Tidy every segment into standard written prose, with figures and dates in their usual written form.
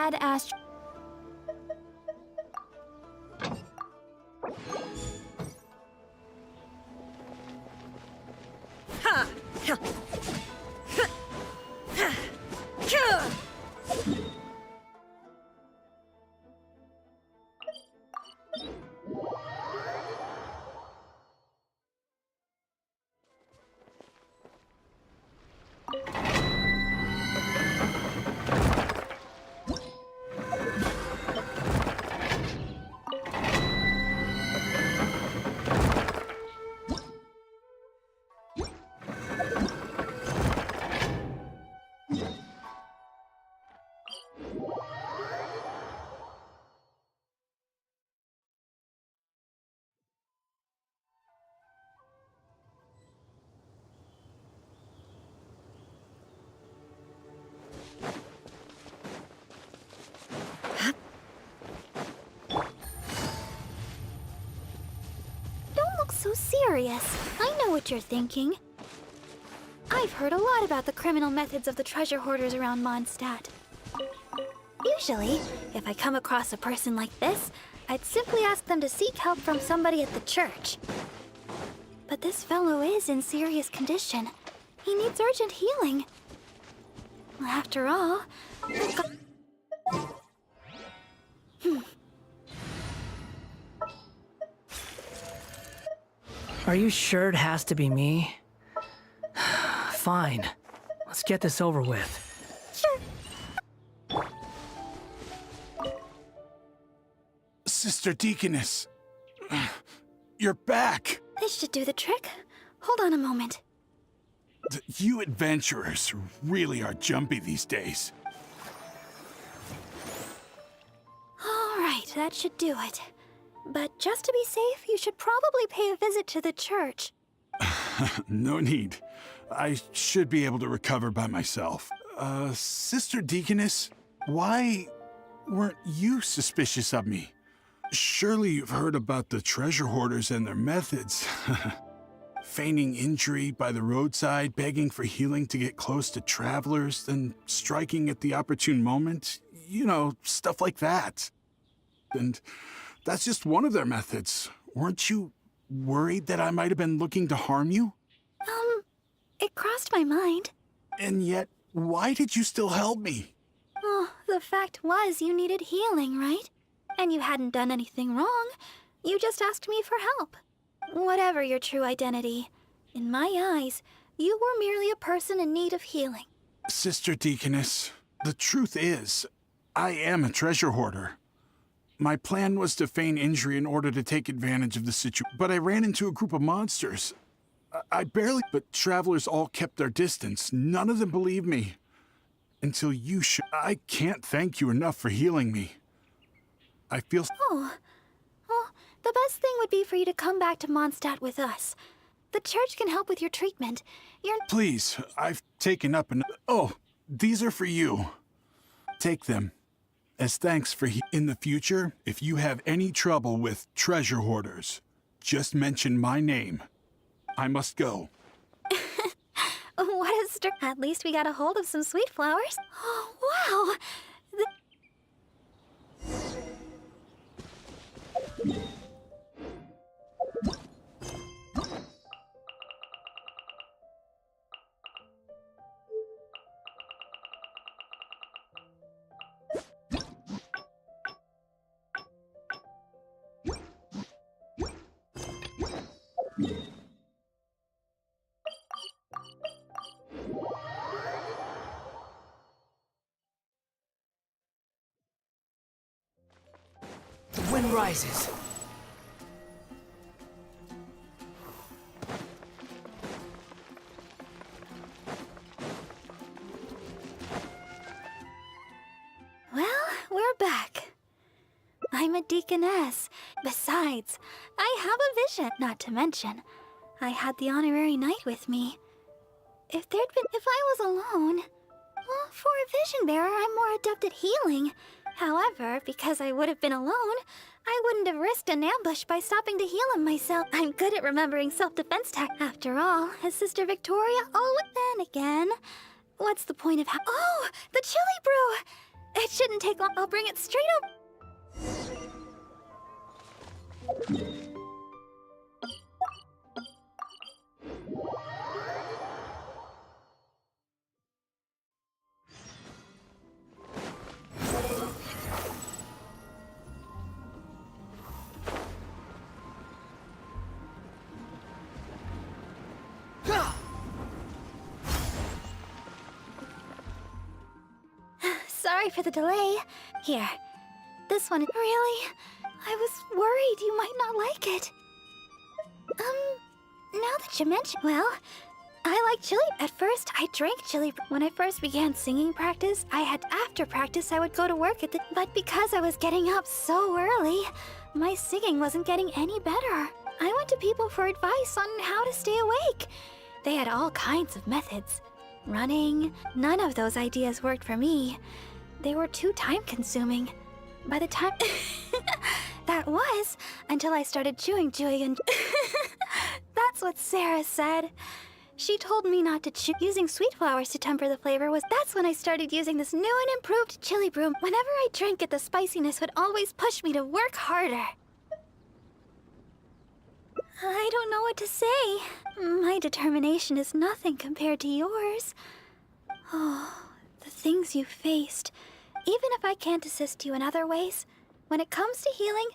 Add astro. serious. I know what you're thinking. I've heard a lot about the criminal methods of the treasure hoarders around Mondstadt. Usually, if I come across a person like this, I'd simply ask them to seek help from somebody at the church. But this fellow is in serious condition. He needs urgent healing. After all, Are you sure it has to be me? Fine. Let's get this over with. Sure. Sister Deaconess, you're back. This should do the trick. Hold on a moment. You adventurers really are jumpy these days. All right, that should do it. But just to be safe, you should probably pay a visit to the church. No need. I should be able to recover by myself. Sister Deaconess, why weren't you suspicious of me? Surely you've heard about the treasure hoarders and their methods. Feigning injury by the roadside, begging for healing to get close to travelers, then striking at the opportune moment. You know, stuff like that. And that's just one of their methods. Weren't you worried that I might have been looking to harm you? It crossed my mind. And yet, why did you still help me? Oh, the fact was you needed healing, right? And you hadn't done anything wrong. You just asked me for help. Whatever your true identity, in my eyes, you were merely a person in need of healing. Sister Deaconess, the truth is, I am a treasure hoarder. My plan was to feign injury in order to take advantage of the situation, but I ran into a group of monsters. I barely, but travelers all kept their distance. None of them believed me. Until you I can't thank you enough for healing me. I feel... Oh, well, the best thing would be for you to come back to Mondstadt with us. The church can help with your treatment. Please, I've taken up enough. Oh, these are for you. Take them. As thanks for in the future, if you have any trouble with treasure hoarders, just mention my name. I must go. What a at least we got a hold of some sweet flowers. Oh, wow! The wind rises. Well, we're back. I'm a deaconess. Besides, I have a vision. Not to mention, I had the honorary knight with me. If I was alone, well, for a vision bearer, I'm more adept at healing. However, because I would have been alone, I wouldn't have risked an ambush by stopping to heal him myself. I'm good at remembering self-defense tactics. After all, as Sister Victoria always... Then again, what's the point of Oh, the chili brew! It shouldn't take long. I'll bring it straight up. Sorry for the delay. Here. This one. Really? I was worried you might not like it. Now that you mention... Well, I like chili. At first, I drank chili. When I first began singing practice, after practice, I would go to work But because I was getting up so early, my singing wasn't getting any better. I went to people for advice on how to stay awake. They had all kinds of methods. Running. None of those ideas worked for me. They were too time-consuming. by the time... That was until I started chewing and... That's what Sarah said. She told me not to chew. Using sweet flowers to temper the flavor was... That's when I started using this new and improved chili broom. Whenever I drank it, the spiciness would always push me to work harder. I don't know what to say. My determination is nothing compared to yours. Oh, the things you faced. Even if I can't assist you in other ways, when it comes to healing,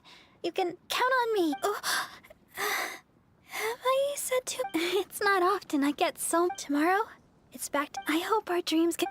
you can count on me. Oh, have I said too? It's not often I get so... Tomorrow, it's back to... I hope our dreams can...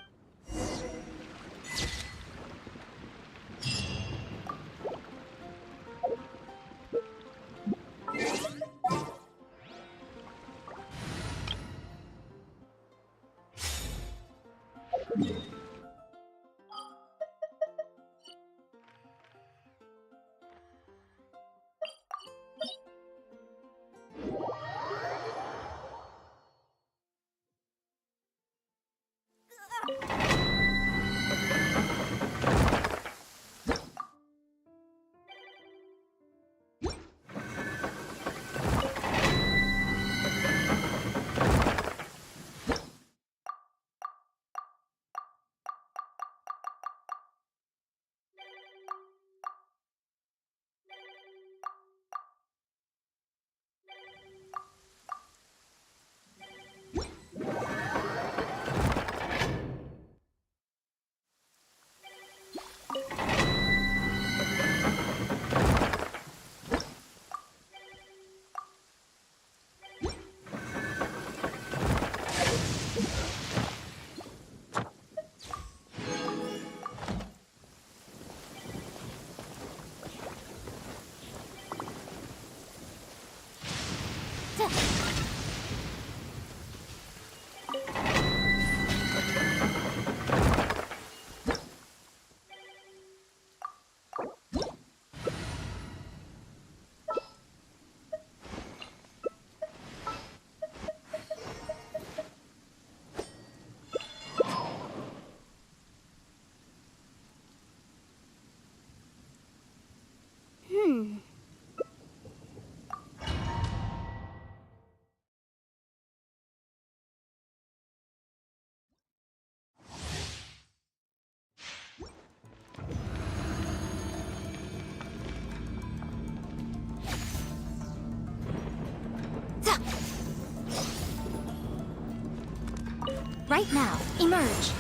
Right now, emerge.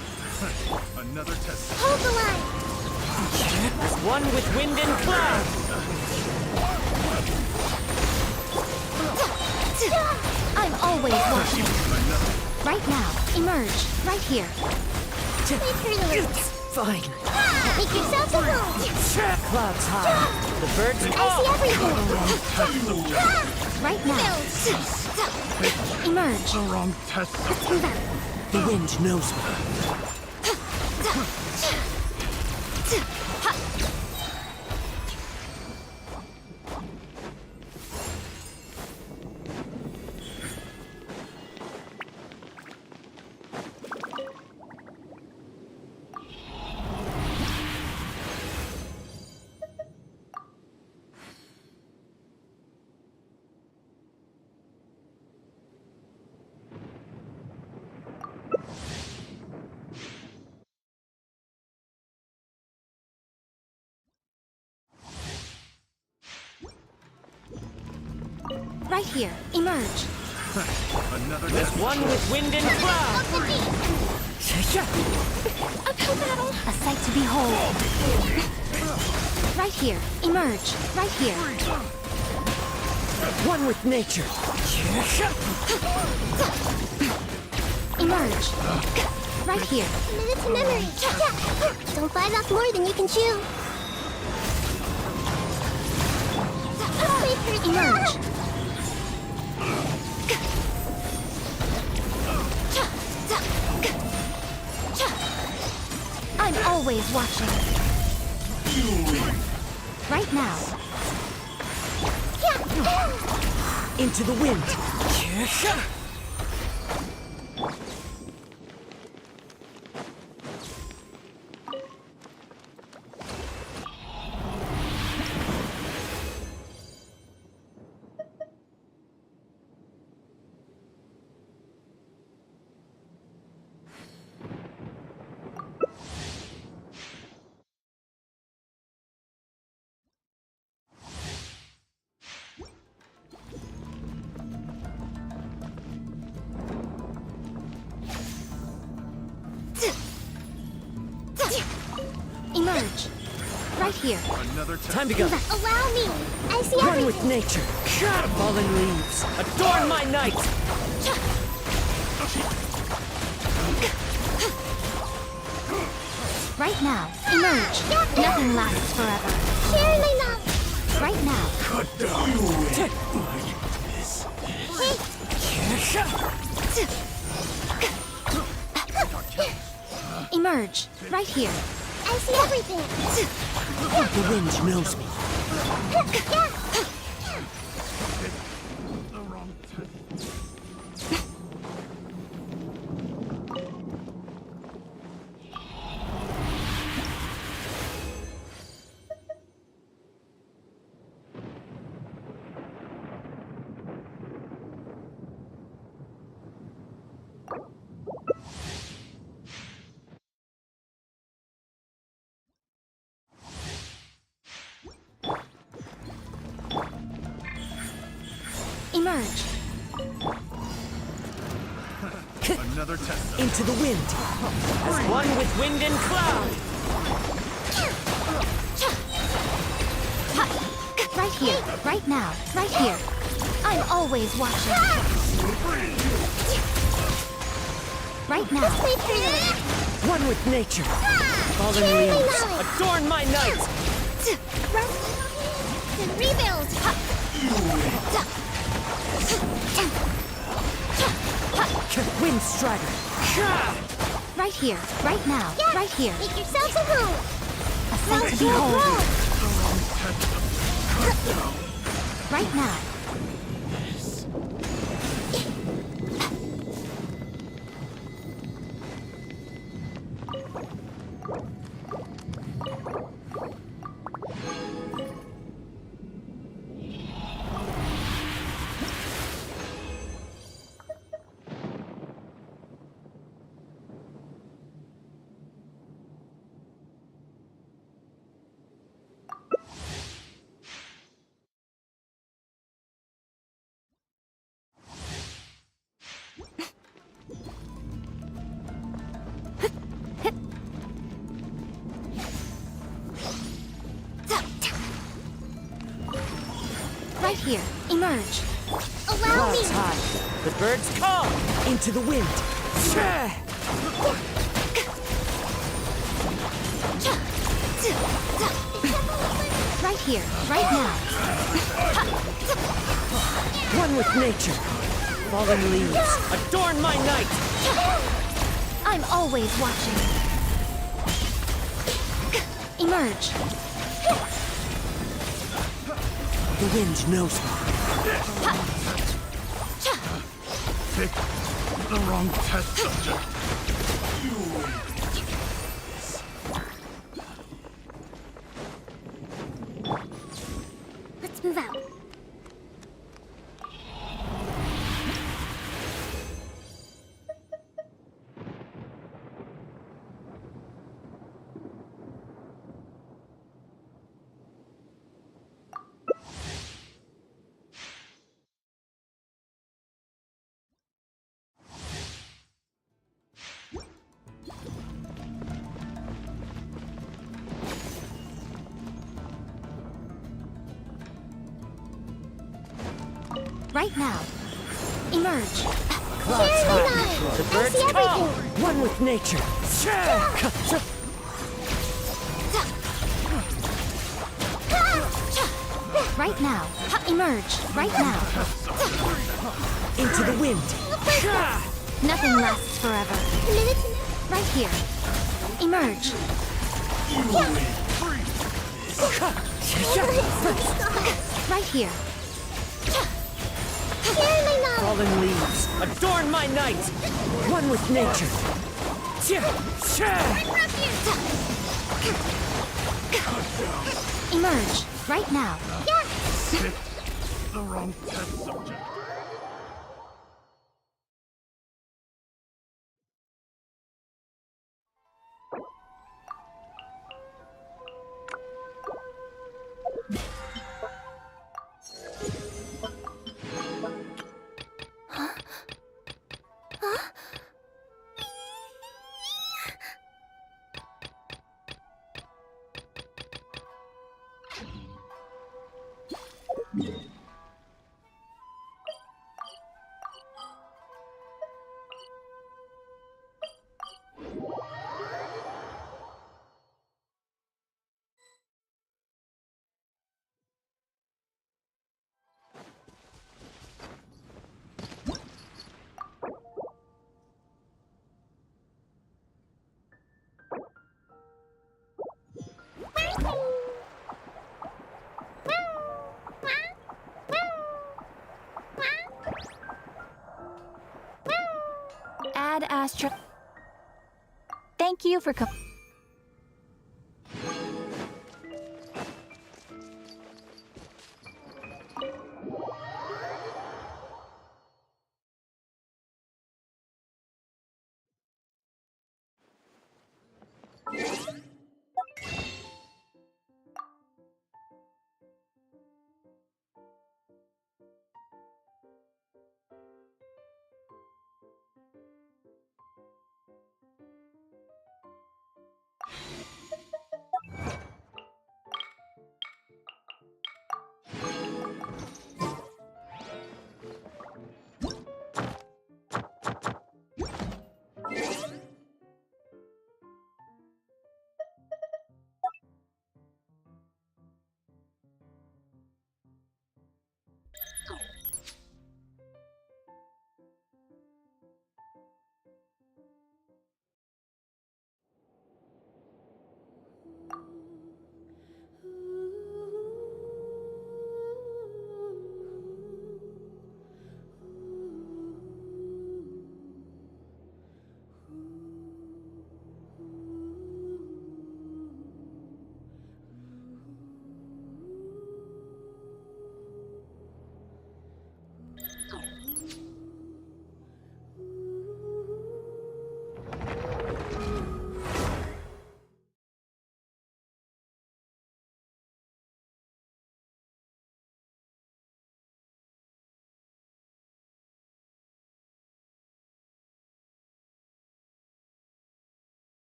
Another test. Hold the line! One with wind and cloud! I'm always watching. Right now, emerge. Right here. Fine. Make yourself at home! Clouds high. The birds... I see everything! Right now. Emerge. Let's move out. The wind knows me. Right here. Emerge. There's one with wind and cloud. Uphill battle. A sight to behold. Right here. Emerge. Right here. One with nature. Emerge. Right here. Minute to memory. Don't bite off more than you can chew. Emerge. I'm always watching. Right now. Into the wind. Emerge. Right here. Another test. Time to go. Allow me. I see Run everything. with nature. Fallen leaves. Adorn my night. Right now. Emerge. Nothing lasts forever. Share my love. Right now. Emerge. Right here. I see everything. The wind knows me. The wrong test. Emerge. Another test. Into the wind. As one with wind and cloud. Right here. Right now. Right here. I'm always watching. Right now. One with nature. Fallen leaves. Adorn my night. And rebuild. Wind strider. Right here. Right now. Right here. Make yourselves a home. A sight to behold. Right now. Right here. Emerge. Allow me. Clouds high. The birds call. Into the wind. Right here. Right now. One with nature. Fallen leaves. Adorn my night. I'm always watching. Emerge. The wind knows me. Pick the wrong test subject. Let's move out. Right now. Emerge. Clouds high. The birds see call. everything. One with nature. Right now. Emerge. Right now. Into the wind. Nothing lasts forever. Committed to me. Right here. Emerge. Right here. Share my knowledge. Fallen leaves. Adorn my night. One with nature. Emerge. Right now. Pick the wrong test subject. Add Astra. Thank you for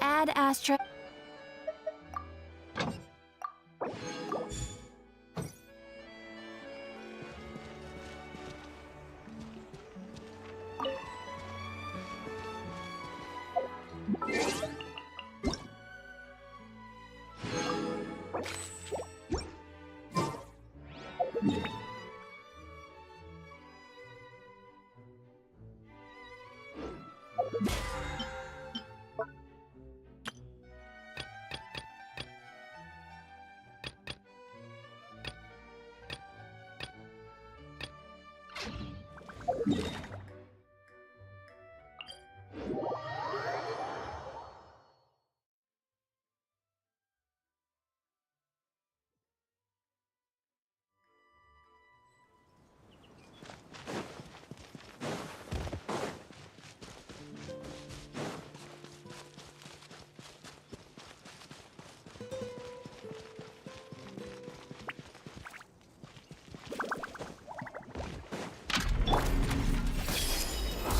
add Astra.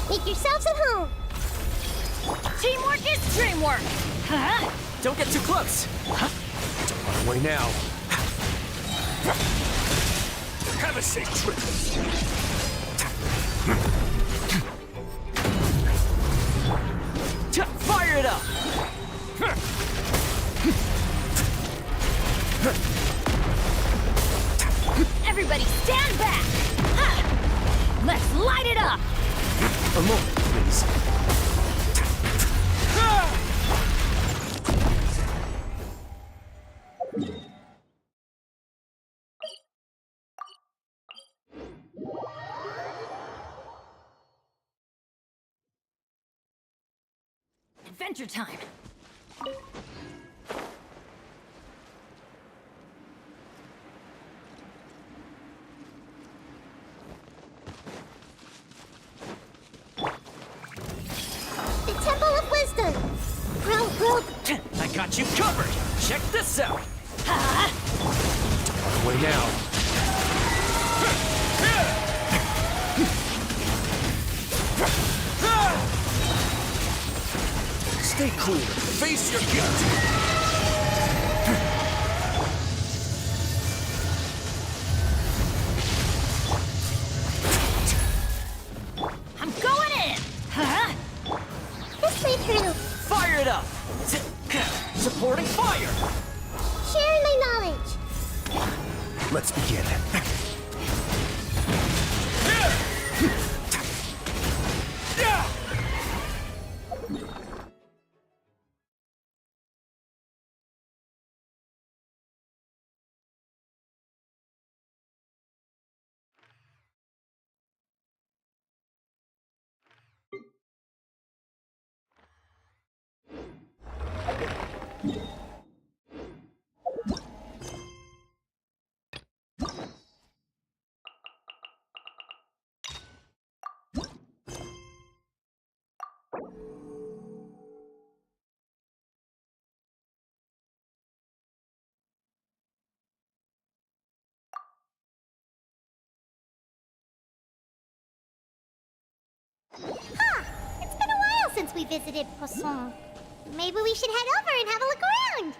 Make yourselves at home. Teamwork is dreamwork. Huh? Don't get too close! Don't run away now. Have a safe trip. Fire it up! Everybody stand back! Ha! Let's light it up! A moment, please. Adventure time! The Temple of Wisdom. Rope. I got you covered! Check this out! Don't run away now. Stay cool. Face your guilt. I'm going in! Huh? This way through. Fire it up! Supporting fire! Sharing my knowledge. Let's begin. since we visited Poisson. Maybe we should head over and have a look around.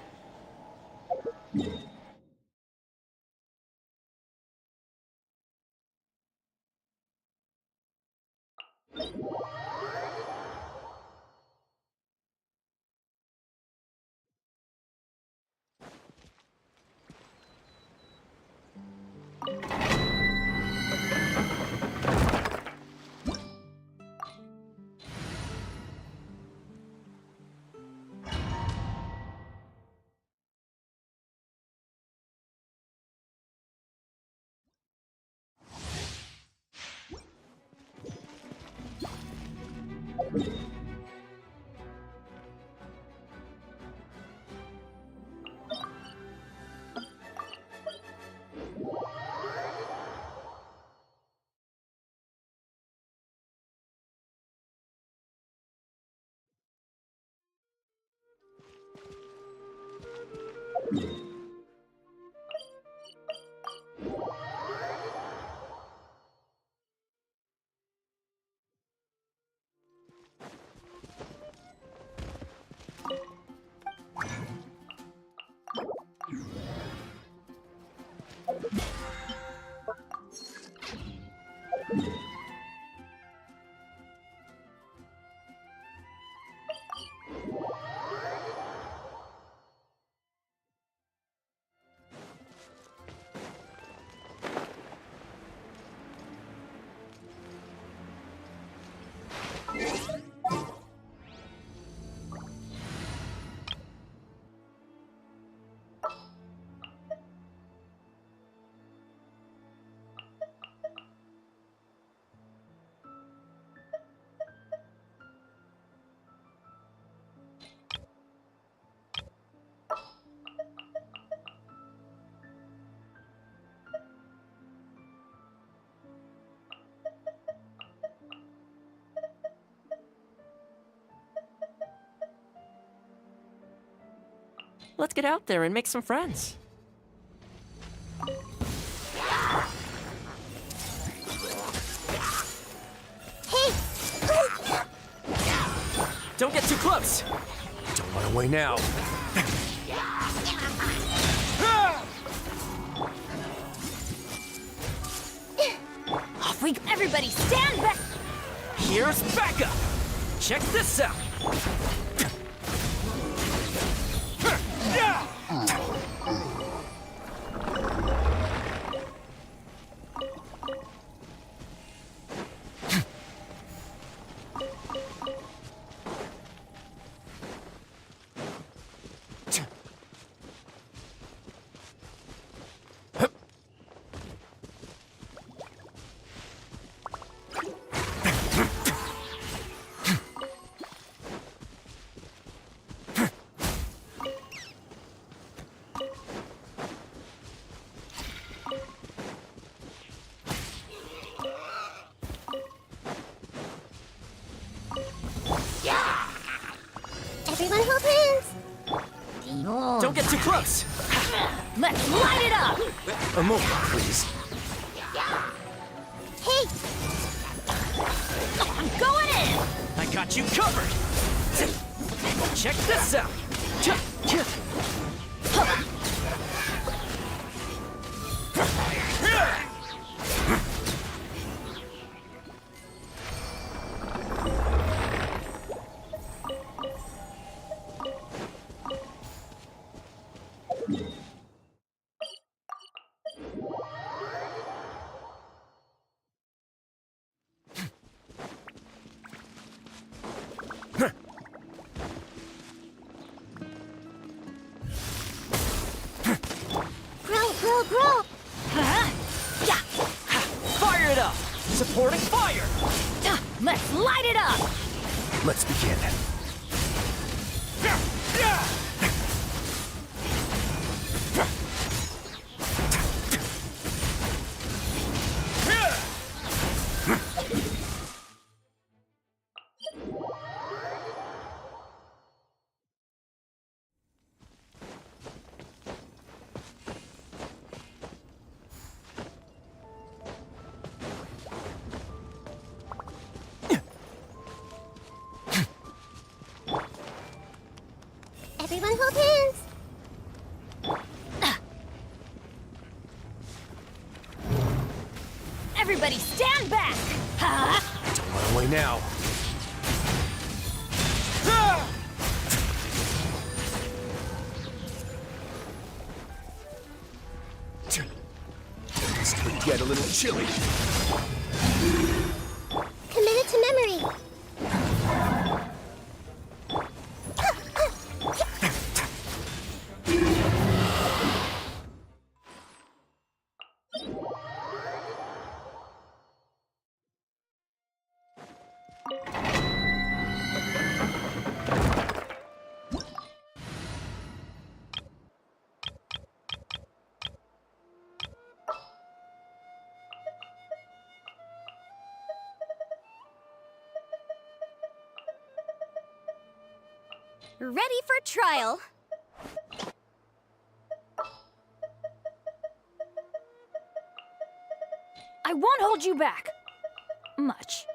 Let's get out there and make some friends. Hey! Don't get too close. Don't run away now. Off we go. Everybody stand back! Here's backup. Check this out. Everyone hold hands. Don't get too close. Let's light it up! A moment, please. Hey! I'm going in! I got you covered. Check this out. Grow! Yeah! Fire it up. Supporting fire. Let's light it up! Let's begin. Everybody stand back! Ha! Don't run away now. This could get a little chilly. Committed to memory. Ready for trial. I won't hold you back. Much.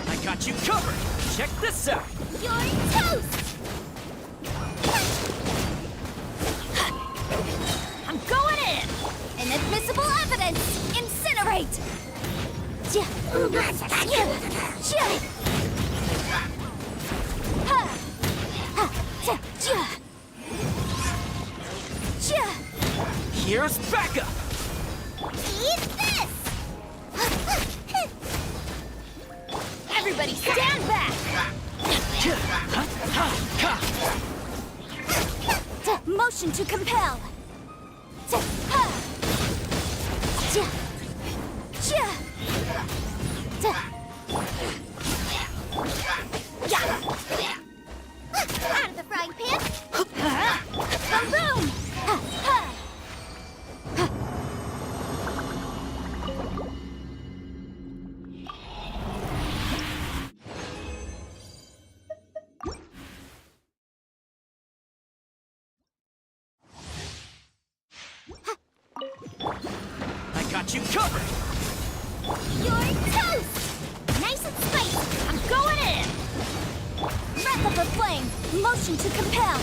I got you covered. Check this out. You're toast! I'm going in! Inadmissible evidence! Incinerate! Here's backup. Eat this! Everybody stand back! Motion to compel! Out of the frying pan! Boom! I got you covered. You're toast! Nice and spicy! I'm going in! Breath of the flame! Motion to compel!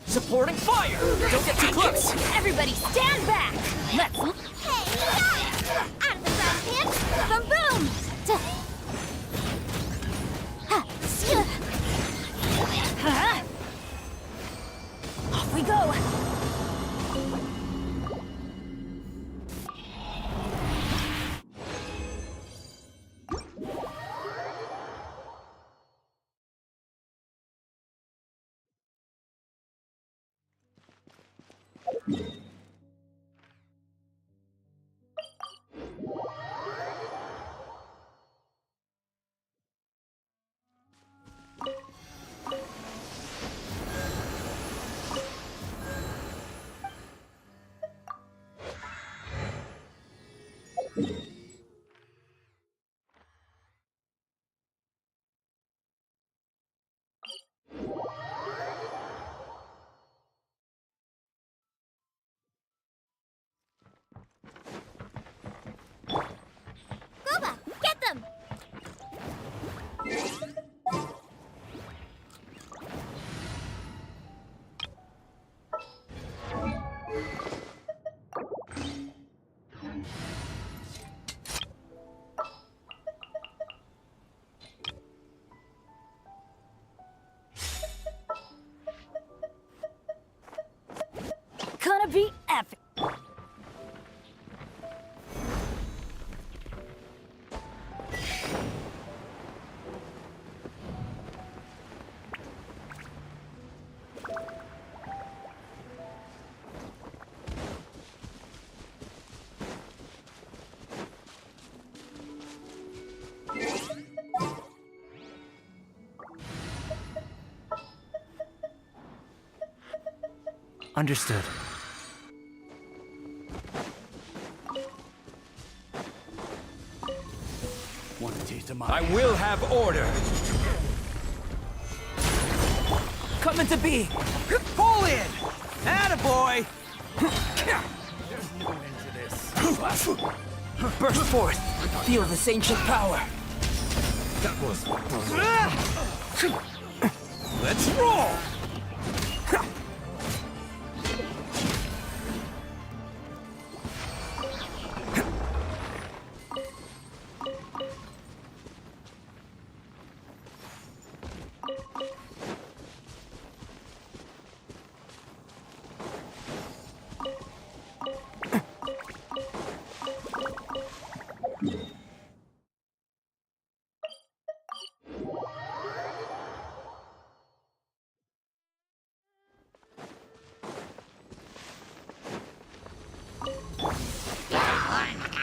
Supporting fire. Don't get too close. Everybody stand back! Let's... Hey, out of the frying pan! Boom boom! Off we go! Boba, get them! Gonna be epic! Understood. to my I will have order. Coming to be! Pull in! Attaboy! There's no end to this. Burst forth! Feel this ancient power! That was... Let's roll!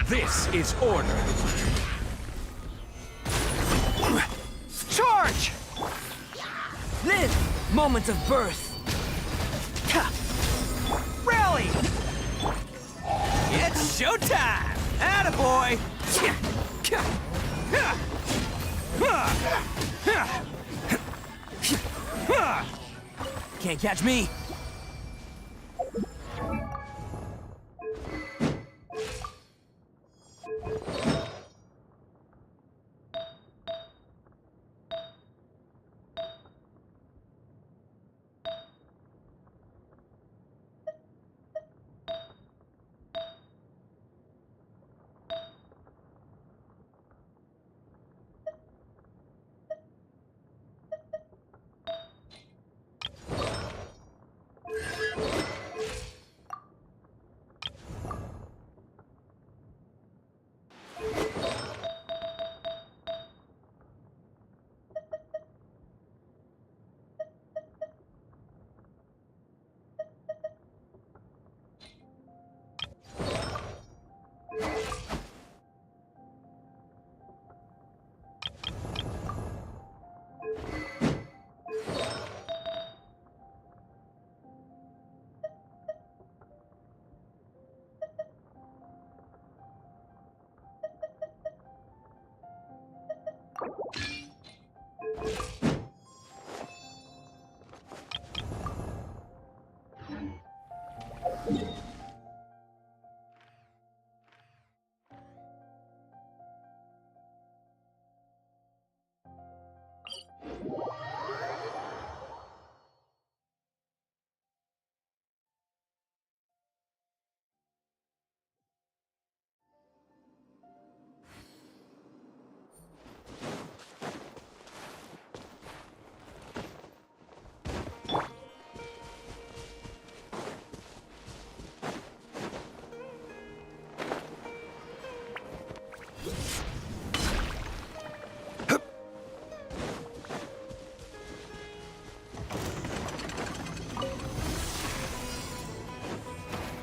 This is order. Charge! Live! Moment of birth! Rally! It's showtime! Attaboy! Can't catch me!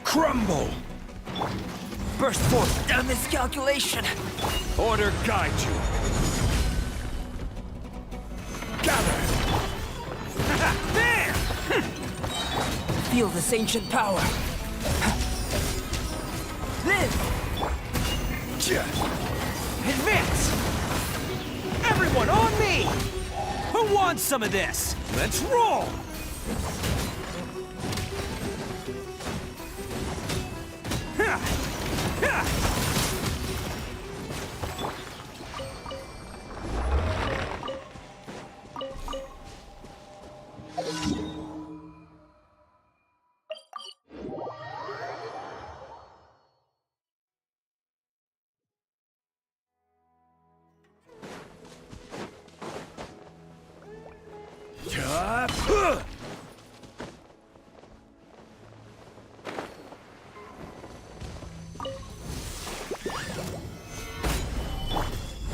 Crumble! Burst forth down miscalculation! Order guide you. Gather! There! Feel this ancient power! Live! Advance! Everyone on me! Who wants some of this? Let's roll!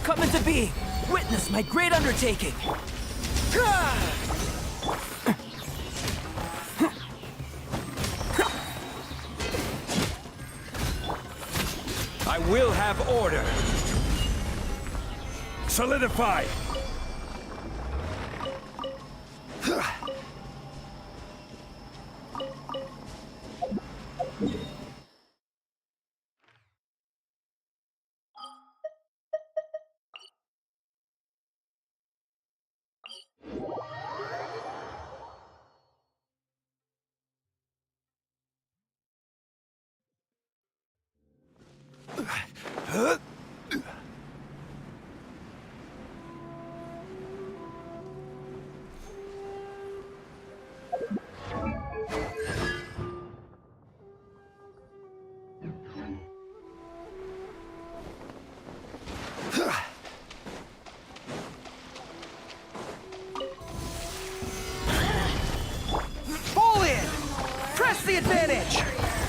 Coming to be! Witness my great undertaking! I will have order. Solidify!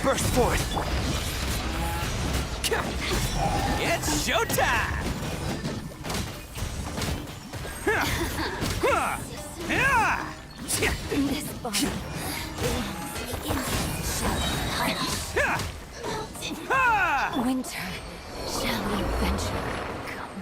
Burst forth! It's showtime! This body winter shall we venture come.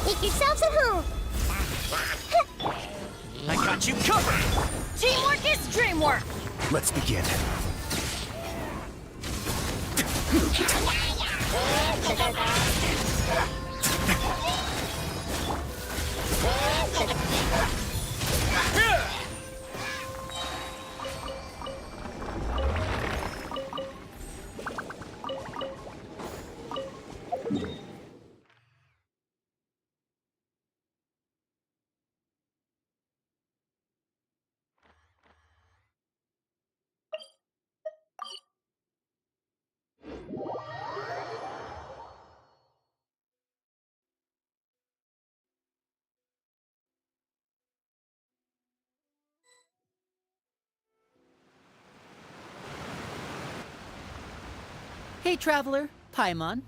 Make yourselves at home. I got you covered! Teamwork is dreamwork. Let's begin. Hey, traveler, Paimon.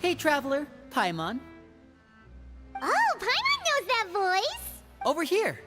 Hey, traveler, Paimon. Oh, Paimon knows that voice. Over here.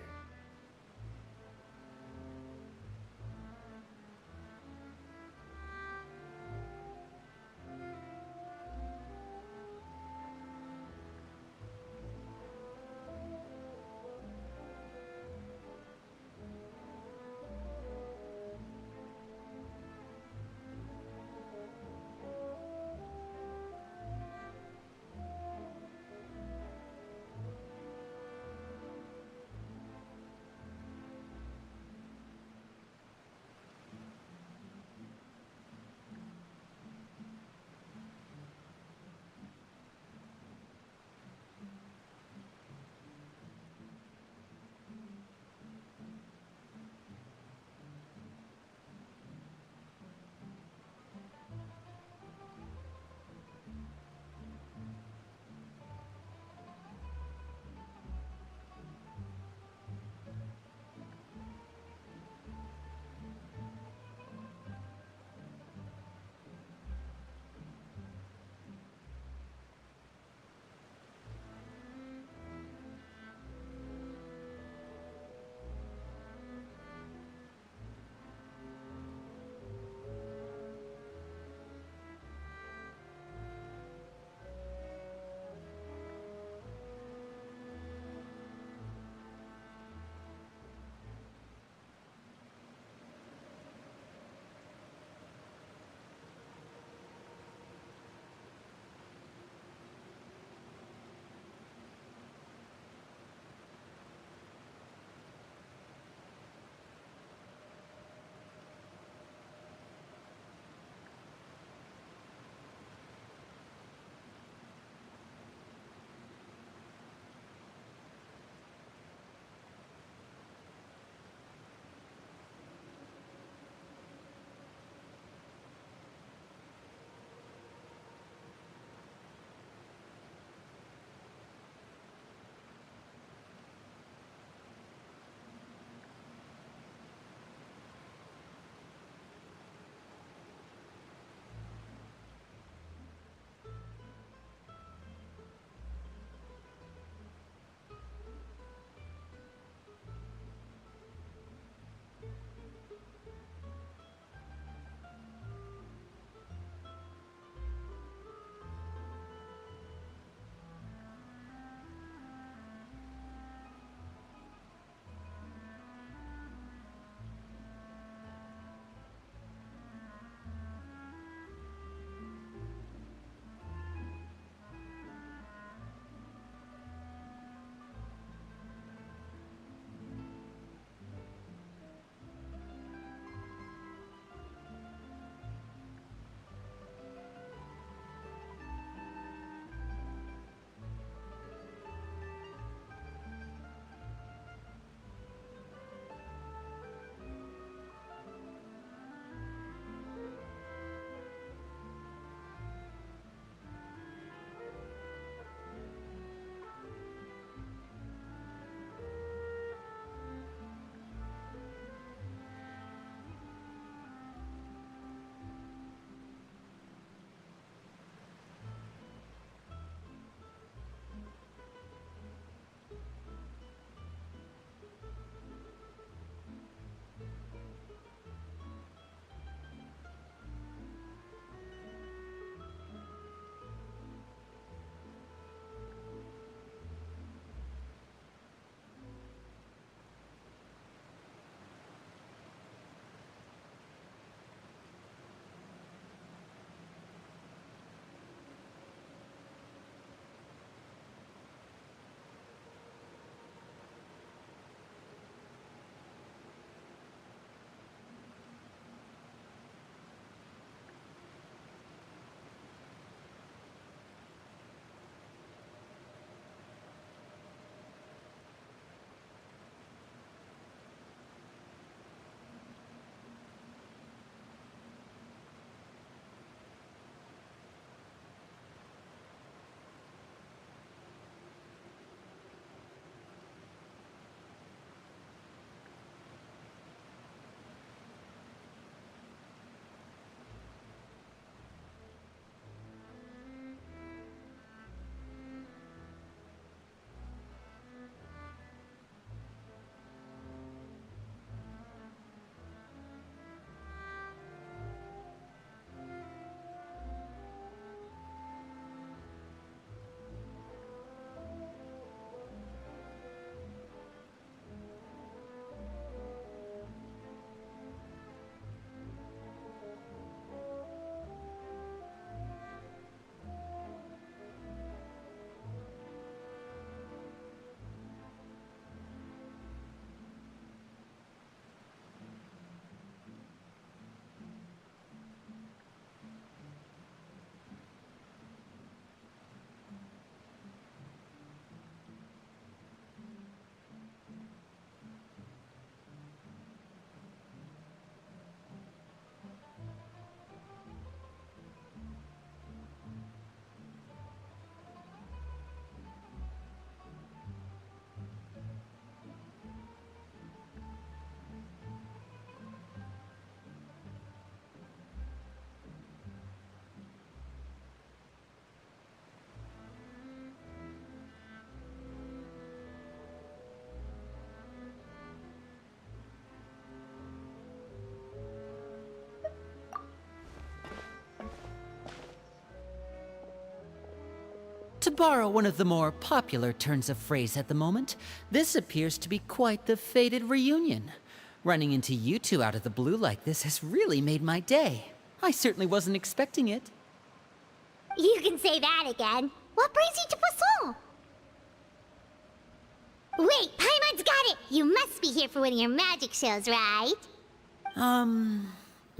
To borrow one of the more popular turns of phrase at the moment, this appears to be quite the fated reunion. Running into you two out of the blue like this has really made my day. I certainly wasn't expecting it. You can say that again. What brings you to Poisson? Wait, Paimon's got it! You must be here for one of your magic shows, right?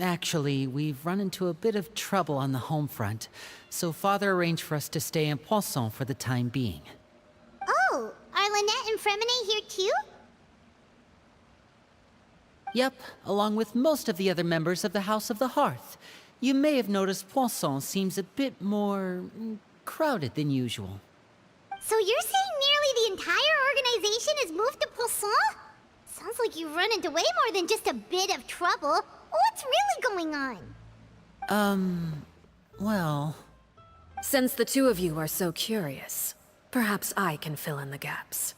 Actually, we've run into a bit of trouble on the home front, so Father arranged for us to stay in Poisson for the time being. Oh, are Lynette and Fremine here too? Yep, along with most of the other members of the House of the Hearth. You may have noticed Poisson seems a bit more crowded than usual. So you're saying nearly the entire organization has moved to Poisson? Sounds like you've run into way more than just a bit of trouble. What's really going on? Well... Since the two of you are so curious, perhaps I can fill in the gaps.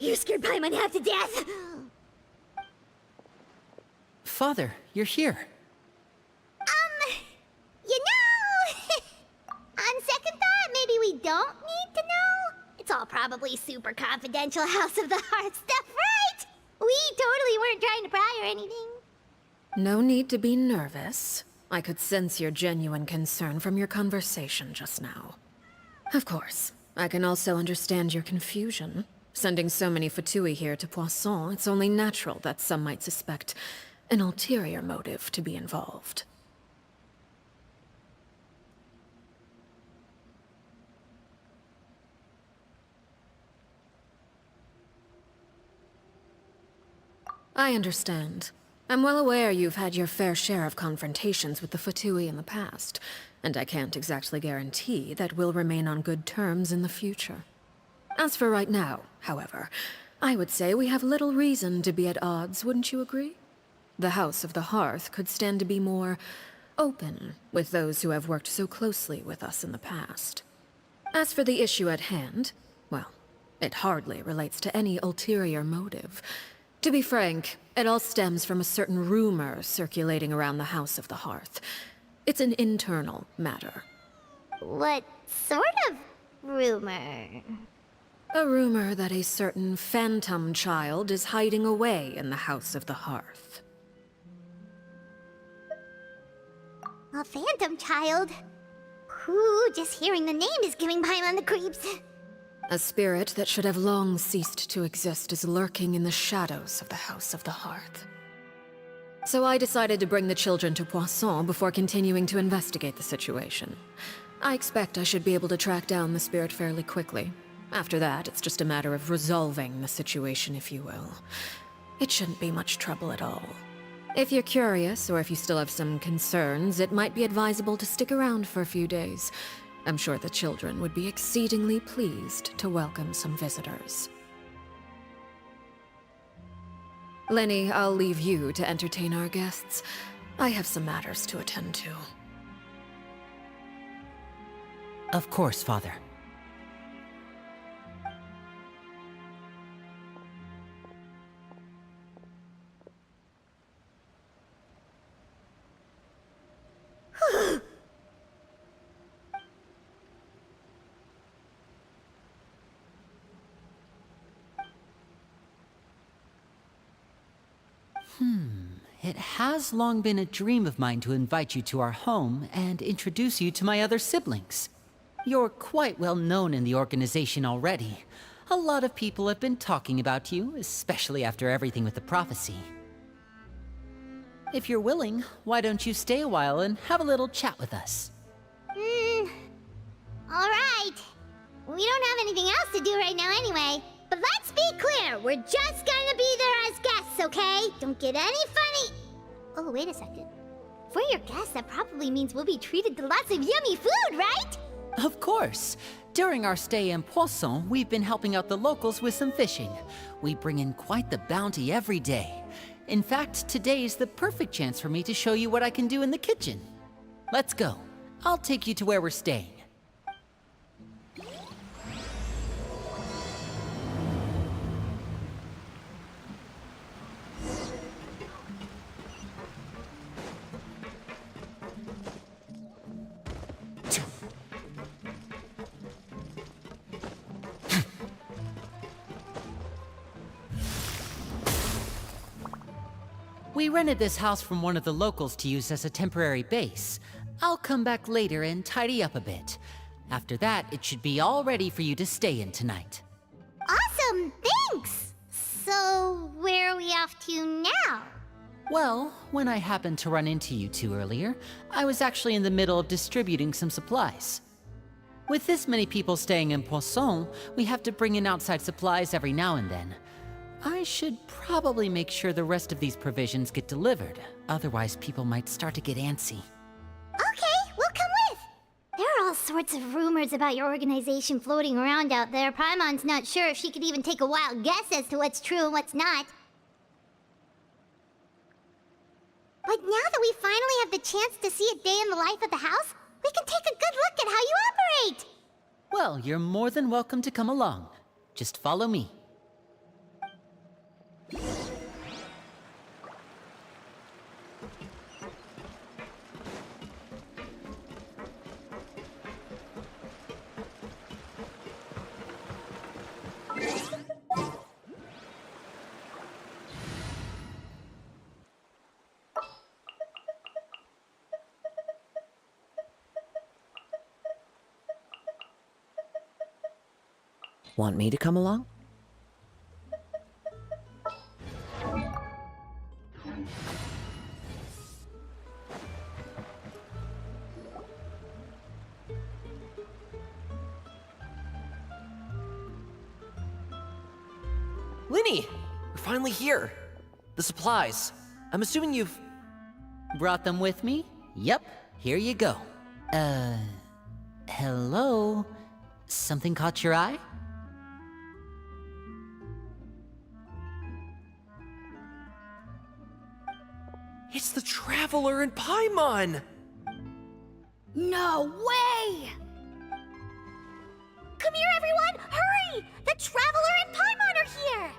You scared Paimon half to death! Father, you're here. You know... On second thought, maybe we don't need to know? It's all probably super confidential House of the Heart stuff, right? We totally weren't trying to pry or anything. No need to be nervous. I could sense your genuine concern from your conversation just now. Of course, I can also understand your confusion. Sending so many Fatui here to Poisson, it's only natural that some might suspect an ulterior motive to be involved. I understand. I'm well aware you've had your fair share of confrontations with the Fatui in the past, and I can't exactly guarantee that we'll remain on good terms in the future. As for right now, however, I would say we have little reason to be at odds, wouldn't you agree? The House of the Hearth could stand to be more open with those who have worked so closely with us in the past. As for the issue at hand, well, it hardly relates to any ulterior motive. To be frank, it all stems from a certain rumor circulating around the House of the Hearth. It's an internal matter. What sort of rumor? A rumor that a certain phantom child is hiding away in the House of the Hearth. A phantom child? Ooh, just hearing the name is giving Paimon the creeps. A spirit that should have long ceased to exist is lurking in the shadows of the House of the Hearth. So I decided to bring the children to Poisson before continuing to investigate the situation. I expect I should be able to track down the spirit fairly quickly. After that, it's just a matter of resolving the situation, if you will. It shouldn't be much trouble at all. If you're curious, or if you still have some concerns, it might be advisable to stick around for a few days. I'm sure the children would be exceedingly pleased to welcome some visitors. Lenny, I'll leave you to entertain our guests. I have some matters to attend to. Of course, Father. It has long been a dream of mine to invite you to our home and introduce you to my other siblings. You're quite well known in the organization already. A lot of people have been talking about you, especially after everything with the prophecy. If you're willing, why don't you stay a while and have a little chat with us? Alright. We don't have anything else to do right now anyway. But let's be clear, we're just gonna be there as guests, okay? Don't get any funny... Oh, wait a second. For your guests, that probably means we'll be treated to lots of yummy food, right? Of course. During our stay in Poisson, we've been helping out the locals with some fishing. We bring in quite the bounty every day. In fact, today is the perfect chance for me to show you what I can do in the kitchen. Let's go. I'll take you to where we're staying. We rented this house from one of the locals to use as a temporary base. I'll come back later and tidy up a bit. After that, it should be all ready for you to stay in tonight. Awesome, thanks! So, where are we off to now? Well, when I happened to run into you two earlier, I was actually in the middle of distributing some supplies. With this many people staying in Poisson, we have to bring in outside supplies every now and then. I should probably make sure the rest of these provisions get delivered, otherwise people might start to get antsy. Okay, we'll come with! There are all sorts of rumors about your organization floating around out there. Paimon's not sure if she could even take a wild guess as to what's true and what's not. But now that we finally have the chance to see a day in the life of the house, we can take a good look at how you operate! Well, you're more than welcome to come along. Just follow me. Want me to come along? Linny! We're finally here. The supplies. I'm assuming you've... Brought them with me? Yep, here you go. Hello? Something caught your eye? It's the Traveler in Paimon! No way! Come here, everyone! Hurry! The Traveler and Paimon are here!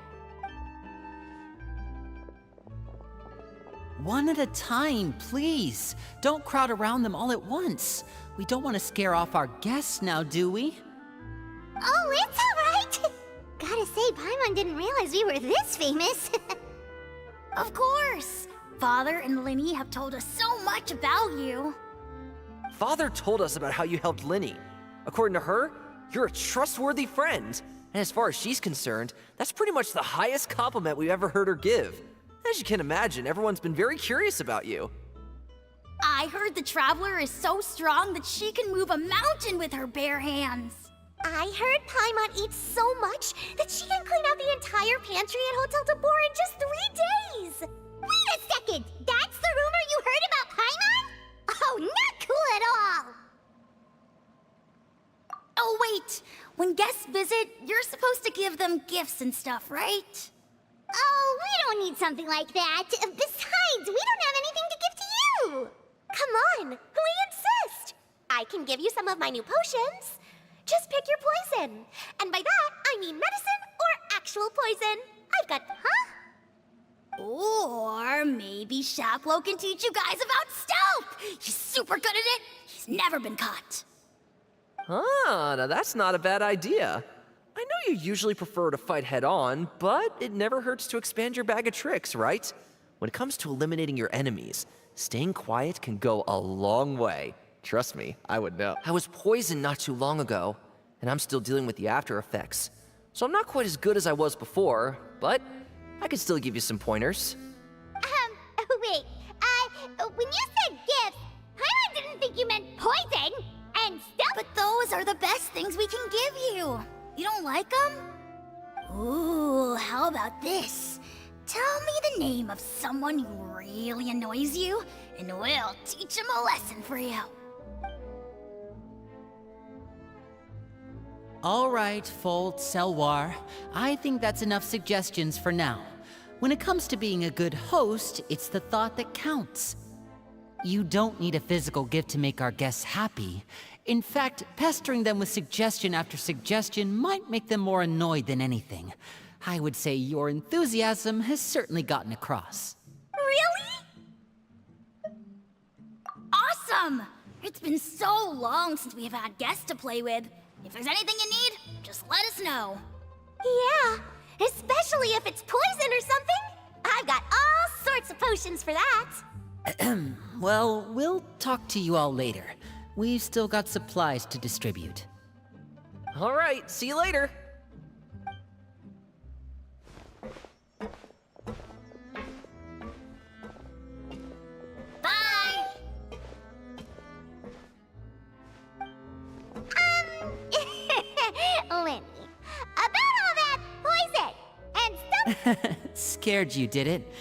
One at a time, please. Don't crowd around them all at once. We don't want to scare off our guests now, do we? Oh, it's alright! Gotta say, Paimon didn't realize we were this famous. Of course! Father and Linny have told us so much about you. Father told us about how you helped Linny. According to her, you're a trustworthy friend. And as far as she's concerned, that's pretty much the highest compliment we've ever heard her give. As you can imagine, everyone's been very curious about you. I heard the Traveler is so strong that she can move a mountain with her bare hands. I heard Paimon eats so much that she can clean out the entire pantry at Hotel de Boer in just 3 days! Wait a second! That's the rumor you heard about Paimon? Oh, not cool at all! Oh, wait! When guests visit, you're supposed to give them gifts and stuff, right? Oh, we don't need something like that. Besides, we don't have anything to give to you! Come on, we insist! I can give you some of my new potions. Just pick your poison. And by that, I mean medicine or actual poison. I've got, huh? Or maybe Shaplo can teach you guys about stealth! He's super good at it! He's never been caught. Ah, now that's not a bad idea. I know you usually prefer to fight head-on, but it never hurts to expand your bag of tricks, right? When it comes to eliminating your enemies, staying quiet can go a long way. Trust me, I would know. I was poisoned not too long ago, and I'm still dealing with the after effects. So I'm not quite as good as I was before, but I could still give you some pointers. Wait, when you said gifts, Paimon didn't think you meant poison and stuff. But those are the best things we can give you. You don't like them? Ooh, how about this? Tell me the name of someone who really annoys you, and we'll teach him a lesson for you. All right, Fold, Selwar. I think that's enough suggestions for now. When it comes to being a good host, it's the thought that counts. You don't need a physical gift to make our guests happy. In fact, pestering them with suggestion after suggestion might make them more annoyed than anything. I would say your enthusiasm has certainly gotten across. Really? Awesome! It's been so long since we've had guests to play with. If there's anything you need, just let us know. Yeah, especially if it's poison or something. I've got all sorts of potions for that. Well, we'll talk to you all later. We've still got supplies to distribute. All right, see you later. Bye! Lenny, about all that poison and stuff. Scared you, did it?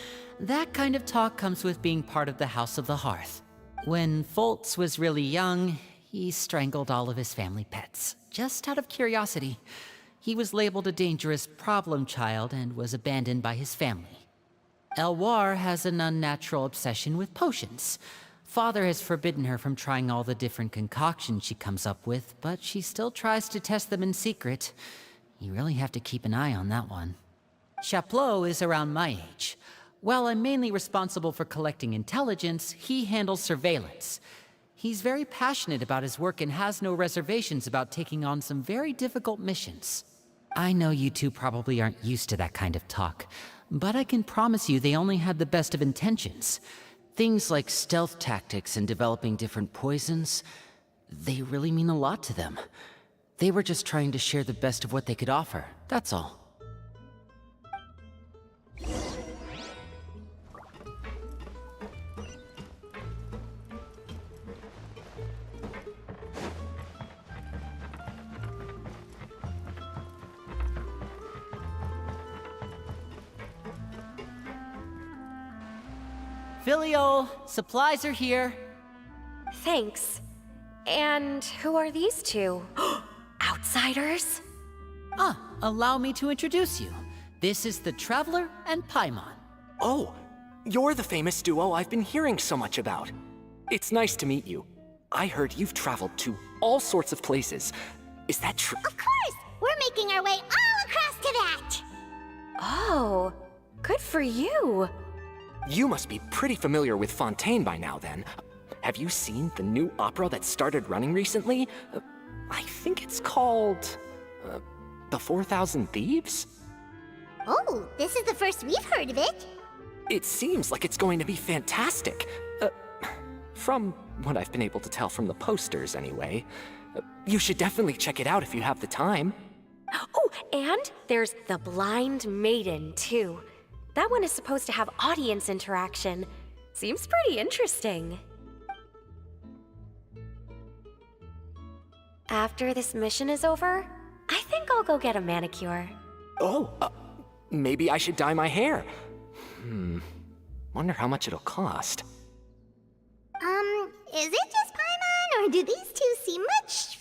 That kind of talk comes with being part of the House of the Hearth. When Foltz was really young, he strangled all of his family pets, just out of curiosity. He was labeled a dangerous problem child and was abandoned by his family. Elwar has an unnatural obsession with potions. Father has forbidden her from trying all the different concoctions she comes up with, but she still tries to test them in secret. You really have to keep an eye on that one. Chaplot is around my age. While I'm mainly responsible for collecting intelligence, he handles surveillance. He's very passionate about his work and has no reservations about taking on some very difficult missions. I know you two probably aren't used to that kind of talk, but I can promise you they only had the best of intentions. Things like stealth tactics and developing different poisons, they really mean a lot to them. They were just trying to share the best of what they could offer, that's all. Filio, supplies are here. Thanks. And who are these two? Outsiders? Allow me to introduce you. This is the Traveler and Paimon. Oh, you're the famous duo I've been hearing so much about. It's nice to meet you. I heard you've traveled to all sorts of places. Is that true? Of course! We're making our way all across to that! Oh, good for you. You must be pretty familiar with Fontaine by now, then. Have you seen the new opera that started running recently? I think it's called... The 4,000 Thieves? Oh, this is the first we've heard of it. It seems like it's going to be fantastic. From what I've been able to tell from the posters, anyway. You should definitely check it out if you have the time. Oh, and there's The Blind Maiden, too. That one is supposed to have audience interaction. Seems pretty interesting. After this mission is over, I think I'll go get a manicure. Oh, maybe I should dye my hair. Wonder how much it'll cost. Is it just Paimon, or do these two seem much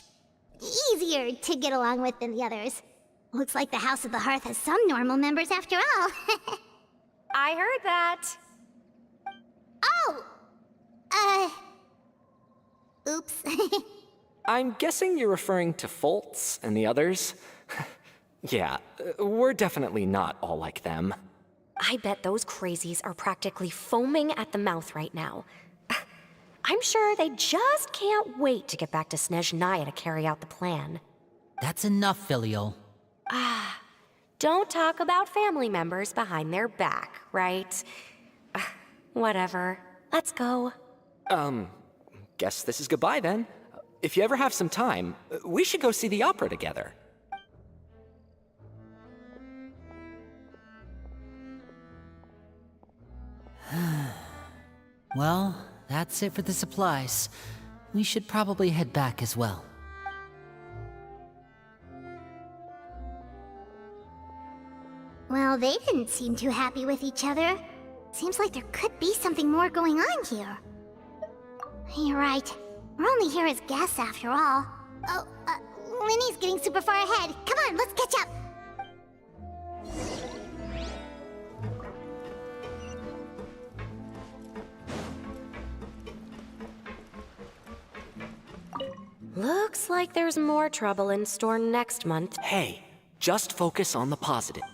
easier to get along with than the others? Looks like the House of the Hearth has some normal members after all. I heard that. Oh! Oops. I'm guessing you're referring to Foltz and the others? Yeah, we're definitely not all like them. I bet those crazies are practically foaming at the mouth right now. I'm sure they just can't wait to get back to Snezhnaya to carry out the plan. That's enough, Filio. Don't talk about family members behind their back, right? Whatever. Let's go. Guess this is goodbye then. If you ever have some time, we should go see the opera together. Well, that's it for the supplies. We should probably head back as well. Well, they didn't seem too happy with each other. Seems like there could be something more going on here. You're right. We're only here as guests after all. Oh, Linny's getting super far ahead. Come on, let's catch up. Looks like there's more trouble in store next month. Hey, just focus on the positive.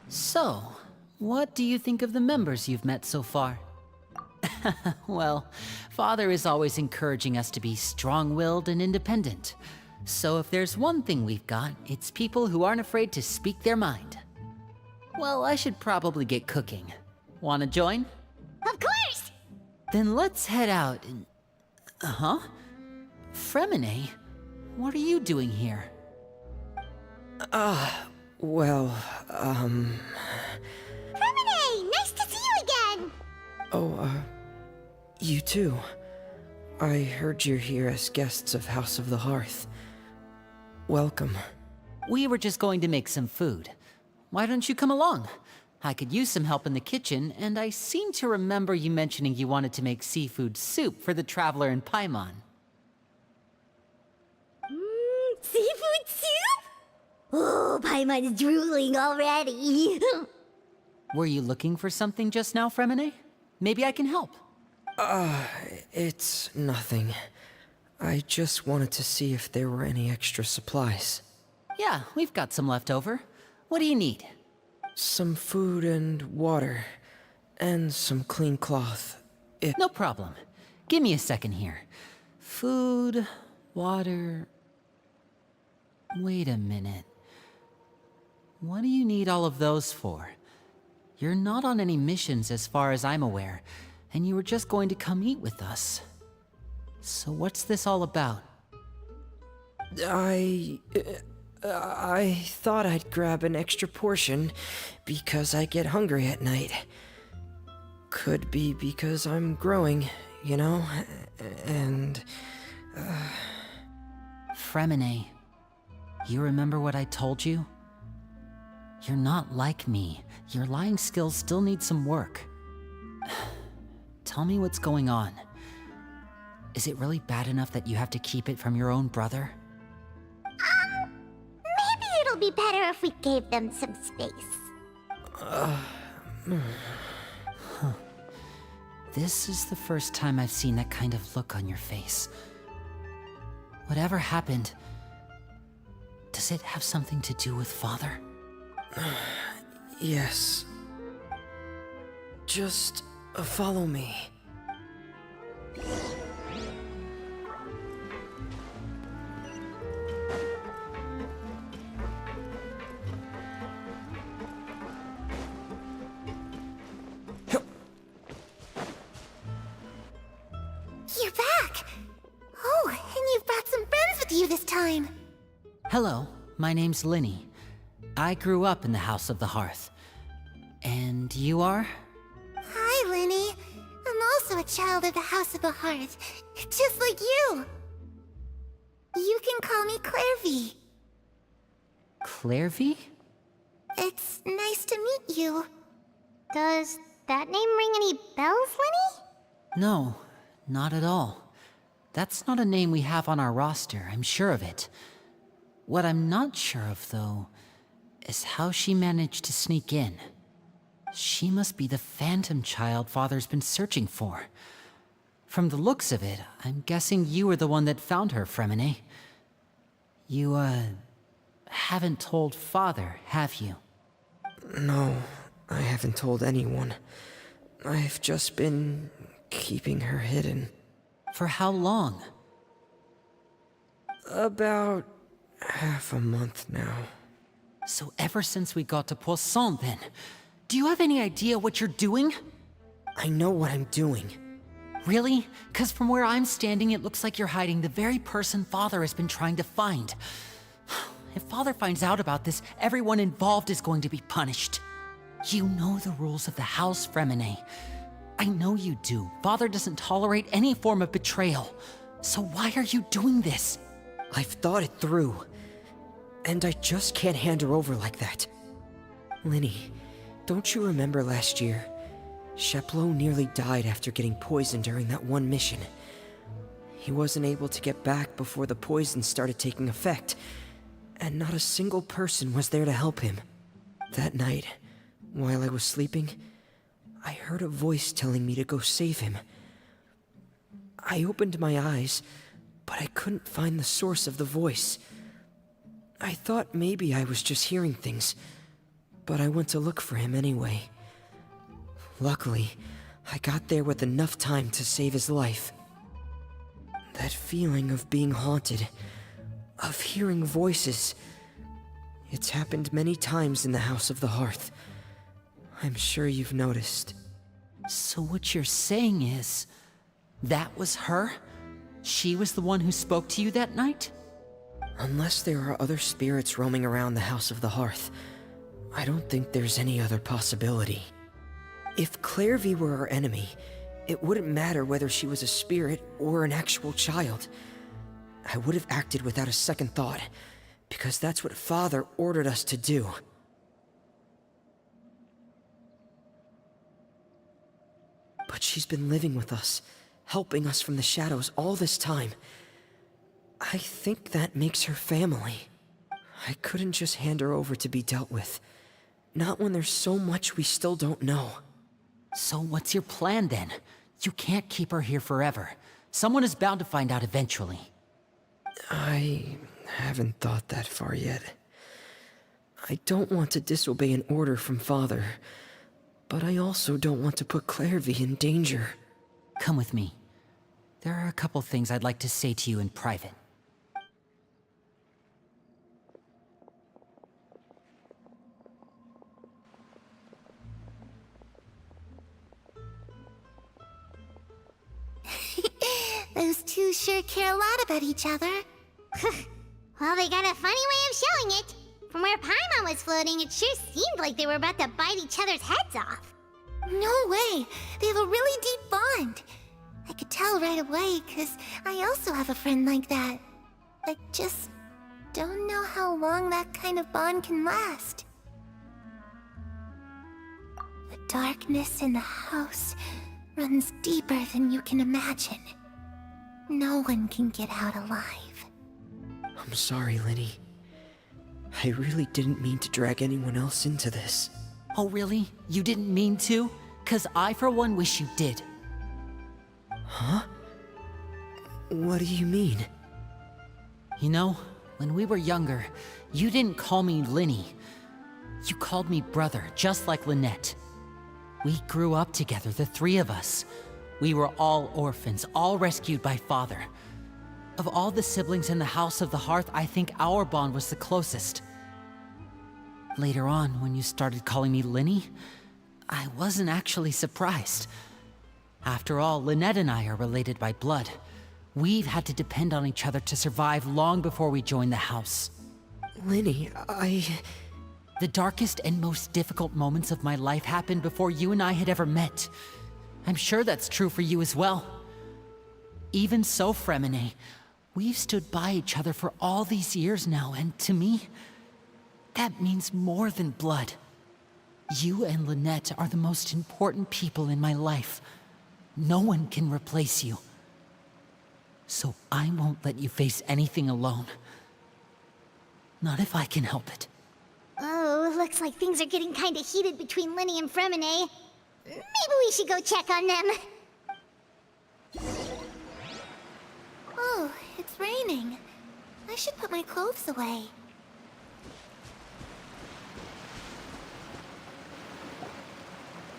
So, what do you think of the members you've met so far? Well, Father is always encouraging us to be strong-willed and independent. So if there's one thing we've got, it's people who aren't afraid to speak their mind. Well, I should probably get cooking. Wanna join? Of course! Then let's head out and... Uh-huh? Fremine, what are you doing here? Well, Fremine! Nice to see you again! You too. I heard you're here as guests of House of the Hearth. Welcome. We were just going to make some food. Why don't you come along? I could use some help in the kitchen, and I seem to remember you mentioning you wanted to make seafood soup for the traveler in Paimon. Seafood soup? Oh, Paimon is drooling already. Were you looking for something just now, Fremine? Maybe I can help. It's nothing. I just wanted to see if there were any extra supplies. Yeah, we've got some left over. What do you need? Some food and water. And some clean cloth. No problem. Give me a second here. Food, water... Wait a minute. What do you need all of those for? You're not on any missions as far as I'm aware, and you were just going to come eat with us. So what's this all about? I thought I'd grab an extra portion because I get hungry at night. Could be because I'm growing, you know, and... Fremine, you remember what I told you? You're not like me. Your lying skills still need some work. Tell me what's going on. Is it really bad enough that you have to keep it from your own brother? Maybe it'll be better if we gave them some space. This is the first time I've seen that kind of look on your face. Whatever happened, does it have something to do with Father? Yes. Just follow me. You're back! Oh, and you've brought some friends with you this time. Hello, my name's Linny. I grew up in the House of the Hearth. And you are? Hi, Linny. I'm also a child of the House of the Hearth, just like you. You can call me Clairvy. Clairvy? It's nice to meet you. Does that name ring any bells, Linny? No, not at all. That's not a name we have on our roster, I'm sure of it. What I'm not sure of, though, is how she managed to sneak in. She must be the phantom child Father's been searching for. From the looks of it, I'm guessing you were the one that found her, Fremine. You, haven't told Father, have you? No, I haven't told anyone. I've just been keeping her hidden. For how long? About half a month now. So ever since we got to Poisson, then, do you have any idea what you're doing? I know what I'm doing. Really? 'Cause from where I'm standing, it looks like you're hiding the very person Father has been trying to find. If Father finds out about this, everyone involved is going to be punished. You know the rules of the house, Fremine. I know you do. Father doesn't tolerate any form of betrayal. So why are you doing this? I've thought it through. And I just can't hand her over like that. Linny, don't you remember last year? Sheplo nearly died after getting poisoned during that one mission. He wasn't able to get back before the poison started taking effect, and not a single person was there to help him. That night, while I was sleeping, I heard a voice telling me to go save him. I opened my eyes, but I couldn't find the source of the voice. I thought maybe I was just hearing things, but I went to look for him anyway. Luckily, I got there with enough time to save his life. That feeling of being haunted of hearing voices. It's happened many times in the House of the Hearth. I'm sure you've noticed. So what you're saying is, that was her? She was the one who spoke to you that night? Unless there are other spirits roaming around the House of the Hearth, I don't think there's any other possibility. If Clairvy were our enemy, it wouldn't matter whether she was a spirit or an actual child. I would have acted without a second thought, because that's what Father ordered us to do. But she's been living with us, helping us from the shadows all this time. I think that makes her family. I couldn't just hand her over to be dealt with. Not when there's so much we still don't know. So what's your plan then? You can't keep her here forever. Someone is bound to find out eventually. I haven't thought that far yet. I don't want to disobey an order from Father, but I also don't want to put Clairvy in danger. Come with me. There are a couple things I'd like to say to you in private. Those two sure care a lot about each other. Well, they got a funny way of showing it. From where Paimon was floating, it sure seemed like they were about to bite each other's heads off. No way! They have a really deep bond. I could tell right away, because I also have a friend like that. I just don't know how long that kind of bond can last. The darkness in the house runs deeper than you can imagine. No one can get out alive. I'm sorry, Linny. I really didn't mean to drag anyone else into this. Oh really? You didn't mean to? 'Cause I for one wish you did. Huh? What do you mean? You know, when we were younger, you didn't call me Linny. You called me brother, just like Lynette. We grew up together, the three of us. We were all orphans, all rescued by Father. Of all the siblings in the House of the Hearth, I think our bond was the closest. Later on, when you started calling me Linny, I wasn't actually surprised. After all, Lynette and I are related by blood. We've had to depend on each other to survive long before we joined the house. Linny, The darkest and most difficult moments of my life happened before you and I had ever met. I'm sure that's true for you as well. Even so, Fremine, we've stood by each other for all these years now, and to me, that means more than blood. You and Lynette are the most important people in my life. No one can replace you. So I won't let you face anything alone. Not if I can help it. Oh, looks like things are getting kinda heated between Linny and Fremine. Maybe we should go check on them. Oh, it's raining. I should put my clothes away.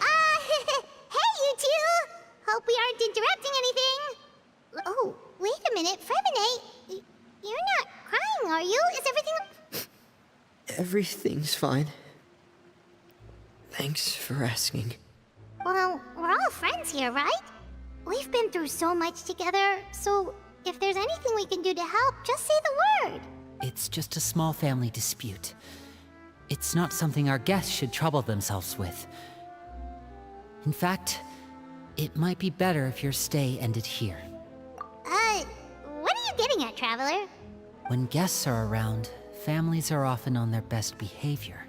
Hey, you two! Hope we aren't interrupting anything. Oh, wait a minute, Fremine. You're not crying, are you? Is everything... everything's fine. Thanks for asking. Well, we're all friends here, right? We've been through so much together, so if there's anything we can do to help, just say the word. It's just a small family dispute. It's not something our guests should trouble themselves with. In fact, it might be better if your stay ended here. What are you getting at, Traveler? When guests are around, families are often on their best behavior.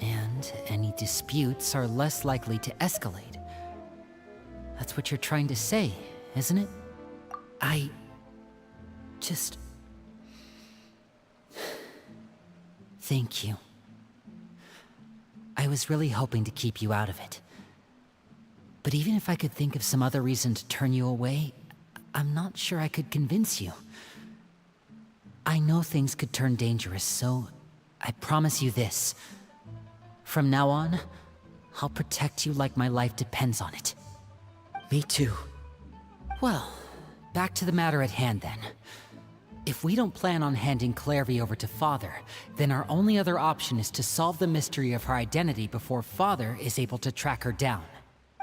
And any disputes are less likely to escalate. That's what you're trying to say, isn't it? I just... Thank you. I was really hoping to keep you out of it. But even if I could think of some other reason to turn you away, I'm not sure I could convince you. I know things could turn dangerous, so I promise you this. From now on, I'll protect you like my life depends on it. Me too. Well, back to the matter at hand then. If we don't plan on handing Clairvy over to Father, then our only other option is to solve the mystery of her identity before Father is able to track her down.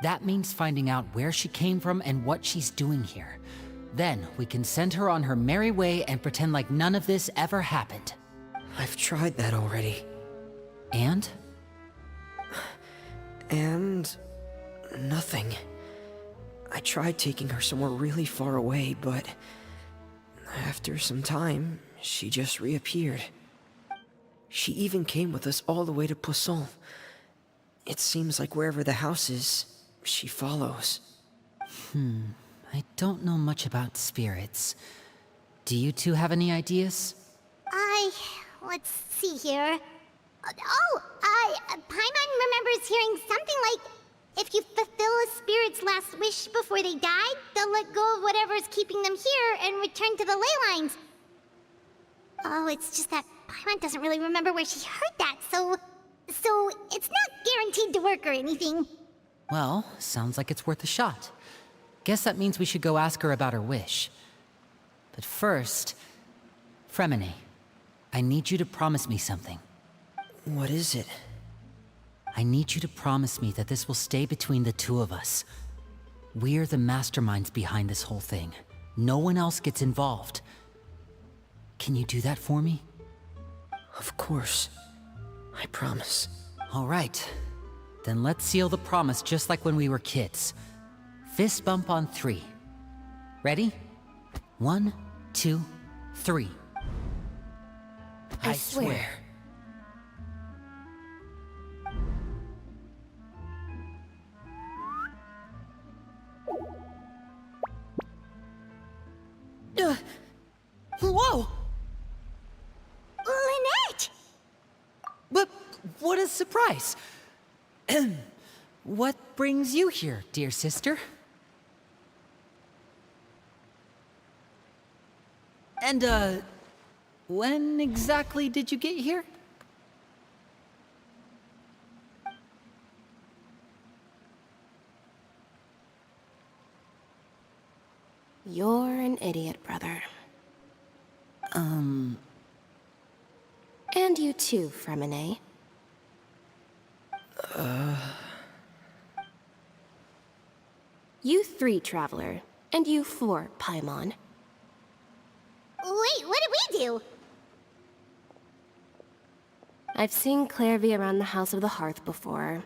That means finding out where she came from and what she's doing here. Then we can send her on her merry way and pretend like none of this ever happened. I've tried that already. And? And... nothing. I tried taking her somewhere really far away, but... after some time, she just reappeared. She even came with us all the way to Poisson. It seems like wherever the house is, she follows. I don't know much about spirits. Do you two have any ideas? Let's see here. Paimon remembers hearing something like, if you fulfill a spirit's last wish before they die, they'll let go of whatever's keeping them here and return to the ley lines. Oh, it's just that Paimon doesn't really remember where she heard that, so it's not guaranteed to work or anything. Well, sounds like it's worth a shot. Guess that means we should go ask her about her wish. But first, Fremine, I need you to promise me something. What is it? I need you to promise me that this will stay between the two of us. We're the masterminds behind this whole thing. No one else gets involved. Can you do that for me? Of course. I promise. All right. Then let's seal the promise just like when we were kids. Fist bump on 3. Ready? 1, 2, 3. I swear. Whoa! Lynette! But what a surprise! What brings you here, dear sister? And, when exactly did you get here? You're an idiot, brother. And you too, Fremine. You 3, Traveler, and you 4, Paimon. Wait, what did we do? I've seen Clairvy around the House of the Hearth before.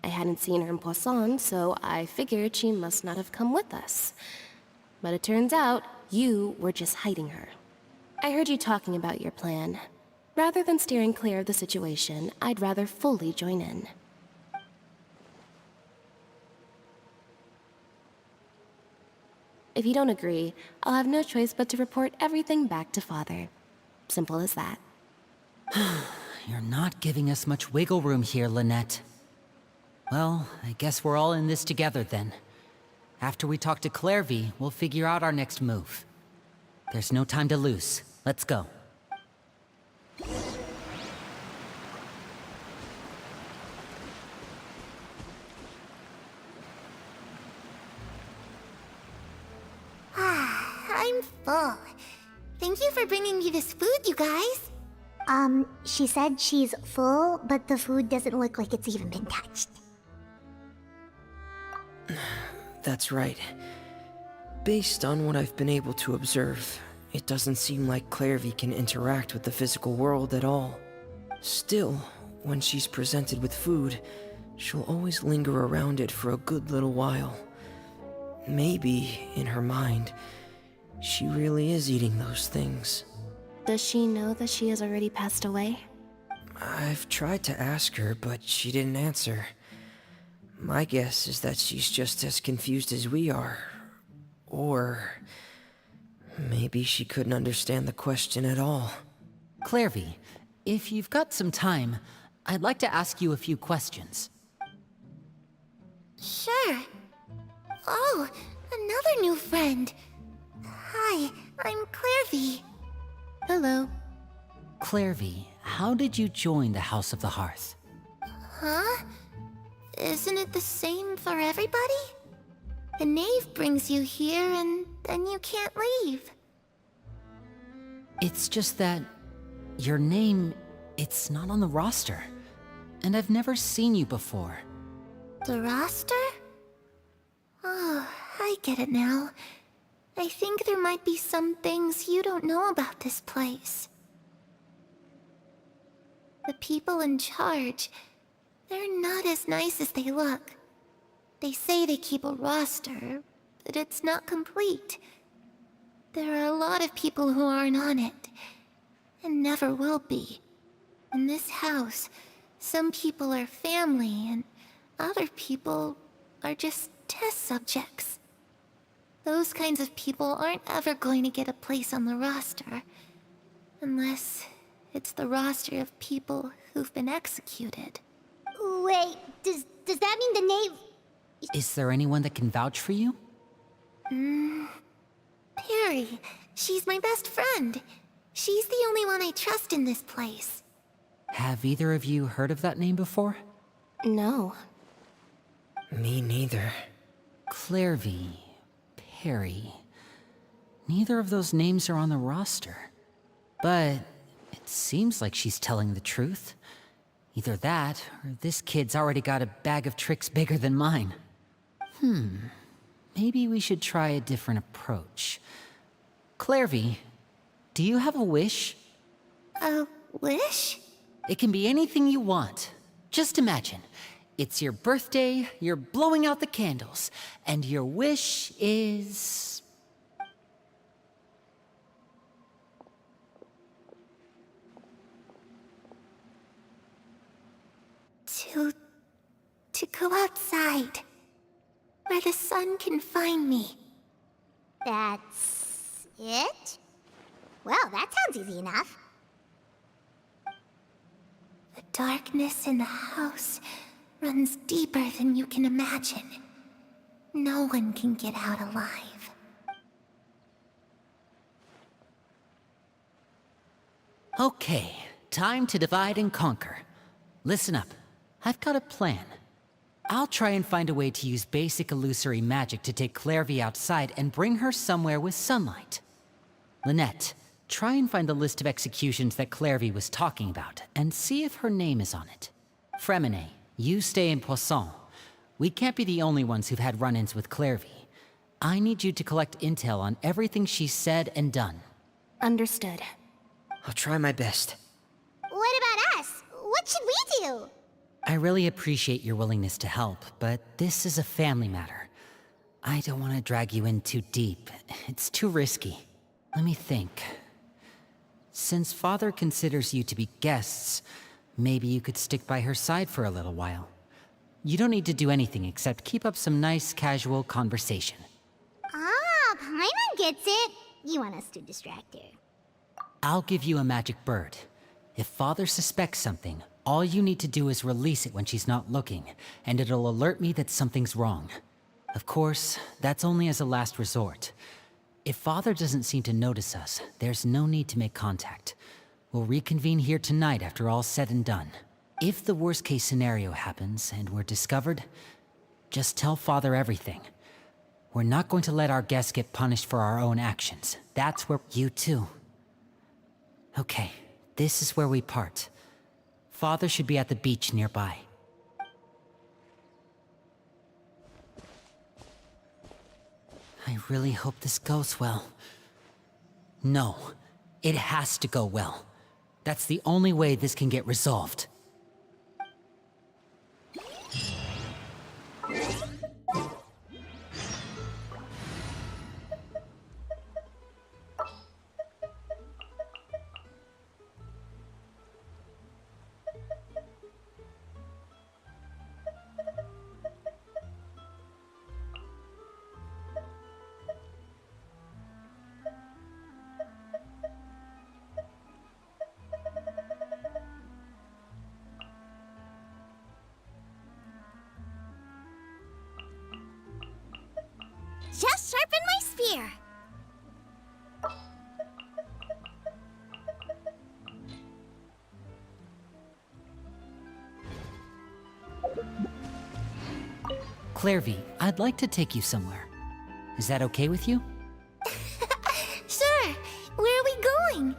I hadn't seen her in Poisson, so I figured she must not have come with us. But it turns out, you were just hiding her. I heard you talking about your plan. Rather than steering clear of the situation, I'd rather fully join in. If you don't agree, I'll have no choice but to report everything back to Father. Simple as that. You're not giving us much wiggle room here, Lynette. Well, I guess we're all in this together then. After we talk to Clairvy, we'll figure out our next move. There's no time to lose. Let's go. I'm full. Thank you for bringing me this food, you guys. She said she's full, but the food doesn't look like it's even been touched. That's right. Based on what I've been able to observe, it doesn't seem like Clairvy can interact with the physical world at all. Still, when she's presented with food, she'll always linger around it for a good little while. Maybe, in her mind, she really is eating those things. Does she know that she has already passed away? I've tried to ask her, but she didn't answer. My guess is that she's just as confused as we are. Or... maybe she couldn't understand the question at all. Clairvy, if you've got some time, I'd like to ask you a few questions. Sure. Oh, another new friend. Hi, I'm Clairvy. Hello. Clairvy, how did you join the House of the Hearth? Huh? Isn't it the same for everybody? The knave brings you here and then you can't leave. It's just that your name, it's not on the roster. And I've never seen you before. The roster? Oh, I get it now. I think there might be some things you don't know about this place. The people in charge, they're not as nice as they look. They say they keep a roster, but it's not complete. There are a lot of people who aren't on it, and never will be. In this house, some people are family, and other people are just test subjects. Those kinds of people aren't ever going to get a place on the roster, unless it's the roster of people who've been executed. Wait, does that mean the name... Is there anyone that can vouch for you? Perry. She's my best friend. She's the only one I trust in this place. Have either of you heard of that name before? No. Me neither. Clairvy, Perry. Neither of those names are on the roster. But it seems like she's telling the truth. Either that, or this kid's already got a bag of tricks bigger than mine. Maybe we should try a different approach. Clairvy, do you have a wish? A wish? It can be anything you want. Just imagine. It's your birthday, you're blowing out the candles, and your wish is... To go outside. Where the sun can find me. That's... it? Well, that sounds easy enough. The darkness in the house runs deeper than you can imagine. No one can get out alive. Okay, time to divide and conquer. Listen up, I've got a plan. I'll try and find a way to use basic illusory magic to take Clairvy outside and bring her somewhere with sunlight. Lynette, try and find the list of executions that Clairvy was talking about, and see if her name is on it. Fremine, you stay in Poisson. We can't be the only ones who've had run-ins with Clairvy. I need you to collect intel on everything she's said and done. Understood. I'll try my best. What about us? What should we do? I really appreciate your willingness to help, but this is a family matter. I don't want to drag you in too deep. It's too risky. Let me think. Since Father considers you to be guests, maybe you could stick by her side for a little while. You don't need to do anything except keep up some nice, casual conversation. Ah, Paimon gets it. You want us to distract her. I'll give you a magic bird. If Father suspects something, all you need to do is release it when she's not looking, and it'll alert me that something's wrong. Of course, that's only as a last resort. If Father doesn't seem to notice us, there's no need to make contact. We'll reconvene here tonight after all's said and done. If the worst-case scenario happens and we're discovered, just tell Father everything. We're not going to let our guests get punished for our own actions. That's where you too. Okay, this is where we part. Father should be at the beach nearby. I really hope this goes well. No, it has to go well. That's the only way this can get resolved. Just sharpen my spear. Clairvy, I'd like to take you somewhere. Is that okay with you? Sure. Where are we going?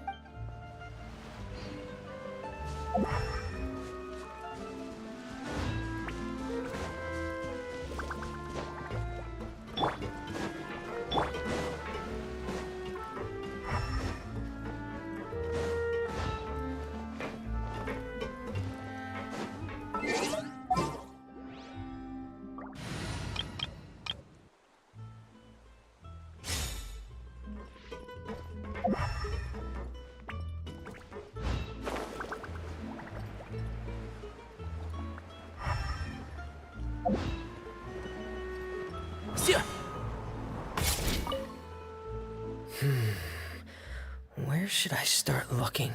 Where should I start looking?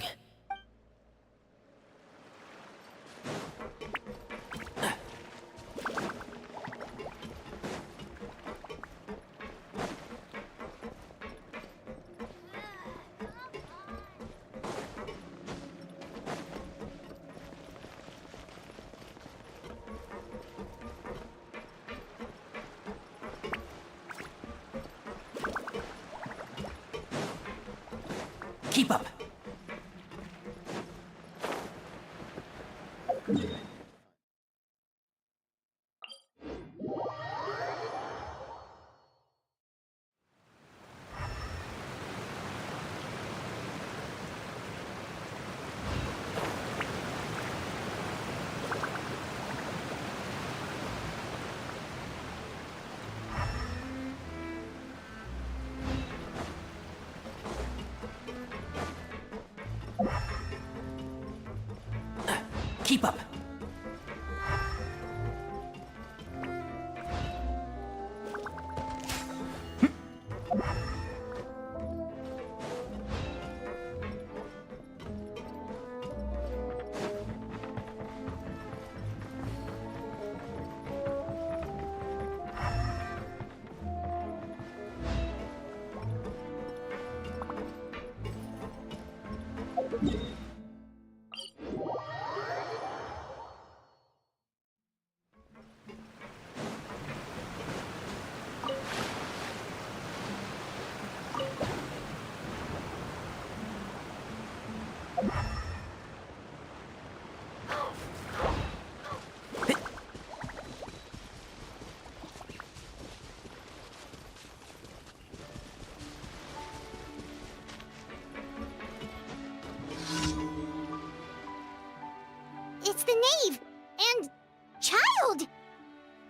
Keep up. Keep up. It's the knave! And... child!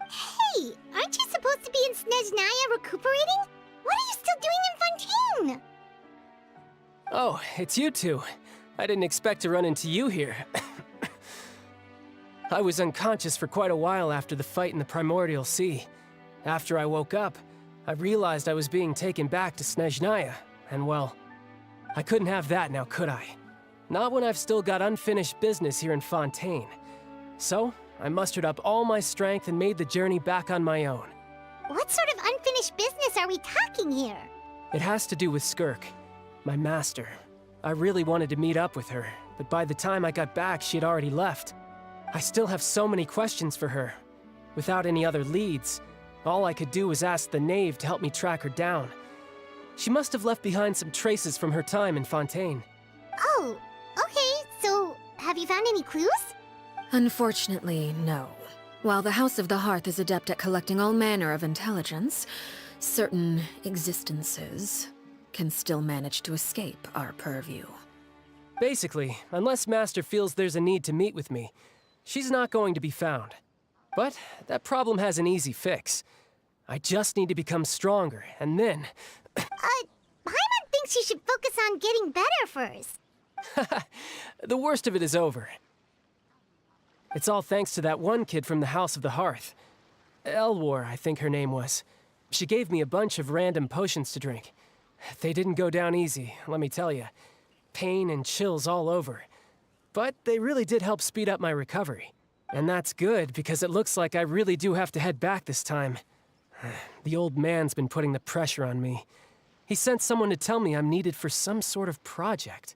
Hey, aren't you supposed to be in Snezhnaya recuperating? What are you still doing in Fontaine? Oh, it's you two. I didn't expect to run into you here. I was unconscious for quite a while after the fight in the Primordial Sea. After I woke up, I realized I was being taken back to Snezhnaya, and well, I couldn't have that now, could I? Not when I've still got unfinished business here in Fontaine. So, I mustered up all my strength and made the journey back on my own. What sort of unfinished business are we talking here? It has to do with Skirk, my master. I really wanted to meet up with her, but by the time I got back, she had already left. I still have so many questions for her. Without any other leads, all I could do was ask the knave to help me track her down. She must have left behind some traces from her time in Fontaine. Oh, okay, so have you found any clues? Unfortunately, no. While the House of the Hearth is adept at collecting all manner of intelligence, certain existences can still manage to escape our purview. Basically, unless Master feels there's a need to meet with me, she's not going to be found. But that problem has an easy fix. I just need to become stronger, and then... Paimon thinks you should focus on getting better first. The worst of it is over. It's all thanks to that one kid from the House of the Hearth. Elwar, I think her name was. She gave me a bunch of random potions to drink. They didn't go down easy, let me tell you. Pain and chills all over. But they really did help speed up my recovery. And that's good, because it looks like I really do have to head back this time. The old man's been putting the pressure on me. He sent someone to tell me I'm needed for some sort of project.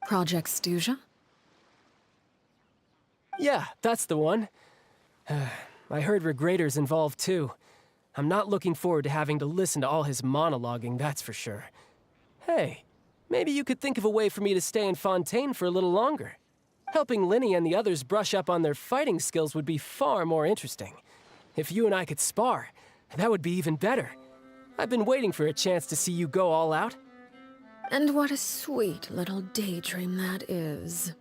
Project Stuja? Yeah, that's the one. I heard Regrader's involved too. I'm not looking forward to having to listen to all his monologuing, that's for sure. Hey, maybe you could think of a way for me to stay in Fontaine for a little longer. Helping Linny and the others brush up on their fighting skills would be far more interesting. If you and I could spar, that would be even better. I've been waiting for a chance to see you go all out. And what a sweet little daydream that is.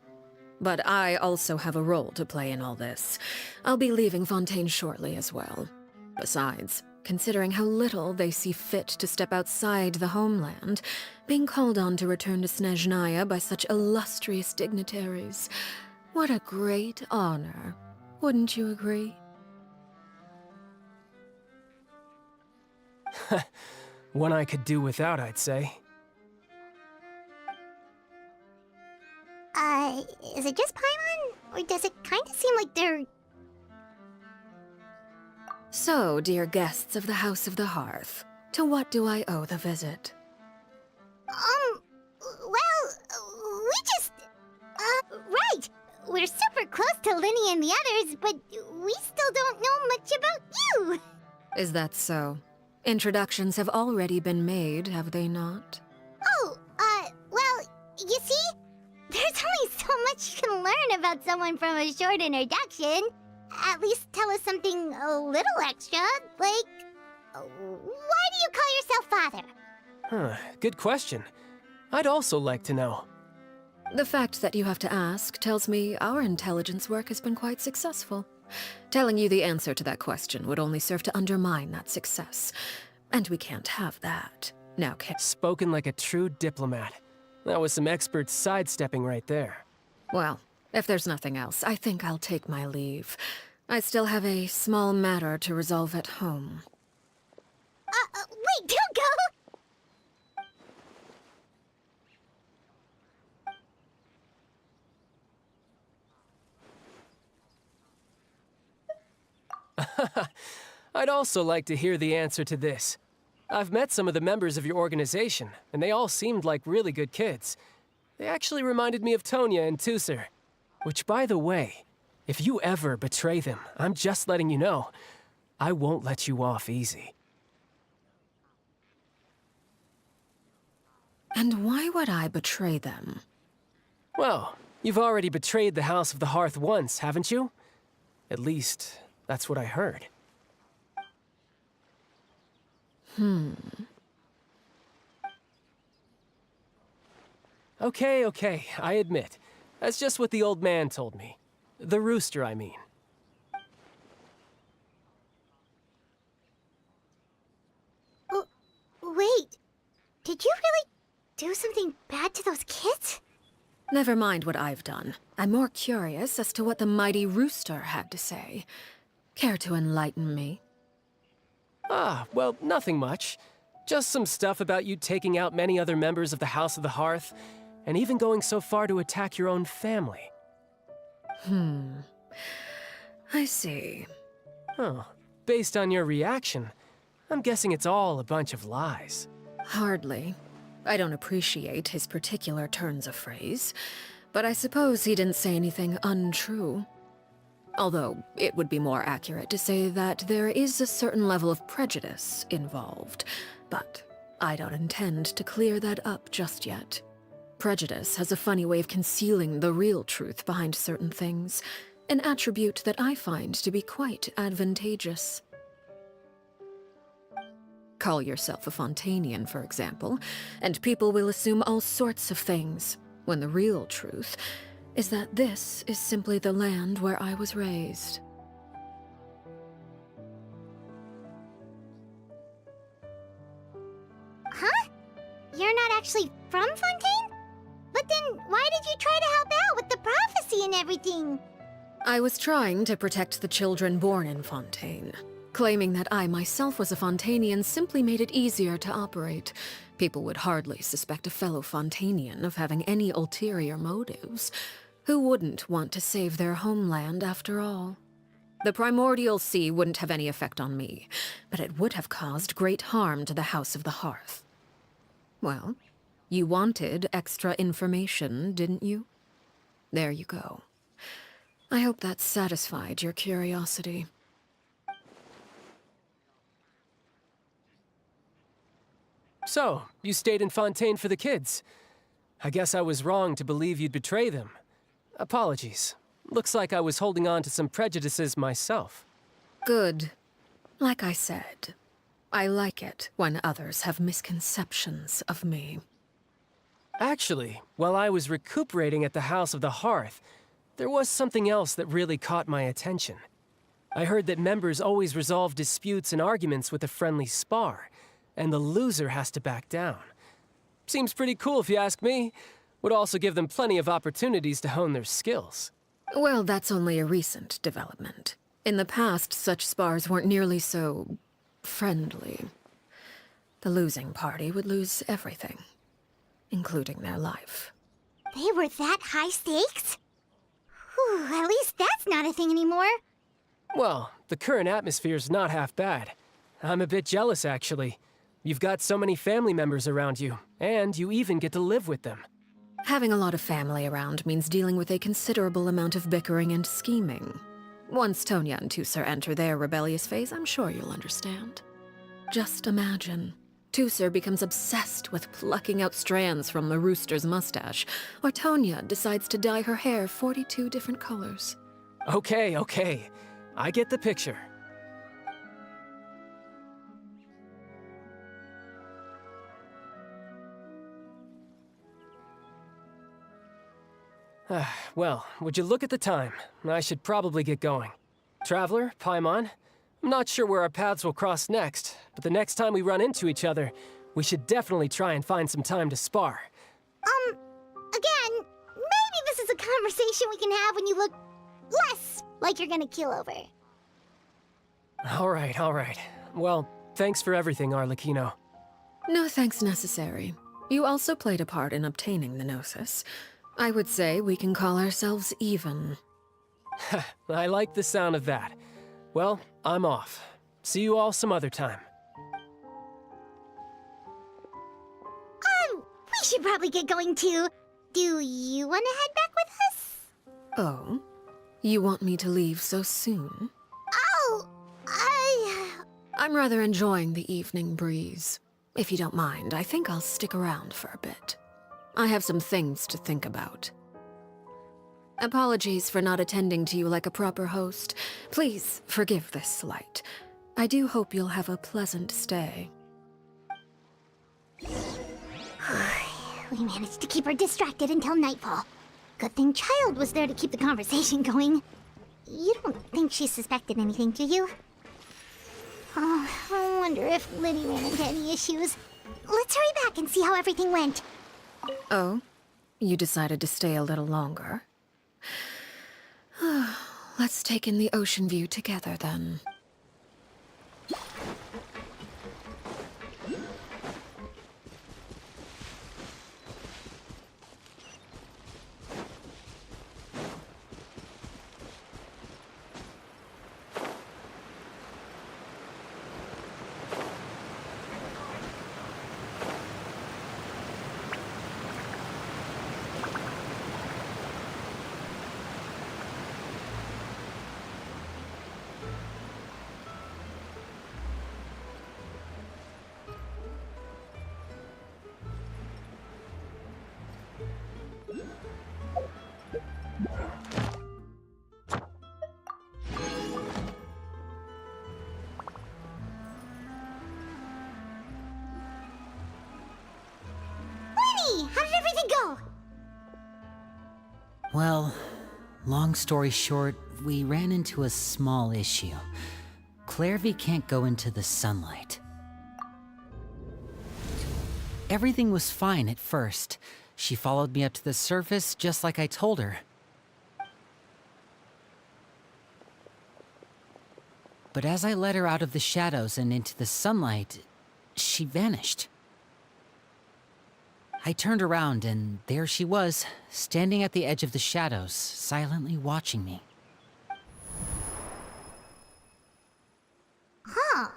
But I also have a role to play in all this. I'll be leaving Fontaine shortly as well. Besides, considering how little they see fit to step outside the homeland, being called on to return to Snezhnaya by such illustrious dignitaries, what a great honor. Wouldn't you agree? One I could do without, I'd say. Is it just Paimon? Or does it kind of seem like they're... So, dear guests of the House of the Hearth, to what do I owe the visit? Well, we just... right! We're super close to Linny and the others, but we still don't know much about you! Is that so? Introductions have already been made, have they not? Oh, well, you see? There's only so much you can learn about someone from a short introduction. At least tell us something a little extra, like... why do you call yourself father? Huh, good question. I'd also like to know. The fact that you have to ask tells me our intelligence work has been quite successful. Telling you the answer to that question would only serve to undermine that success. And we can't have that. Now, Spoken like a true diplomat. That was some expert sidestepping right there. Well, if there's nothing else, I think I'll take my leave. I still have a small matter to resolve at home. Wait, don't go! I'd also like to hear the answer to this. I've met some of the members of your organization, and they all seemed like really good kids. They actually reminded me of Tonya and Tusser. Which, by the way, if you ever betray them, I'm just letting you know, I won't let you off easy. And why would I betray them? Well, you've already betrayed the House of the Hearth once, haven't you? At least, that's what I heard. Okay, I admit. That's just what the old man told me. The rooster, I mean. Wait, did you really do something bad to those kids? Never mind what I've done. I'm more curious as to what the mighty rooster had to say. Care to enlighten me? Well, nothing much. Just some stuff about you taking out many other members of the House of the Hearth, and even going so far to attack your own family. I see. Oh, based on your reaction, I'm guessing it's all a bunch of lies. Hardly. I don't appreciate his particular turns of phrase, but I suppose he didn't say anything untrue. Although, it would be more accurate to say that there is a certain level of prejudice involved, but I don't intend to clear that up just yet. Prejudice has a funny way of concealing the real truth behind certain things, an attribute that I find to be quite advantageous. Call yourself a Fontainian, for example, and people will assume all sorts of things, when the real truth is that this is simply the land where I was raised. Huh? You're not actually from Fontaine? But then why did you try to help out with the prophecy and everything? I was trying to protect the children born in Fontaine. Claiming that I myself was a Fontainian simply made it easier to operate. People would hardly suspect a fellow Fontainian of having any ulterior motives. Who wouldn't want to save their homeland after all? The primordial sea wouldn't have any effect on me, but it would have caused great harm to the House of the Hearth. Well, you wanted extra information, didn't you? There you go. I hope that satisfied your curiosity. So, you stayed in Fontaine for the kids. I guess I was wrong to believe you'd betray them. Apologies. Looks like I was holding on to some prejudices myself. Good. Like I said, I like it when others have misconceptions of me. Actually, while I was recuperating at the House of the Hearth, there was something else that really caught my attention. I heard that members always resolve disputes and arguments with a friendly spar, and the loser has to back down. Seems pretty cool if you ask me. Would also give them plenty of opportunities to hone their skills. Well, that's only a recent development. In the past, such spars weren't nearly so friendly. The losing party would lose everything, including their life. They were that high stakes? Whew, at least that's not a thing anymore. Well, the current atmosphere's not half bad. I'm a bit jealous, actually. You've got so many family members around you, and you even get to live with them. Having a lot of family around means dealing with a considerable amount of bickering and scheming. Once Tonya and Tusser enter their rebellious phase, I'm sure you'll understand. Just imagine. Tusser becomes obsessed with plucking out strands from the rooster's mustache, or Tonya decides to dye her hair 42 different colors. Okay. I get the picture. Well, would you look at the time? I should probably get going. Traveler, Paimon, I'm not sure where our paths will cross next, but the next time we run into each other, we should definitely try and find some time to spar. Again, maybe this is a conversation we can have when you look less like you're gonna keel over. All right. Well, thanks for everything, Arlecchino. No thanks necessary. You also played a part in obtaining the Gnosis. I would say we can call ourselves even. I like the sound of that. Well, I'm off. See you all some other time. We should probably get going too. Do you want to head back with us? Oh? You want me to leave so soon? Oh, I'm rather enjoying the evening breeze. If you don't mind, I think I'll stick around for a bit. I have some things to think about. Apologies for not attending to you like a proper host. Please forgive this slight. I do hope you'll have a pleasant stay. We managed to keep her distracted until nightfall. Good thing Child was there to keep the conversation going. You don't think she suspected anything, do you? Oh, I wonder if Liddy ran into any issues. Let's hurry back and see how everything went. Oh? You decided to stay a little longer? Let's take in the ocean view together, then. How did everything go? Well, long story short, we ran into a small issue. Clairvy can't go into the sunlight. Everything was fine at first. She followed me up to the surface just like I told her. But as I led her out of the shadows and into the sunlight, she vanished. I turned around and there she was, standing at the edge of the shadows, silently watching me. Huh.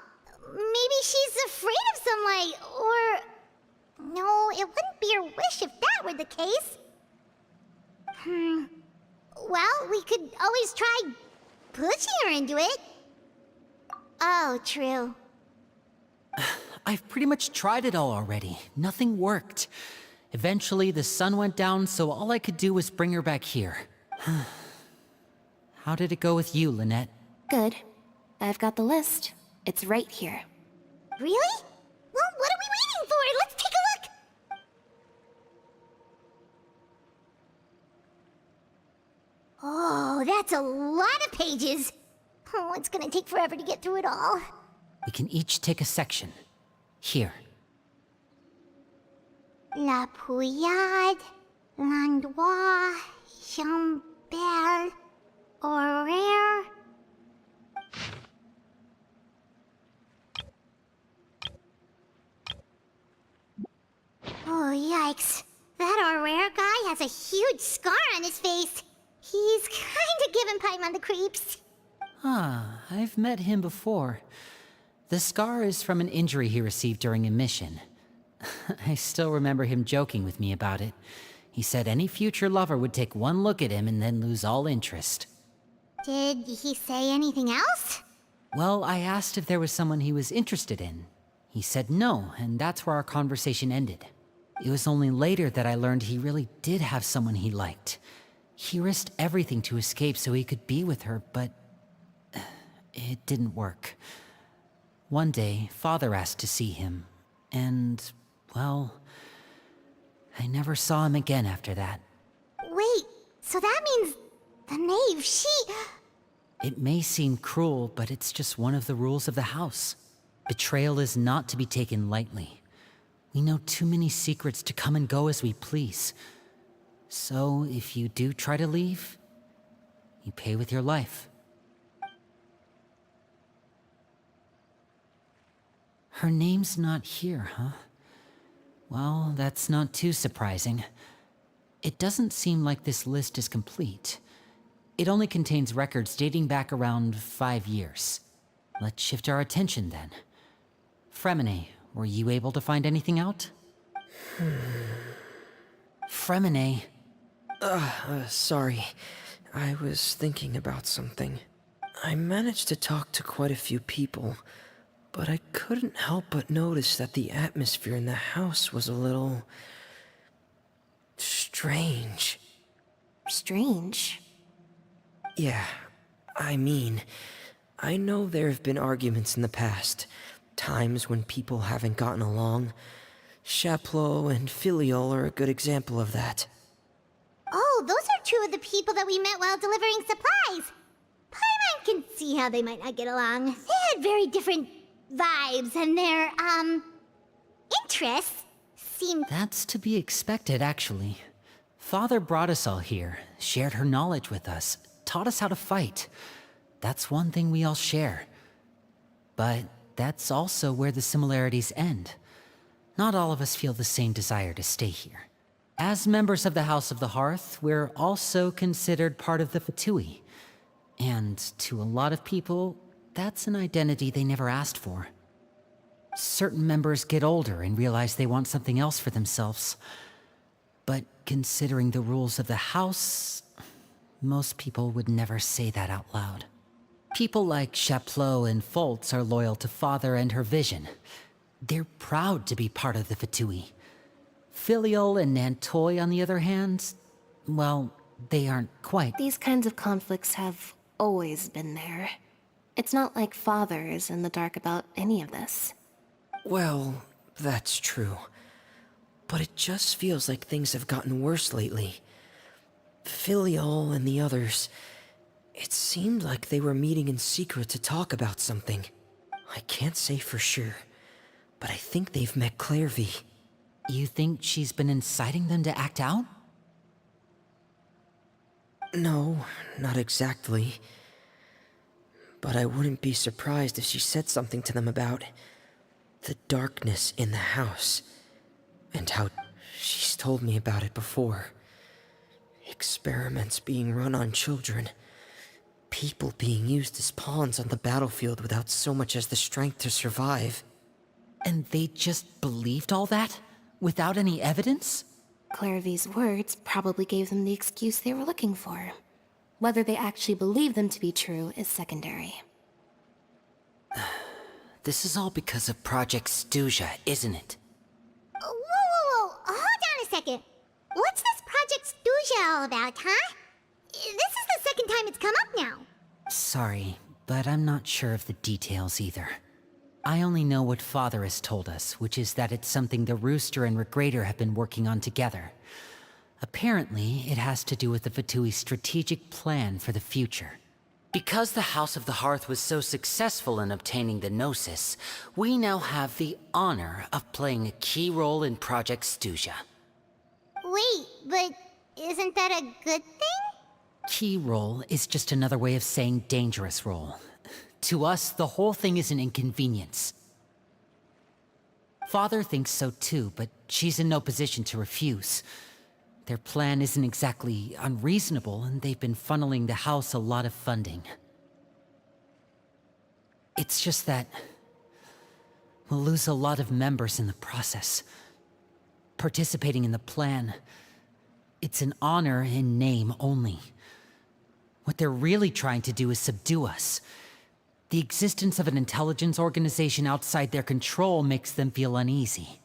Maybe she's afraid of sunlight, or... No, it wouldn't be her wish if that were the case. Well, we could always try pushing her into it. Oh, true. I've pretty much tried it all already. Nothing worked. Eventually, the sun went down, so all I could do was bring her back here. How did it go with you, Lynette? Good. I've got the list. It's right here. Really? Well, what are we waiting for? Let's take a look! Oh, that's a lot of pages. Oh, it's gonna take forever to get through it all. We can each take a section. Here. La Pouillade, L'Endroit, Chambel, Horaire. Yikes. That Aurora guy has a huge scar on his face. He's kinda giving Paimon the creeps. Ah, I've met him before. The scar is from an injury he received during a mission. I still remember him joking with me about it. He said any future lover would take one look at him and then lose all interest. Did he say anything else? Well, I asked if there was someone he was interested in. He said no, and that's where our conversation ended. It was only later that I learned he really did have someone he liked. He risked everything to escape so he could be with her, but it didn't work. One day, Father asked to see him, and, well, I never saw him again after that. Wait, so that means the knave, she... It may seem cruel, but it's just one of the rules of the house. Betrayal is not to be taken lightly. We know too many secrets to come and go as we please. So, if you do try to leave, you pay with your life. Her name's not here, huh? Well, that's not too surprising. It doesn't seem like this list is complete. It only contains records dating back around 5 years. Let's shift our attention then. Fremine, were you able to find anything out? Fremine. Sorry. I was thinking about something. I managed to talk to quite a few people, but I couldn't help but notice that the atmosphere in the house was a little... strange. Strange? Yeah, I mean, I know there have been arguments in the past, times when people haven't gotten along. Chapleau and Filiol are a good example of that. Oh, those are two of the people that we met while delivering supplies. Paimon can see how they might not get along. They had very different vibes, and their, interests seemed... That's to be expected, actually. Father brought us all here, shared her knowledge with us, taught us how to fight. That's one thing we all share. But that's also where the similarities end. Not all of us feel the same desire to stay here. As members of the House of the Hearth, we're also considered part of the Fatui. And to a lot of people, that's an identity they never asked for. Certain members get older and realize they want something else for themselves. But considering the rules of the house, most people would never say that out loud. People like Chapleau and Foltz are loyal to Father and her vision. They're proud to be part of the Fatui. Filiol and Nantoy, on the other hand, well, they aren't quite. These kinds of conflicts have always been there. It's not like Father is in the dark about any of this. Well, that's true. But it just feels like things have gotten worse lately. Filiol and the others, it seemed like they were meeting in secret to talk about something. I can't say for sure, but I think they've met Clairvy. You think she's been inciting them to act out? No, not exactly. But I wouldn't be surprised if she said something to them about the darkness in the house, and how she's told me about it before. Experiments being run on children. People being used as pawns on the battlefield without so much as the strength to survive. And they just believed all that? Without any evidence? Clairvy's words probably gave them the excuse they were looking for. Whether they actually believe them to be true is secondary. This is all because of Project Stuja, isn't it? Whoa. Hold on a second. What's this Project Stuja all about, huh? This is the second time it's come up now. Sorry, but I'm not sure of the details either. I only know what Father has told us, which is that it's something the Rooster and Regrader have been working on together. Apparently, it has to do with the Fatui's strategic plan for the future. Because the House of the Hearth was so successful in obtaining the Gnosis, we now have the honor of playing a key role in Project Stuja. Wait, but isn't that a good thing? Key role is just another way of saying dangerous role. To us, the whole thing is an inconvenience. Father thinks so too, but she's in no position to refuse. Their plan isn't exactly unreasonable, and they've been funneling the house a lot of funding. It's just that we'll lose a lot of members in the process. Participating in the plan, it's an honor in name only. What they're really trying to do is subdue us. The existence of an intelligence organization outside their control makes them feel uneasy.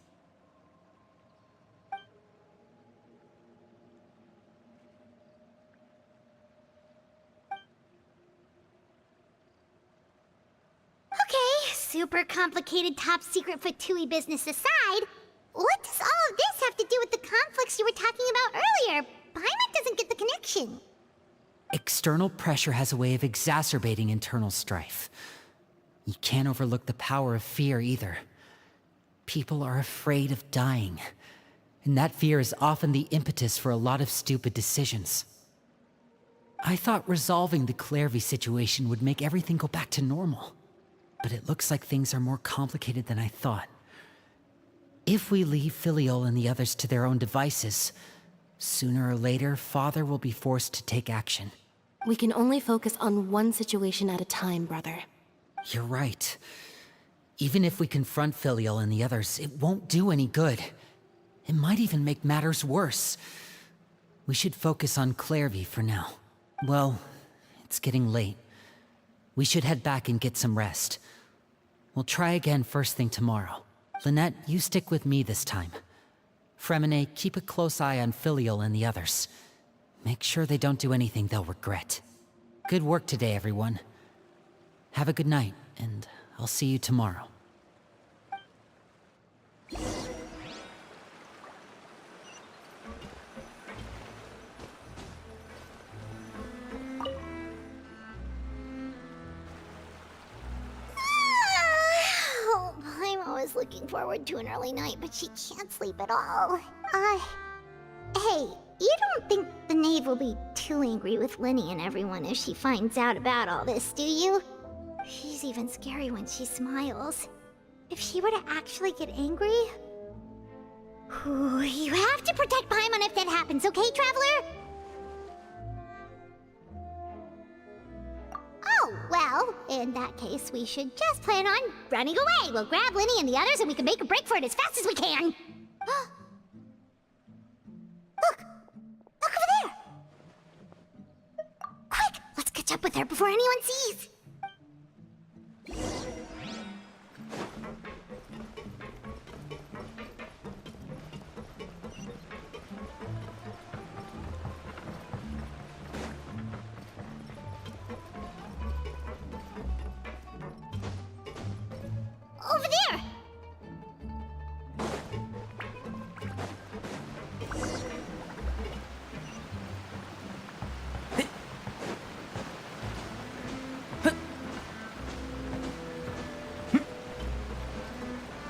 Okay, super complicated top secret Fatui business aside, what does all of this have to do with the conflicts you were talking about earlier? Paimon doesn't get the connection. External pressure has a way of exacerbating internal strife. You can't overlook the power of fear either. People are afraid of dying, and that fear is often the impetus for a lot of stupid decisions. I thought resolving the Clairvy situation would make everything go back to normal, but it looks like things are more complicated than I thought. If we leave Filiol and the others to their own devices, sooner or later, Father will be forced to take action. We can only focus on one situation at a time, brother. You're right. Even if we confront Filiol and the others, it won't do any good. It might even make matters worse. We should focus on Clairvy for now. Well, it's getting late. We should head back and get some rest. We'll try again first thing tomorrow. Lynette, you stick with me this time. Fremine, keep a close eye on Filiol and the others. Make sure they don't do anything they'll regret. Good work today, everyone. Have a good night, and I'll see you tomorrow. I'm always looking forward to an early night, but she can't sleep at all. Hey, you don't think the knave will be too angry with Lenny and everyone if she finds out about all this, do you? She's even scary when she smiles. If she were to actually get angry... Ooh, you have to protect Paimon if that happens, okay, Traveler? Oh, well, in that case, we should just plan on running away. We'll grab Lenny and the others and we can make a break for it as fast as we can. Look! Look over there! Quick! Let's catch up with her before anyone sees! Over there!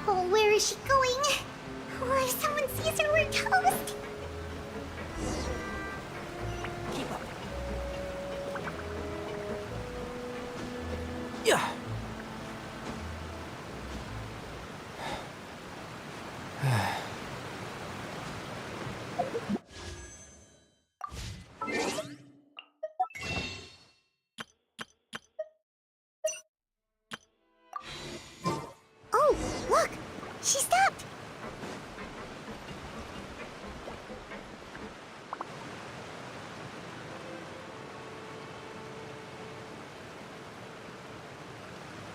Oh, where is she going? Oh, if someone sees her, we're toast! Keep up. Yeah. Oh, look! She stopped!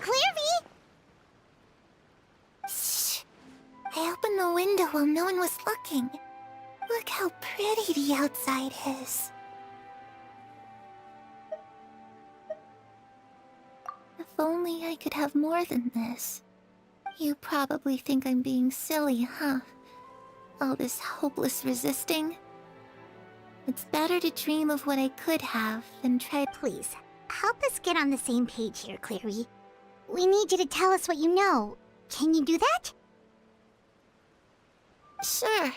Clairvy! Shh! I opened the window while no one was looking. Look how pretty the outside is. If only I could have more than this. You probably think I'm being silly, huh? All this hopeless resisting? It's better to dream of what I could have than try... Please, help us get on the same page here, Clary. We need you to tell us what you know. Can you do that? Sure.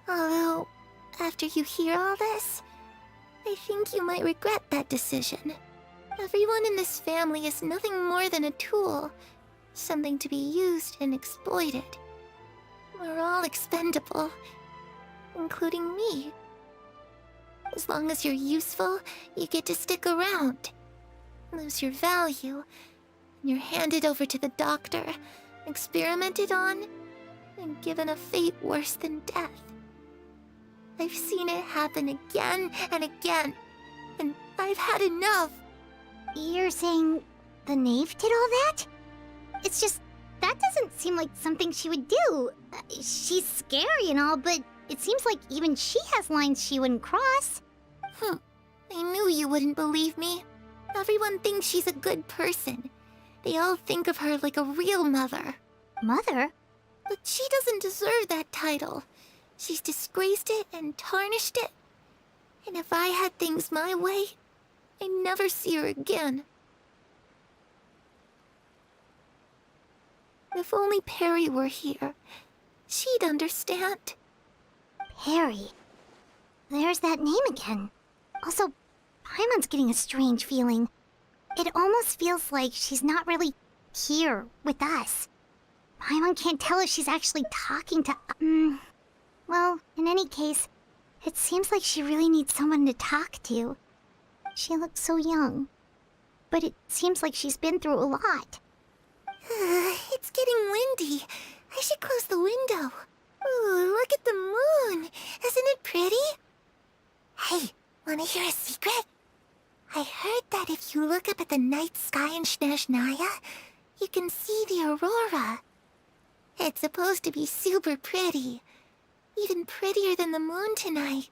Although, after you hear all this, I think you might regret that decision. Everyone in this family is nothing more than a tool. Something to be used and exploited. We're all expendable, including me. As long as you're useful, you get to stick around. Lose your value, and you're handed over to the doctor, experimented on, and given a fate worse than death. I've seen it happen again and again, and I've had enough. You're saying the knave did all that? It's just, that doesn't seem like something she would do. She's scary and all, but it seems like even she has lines she wouldn't cross. I knew you wouldn't believe me. Everyone thinks she's a good person. They all think of her like a real mother. Mother? But she doesn't deserve that title. She's disgraced it and tarnished it. And if I had things my way, I'd never see her again. If only Perry were here, she'd understand. Perry. There's that name again. Also, Paimon's getting a strange feeling. It almost feels like she's not really here with us. Paimon can't tell if she's actually talking to... Well, in any case, it seems like she really needs someone to talk to. She looks so young. But it seems like she's been through a lot. It's getting windy. I should close the window. Ooh, look at the moon. Isn't it pretty? Hey, wanna hear a secret? I heard that if you look up at the night sky in Snezhnaya, you can see the aurora. It's supposed to be super pretty. Even prettier than the moon tonight.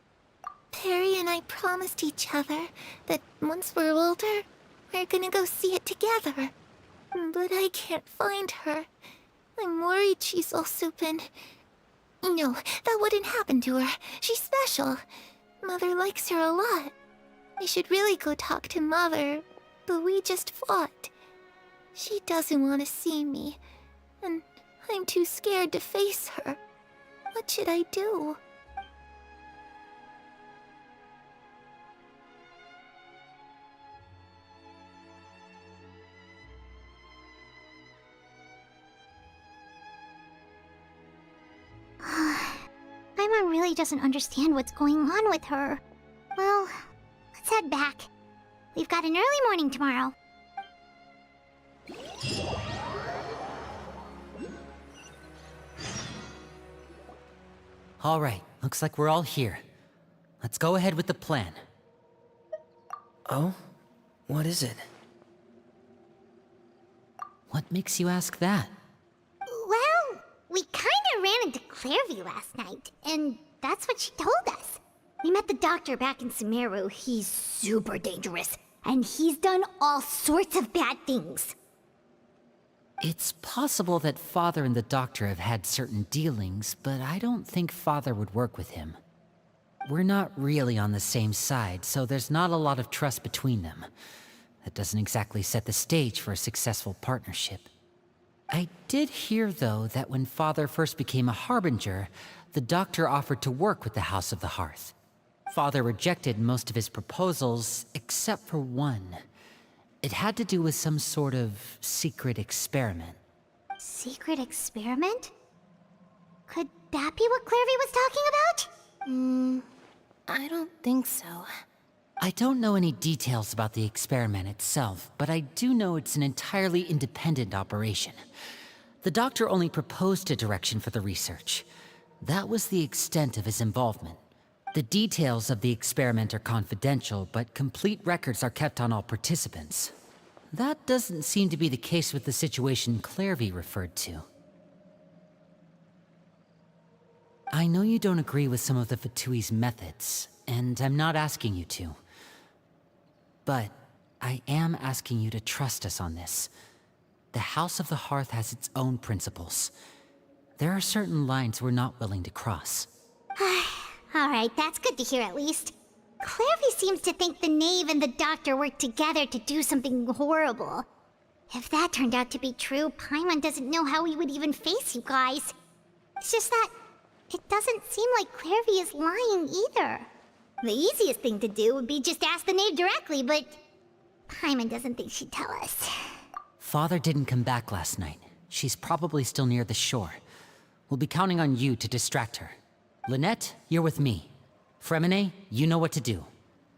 Perry and I promised each other that once we're older, we're gonna go see it together. But I can't find her. I'm worried she's also been... No, that wouldn't happen to her. She's special. Mother likes her a lot. I should really go talk to Mother, but we just fought. She doesn't want to see me, and I'm too scared to face her. What should I do? Paimon really doesn't understand what's going on with her. Well, let's head back. We've got an early morning tomorrow. All right, looks like we're all here. Let's go ahead with the plan. Oh? What is it? What makes you ask that? Well, we kinda ran into Clairview last night, and that's what she told us. We met the doctor back in Sumeru. He's super dangerous, and he's done all sorts of bad things. It's possible that Father and the Doctor have had certain dealings, but I don't think Father would work with him. We're not really on the same side, so there's not a lot of trust between them. That doesn't exactly set the stage for a successful partnership. I did hear, though, that when Father first became a Harbinger, the Doctor offered to work with the House of the Hearth. Father rejected most of his proposals, except for one. It had to do with some sort of secret experiment. Secret experiment? Could that be what Clairview was talking about? I don't think so. I don't know any details about the experiment itself, but I do know it's an entirely independent operation. The Doctor only proposed a direction for the research. That was the extent of his involvement. The details of the experiment are confidential, but complete records are kept on all participants. That doesn't seem to be the case with the situation Clairview referred to. I know you don't agree with some of the Fatui's methods, and I'm not asking you to. But I am asking you to trust us on this. The House of the Hearth has its own principles. There are certain lines we're not willing to cross. Alright, that's good to hear at least. Clairview seems to think the knave and the doctor worked together to do something horrible. If that turned out to be true, Paimon doesn't know how he would even face you guys. It's just that it doesn't seem like Clairview is lying either. The easiest thing to do would be just ask the knave directly, but Paimon doesn't think she'd tell us. Father didn't come back last night. She's probably still near the shore. We'll be counting on you to distract her. Lynette, you're with me. Fremine, you know what to do.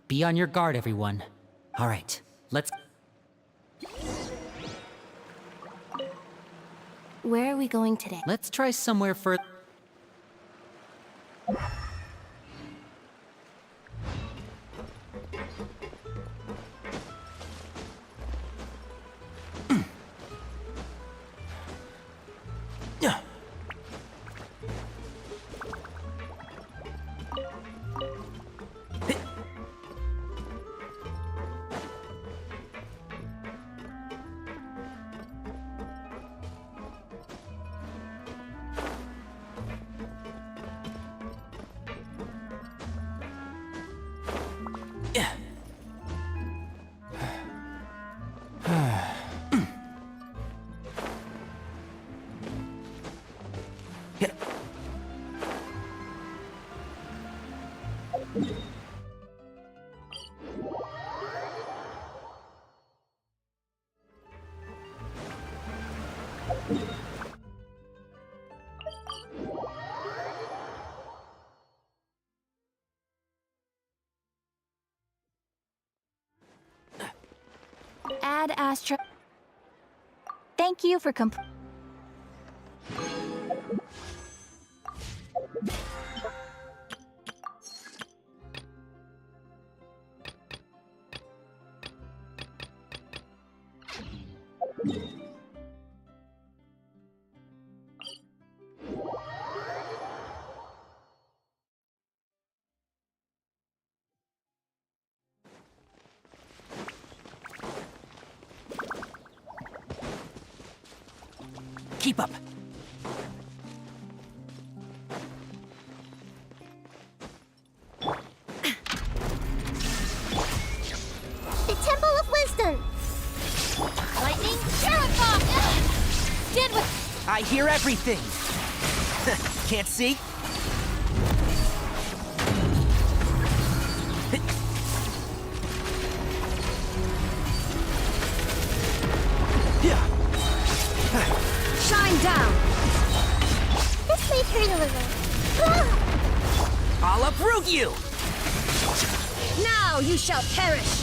Be on your guard, everyone. All right, let's... Where are we going today? Let's try somewhere for... Ad Astra. Thank you for Keep up. The Temple of Wisdom! lightning Sheriff! Did with I hear everything. Can't see? shine down. This may turn a little. I'll uproot you! Now you shall perish.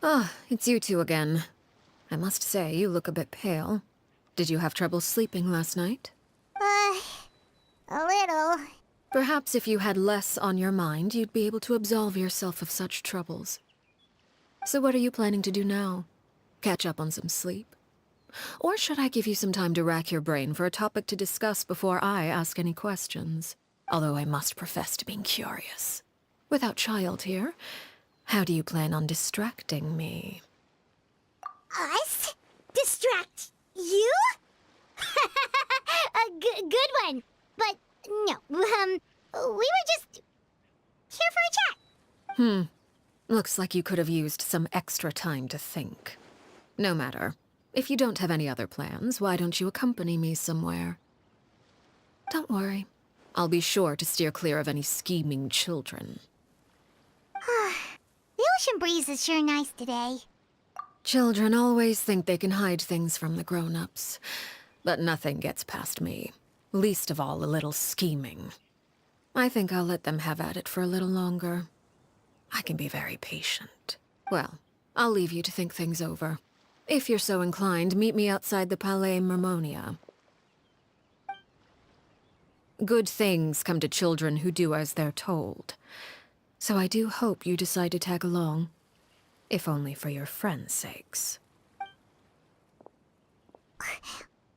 Ah, it's you two again. I must say, you look a bit pale. Did you have trouble sleeping last night? A little. Perhaps if you had less on your mind, you'd be able to absolve yourself of such troubles. So what are you planning to do now? Catch up on some sleep? Or should I give you some time to rack your brain for a topic to discuss before I ask any questions? Although I must profess to being curious. Without child here, how do you plan on distracting me? Us? Distract you? Good one. But no, we were just here for a chat. Looks like you could have used some extra time to think. No matter. If you don't have any other plans, why don't you accompany me somewhere? Don't worry. I'll be sure to steer clear of any scheming children. The ocean breeze is sure nice today. Children always think they can hide things from the grown-ups. But nothing gets past me. Least of all a little scheming. I think I'll let them have at it for a little longer. I can be very patient. Well, I'll leave you to think things over. If you're so inclined, meet me outside the Palais Mermonia. Good things come to children who do as they're told. So I do hope you decide to tag along. If only for your friends' sakes.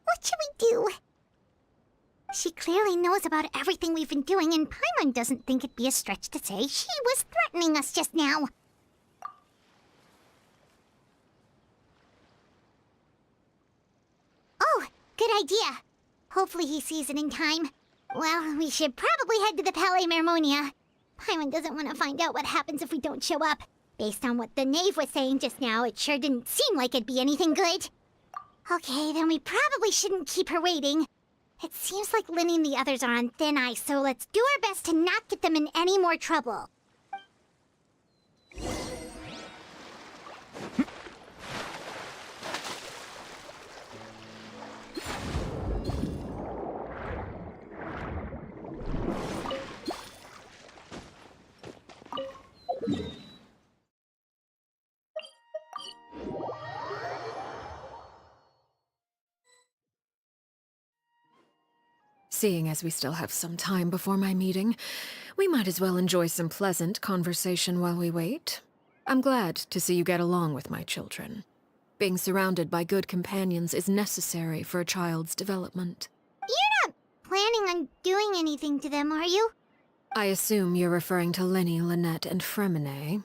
What should we do? She clearly knows about everything we've been doing, and Paimon doesn't think it'd be a stretch to say she was threatening us just now. Oh, good idea. Hopefully he sees it in time. Well, we should probably head to the Palais Mermonia. Paimon doesn't want to find out what happens if we don't show up. Based on what the knave was saying just now, it sure didn't seem like it'd be anything good. Okay, then we probably shouldn't keep her waiting. It seems like Linny and the others are on thin ice, so let's do our best to not get them in any more trouble. Seeing as we still have some time before my meeting, we might as well enjoy some pleasant conversation while we wait. I'm glad to see you get along with my children. Being surrounded by good companions is necessary for a child's development. You're not planning on doing anything to them, are you? I assume you're referring to Linny, Lynette, and Fremine.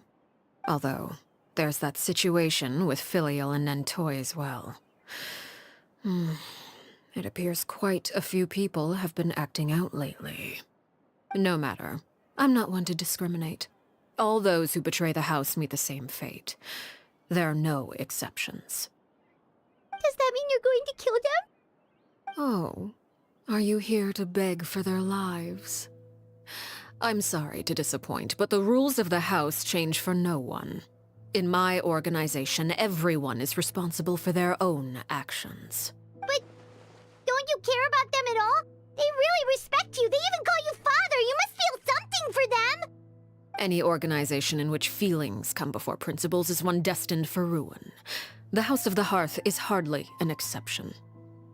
Although, there's that situation with Filial and Nentoy as well. It appears quite a few people have been acting out lately. No matter. I'm not one to discriminate. All those who betray the house meet the same fate. There are no exceptions. Does that mean you're going to kill them? Oh, are you here to beg for their lives? I'm sorry to disappoint, but the rules of the house change for no one. In my organization, everyone is responsible for their own actions. But don't you care about them at all? They really respect you. They even call you father. You must feel something for them. Any organization in which feelings come before principles is one destined for ruin. The House of the Hearth is hardly an exception.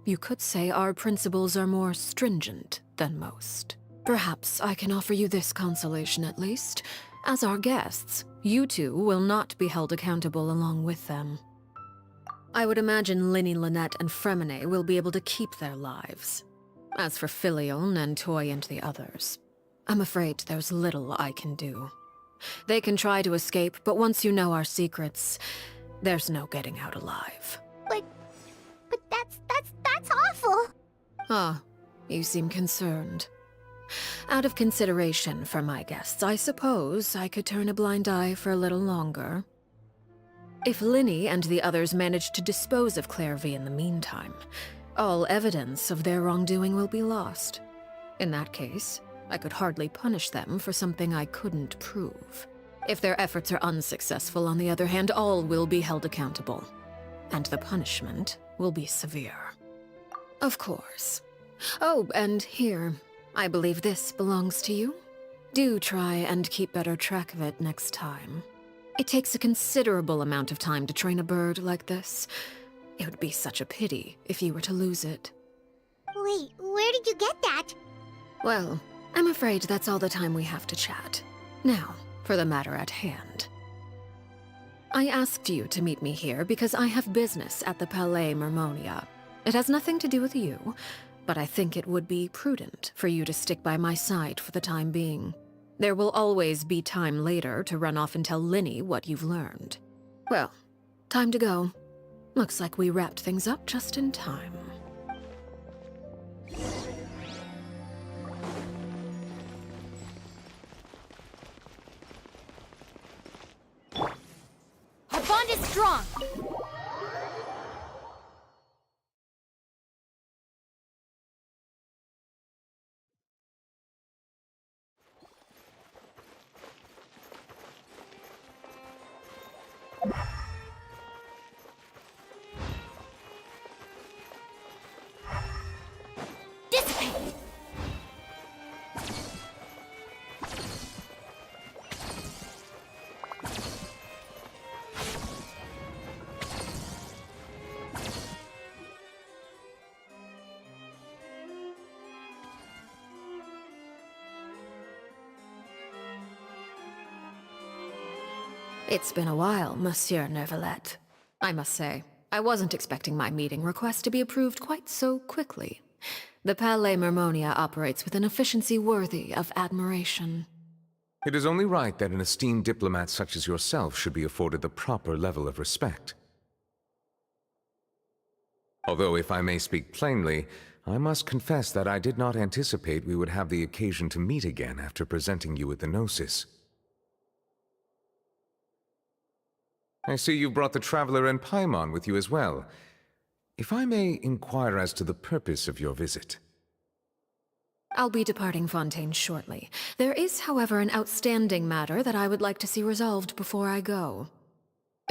You could say our principles are more stringent than most. Perhaps I can offer you this consolation at least. As our guests, you two will not be held accountable along with them. I would imagine Linny, Lynette, and Fremine will be able to keep their lives. As for Filial, Nentoy, and the others, I'm afraid there's little I can do. They can try to escape, but once you know our secrets, there's no getting out alive. But that's awful. Ah, you seem concerned. Out of consideration for my guests, I suppose I could turn a blind eye for a little longer. If Linny and the others manage to dispose of Clairvy in the meantime, all evidence of their wrongdoing will be lost. In that case, I could hardly punish them for something I couldn't prove. If their efforts are unsuccessful, on the other hand, all will be held accountable. And the punishment will be severe. Of course. Oh, and here, I believe this belongs to you. Do try and keep better track of it next time. It takes a considerable amount of time to train a bird like this. It would be such a pity if you were to lose it. Wait, where did you get that? Well, I'm afraid that's all the time we have to chat. Now, for the matter at hand. I asked you to meet me here because I have business at the Palais Mermonia. It has nothing to do with you, but I think it would be prudent for you to stick by my side for the time being. There will always be time later to run off and tell Linny what you've learned. Well, time to go. Looks like we wrapped things up just in time. Our bond is strong! Dissipate! It's been a while, Monsieur Neuvillette. I must say, I wasn't expecting my meeting request to be approved quite so quickly. The Palais Mermonia operates with an efficiency worthy of admiration. It is only right that an esteemed diplomat such as yourself should be afforded the proper level of respect. Although, if I may speak plainly, I must confess that I did not anticipate we would have the occasion to meet again after presenting you with the Gnosis. I see you brought the Traveler and Paimon with you as well. If I may inquire as to the purpose of your visit. I'll be departing Fontaine shortly. There is, however, an outstanding matter that I would like to see resolved before I go.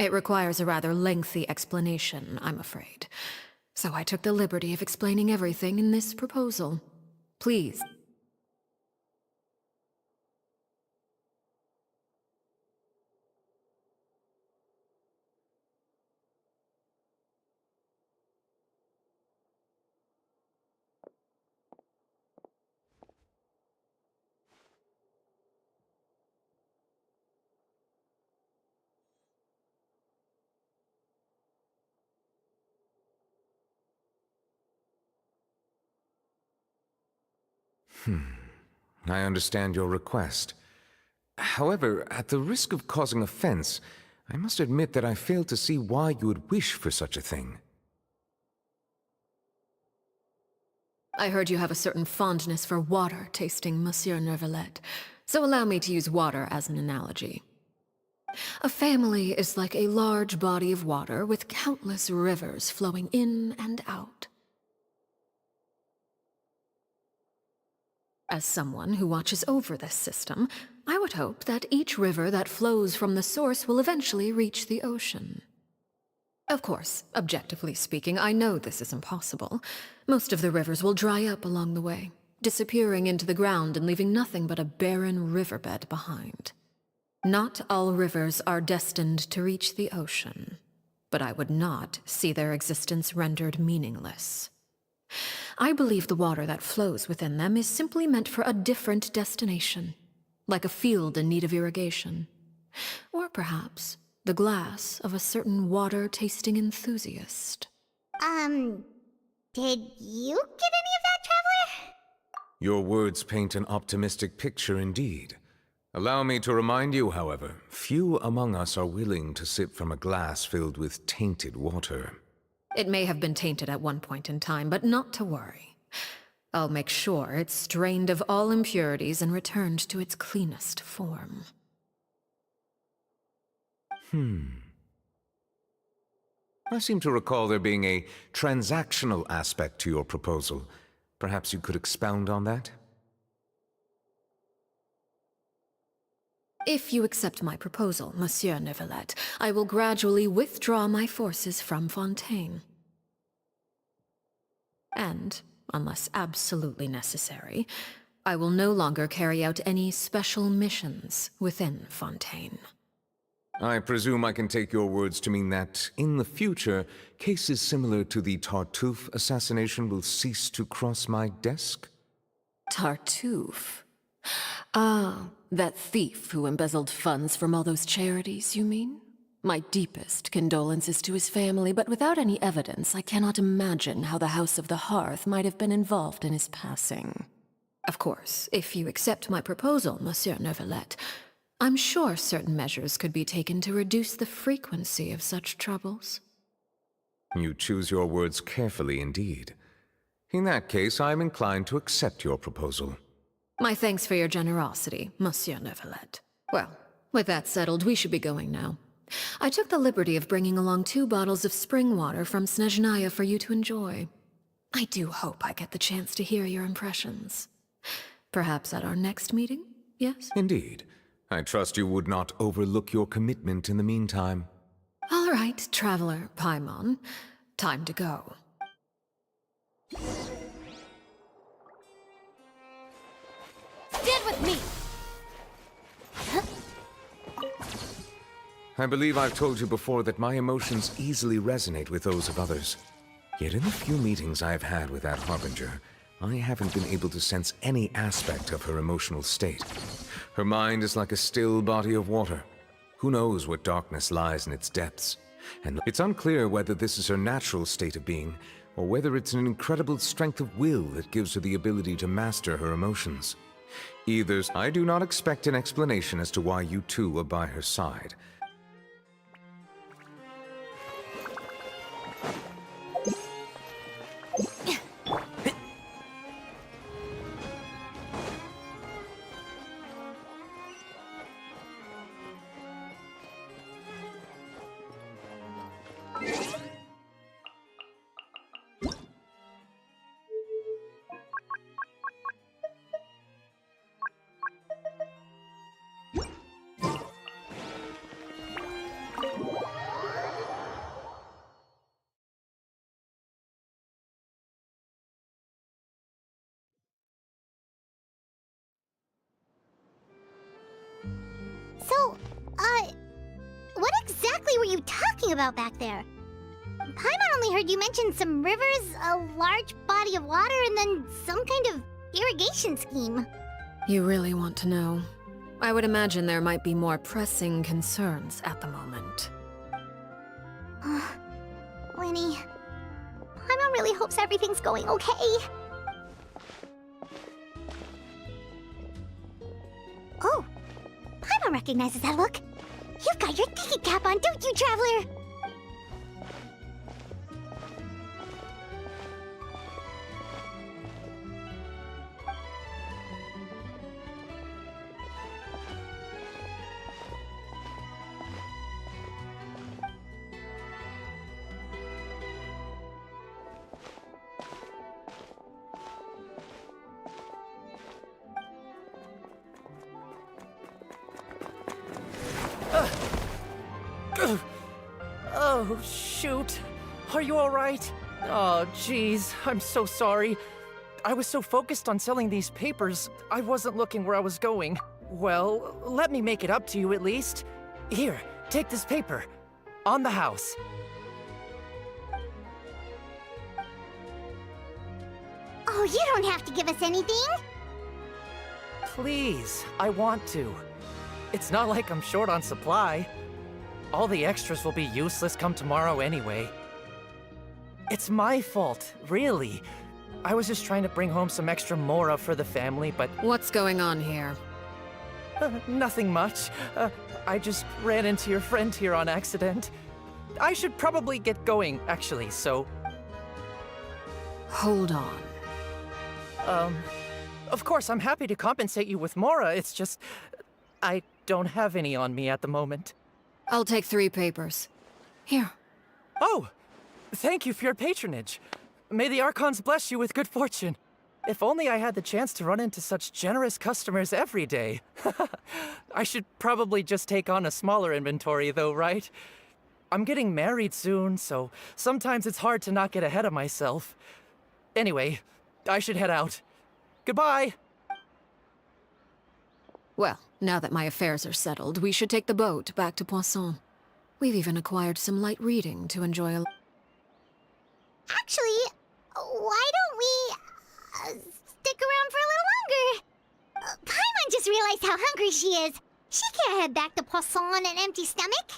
It requires a rather lengthy explanation, I'm afraid. So I took the liberty of explaining everything in this proposal. Please. I understand your request. However, at the risk of causing offense, I must admit that I fail to see why you would wish for such a thing. I heard you have a certain fondness for water tasting, Monsieur Neuvillette, so allow me to use water as an analogy. A family is like a large body of water with countless rivers flowing in and out. As someone who watches over this system, I would hope that each river that flows from the source will eventually reach the ocean. Of course, objectively speaking, I know this is impossible. Most of the rivers will dry up along the way, disappearing into the ground and leaving nothing but a barren riverbed behind. Not all rivers are destined to reach the ocean, but I would not see their existence rendered meaningless. I believe the water that flows within them is simply meant for a different destination, like a field in need of irrigation. Or perhaps the glass of a certain water-tasting enthusiast. Did you get any of that, Traveler? Your words paint an optimistic picture indeed. Allow me to remind you, however, few among us are willing to sip from a glass filled with tainted water. It may have been tainted at one point in time, but not to worry. I'll make sure it's strained of all impurities and returned to its cleanest form. I seem to recall there being a transactional aspect to your proposal. Perhaps you could expound on that? If you accept my proposal, Monsieur Neuvillette, I will gradually withdraw my forces from Fontaine. And, unless absolutely necessary, I will no longer carry out any special missions within Fontaine. I presume I can take your words to mean that, in the future, cases similar to the Tartuffe assassination will cease to cross my desk? Tartuffe? Ah, that thief who embezzled funds from all those charities, you mean? My deepest condolences to his family, but without any evidence, I cannot imagine how the House of the Hearth might have been involved in his passing. Of course, if you accept my proposal, Monsieur Neuvillette, I'm sure certain measures could be taken to reduce the frequency of such troubles. You choose your words carefully indeed. In that case, I am inclined to accept your proposal. My thanks for your generosity, Monsieur Neuvillette. Well, with that settled, we should be going now. I took the liberty of bringing along 2 bottles of spring water from Snezhnaya for you to enjoy. I do hope I get the chance to hear your impressions. Perhaps at our next meeting, yes? Indeed. I trust you would not overlook your commitment in the meantime. All right, Traveler Paimon. Time to go. Stand with me! I believe I've told you before that my emotions easily resonate with those of others. Yet in the few meetings I've had with that Harbinger, I haven't been able to sense any aspect of her emotional state. Her mind is like a still body of water. Who knows what darkness lies in its depths? And it's unclear whether this is her natural state of being, or whether it's an incredible strength of will that gives her the ability to master her emotions. Either, I do not expect an explanation as to why you two are by her side. So, what exactly were you talking about back there? Paimon only heard you mention some rivers, a large body of water, and then some kind of irrigation scheme. You really want to know? I would imagine there might be more pressing concerns at the moment. Lenny, Paimon really hopes everything's going okay. Oh, Paimon recognizes that look. You've got your thinking cap on, don't you, Traveler? Oh, shoot. Are you alright? Oh, jeez. I'm so sorry. I was so focused on selling these papers, I wasn't looking where I was going. Well, let me make it up to you at least. Here, take this paper. On the house. Oh, you don't have to give us anything. Please, I want to. It's not like I'm short on supply. All the extras will be useless come tomorrow anyway. It's my fault, really. I was just trying to bring home some extra mora for the family, but... What's going on here? Nothing much. I just ran into your friend here on accident. I should probably get going, actually, so... Hold on. Of course, I'm happy to compensate you with mora, it's just... I don't have any on me at the moment. I'll take 3 papers. Here. Oh! Thank you for your patronage. May the Archons bless you with good fortune. If only I had the chance to run into such generous customers every day. I should probably just take on a smaller inventory though, right? I'm getting married soon, so sometimes it's hard to not get ahead of myself. Anyway, I should head out. Goodbye! Well, now that my affairs are settled, we should take the boat back to Poisson. We've even acquired some light reading to enjoy a... Actually, why don't we stick around for a little longer? Paimon just realized how hungry she is. She can't head back to Poisson on an empty stomach.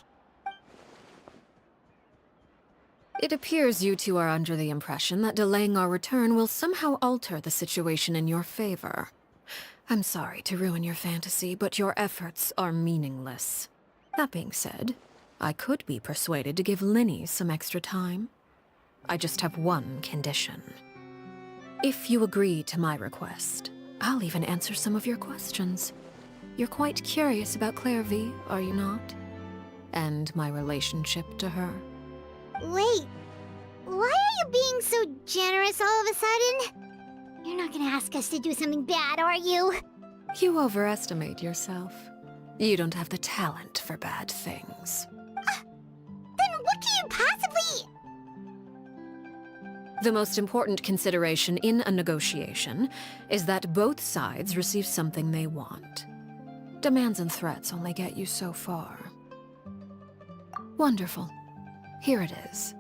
It appears you two are under the impression that delaying our return will somehow alter the situation in your favor. I'm sorry to ruin your fantasy, but your efforts are meaningless. That being said, I could be persuaded to give Linny some extra time. I just have one condition. If you agree to my request, I'll even answer some of your questions. You're quite curious about Claire V, are you not? And my relationship to her. Wait, why are you being so generous all of a sudden? You're not gonna ask us to do something bad, are you? You overestimate yourself. You don't have the talent for bad things. Then what can you possibly... The most important consideration in a negotiation is that both sides receive something they want. Demands and threats only get you so far. Wonderful. Here it is.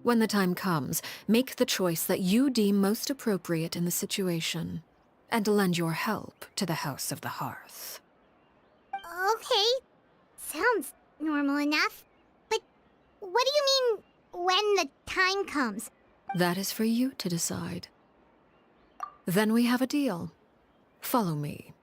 When the time comes, make the choice that you deem most appropriate in the situation, and lend your help to the House of the Hearth. Okay, sounds normal enough. But what do you mean, when the time comes? That is for you to decide. Then we have a deal. Follow me.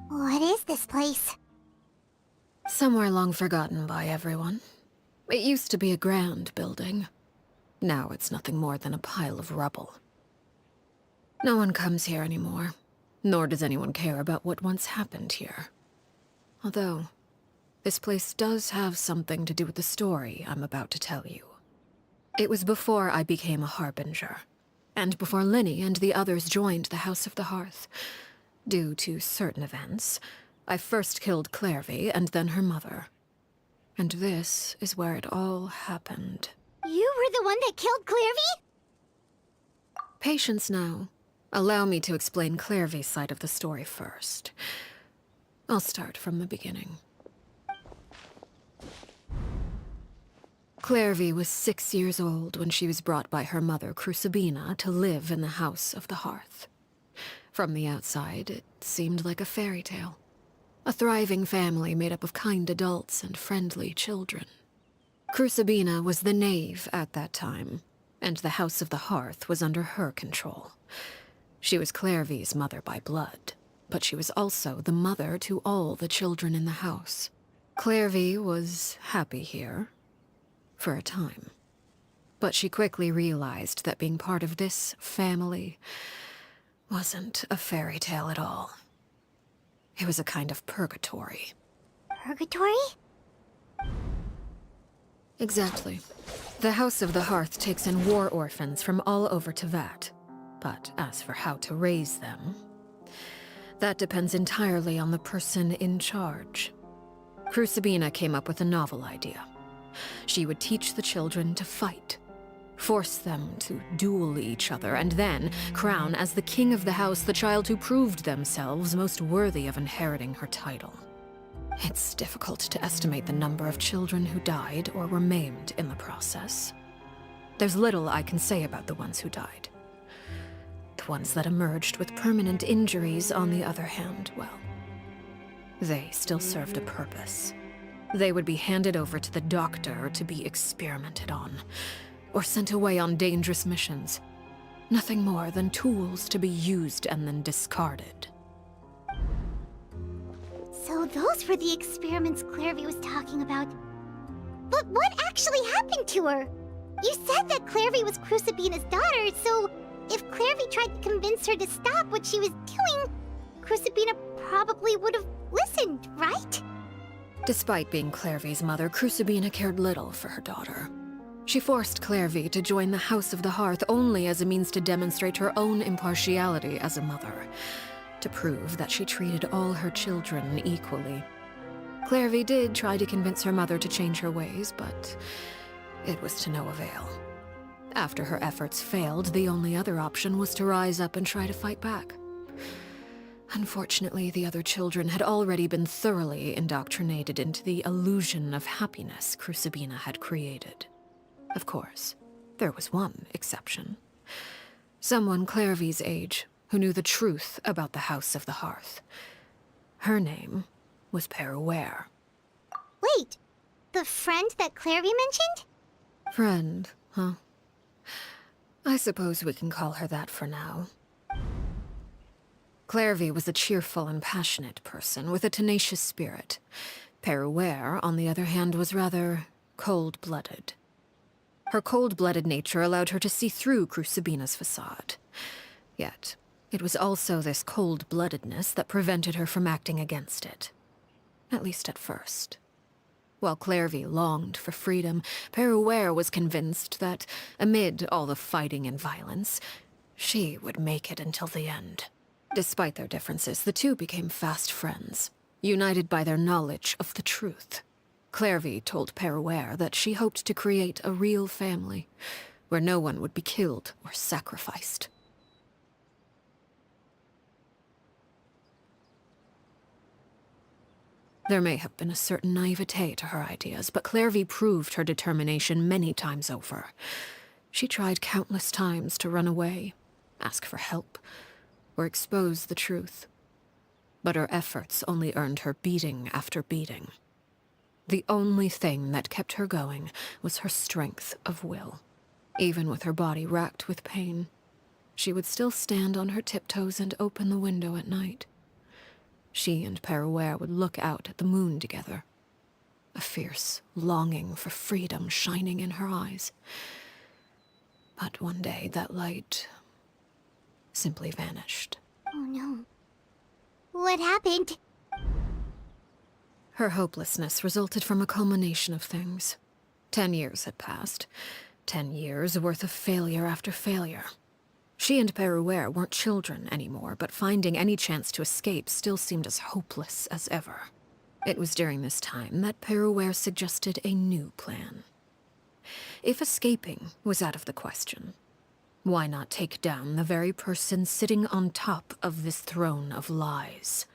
What is this place? Somewhere long forgotten by everyone. It used to be a grand building. Now it's nothing more than a pile of rubble. No one comes here anymore, nor does anyone care about what once happened here. Although, this place does have something to do with the story I'm about to tell you. It was before I became a Harbinger, and before Linny and the others joined the House of the Hearth. Due to certain events, I first killed Clairvy and then her mother. And this is where it all happened. You were the one that killed Clairvy? Patience now. Allow me to explain Clairvy's side of the story first. I'll start from the beginning. Clairvy was 6 years old when she was brought by her mother, Crucibina, to live in the House of the Hearth. From the outside, it seemed like a fairy tale. A thriving family made up of kind adults and friendly children. Crucibina was the knave at that time, and the House of the Hearth was under her control. She was Clairvy's mother by blood, but she was also the mother to all the children in the house. Clairvy was happy here, for a time. But she quickly realized that being part of this family wasn't a fairy tale at all. It was a kind of purgatory. Purgatory? Exactly. The House of the Hearth takes in war orphans from all over Tevat. But as for how to raise them, that depends entirely on the person in charge. Crucibina came up with a novel idea. She would teach the children to fight, force them to duel each other, and then crown as the king of the house the child who proved themselves most worthy of inheriting her title. It's difficult to estimate the number of children who died or were maimed in the process. There's little I can say about the ones who died. The ones that emerged with permanent injuries, on the other hand, well, they still served a purpose. They would be handed over to the doctor to be experimented on, or sent away on dangerous missions. Nothing more than tools to be used and then discarded. So those were the experiments Clairvy was talking about. But what actually happened to her? You said that Clairvy was Crucibina's daughter, so if Clairvy tried to convince her to stop what she was doing, Crucibina probably would have listened, right? Despite being Clairvy's mother, Crucibina cared little for her daughter. She forced Clairvy to join the House of the Hearth only as a means to demonstrate her own impartiality as a mother, to prove that she treated all her children equally. Clairvy did try to convince her mother to change her ways, but it was to no avail. After her efforts failed, the only other option was to rise up and try to fight back. Unfortunately, the other children had already been thoroughly indoctrinated into the illusion of happiness Crucibina had created. Of course, there was one exception. Someone Clairvy's age who knew the truth about the House of the Hearth. Her name was Peruere. Wait, The friend that Clairvy mentioned? Friend, huh? I suppose we can call her that for now. Clairvy was a cheerful and passionate person with a tenacious spirit. Peruere, on the other hand, was rather cold-blooded. Her cold-blooded nature allowed her to see through Crucibina's facade. Yet, it was also this cold-bloodedness that prevented her from acting against it. At least at first. While Clairvy longed for freedom, Peruere was convinced that, amid all the fighting and violence, she would make it until the end. Despite their differences, the two became fast friends, united by their knowledge of the truth. Clairvy told Peruere that she hoped to create a real family, where no one would be killed or sacrificed. There may have been a certain naivete to her ideas, but Clairvy proved her determination many times over. She tried countless times to run away, ask for help, or expose the truth. But her efforts only earned her beating after beating. The only thing that kept her going was her strength of will. Even with her body racked with pain, she would still stand on her tiptoes and open the window at night. She and Peruere would look out at the moon together, a fierce longing for freedom shining in her eyes. But one day that light simply vanished. Oh no. What happened? Her hopelessness resulted from a culmination of things. 10 years had passed. 10 years worth of failure after failure. She and Peruere weren't children anymore, but finding any chance to escape still seemed as hopeless as ever. It was during this time that Peruere suggested a new plan. If escaping was out of the question, why not take down the very person sitting on top of this throne of lies?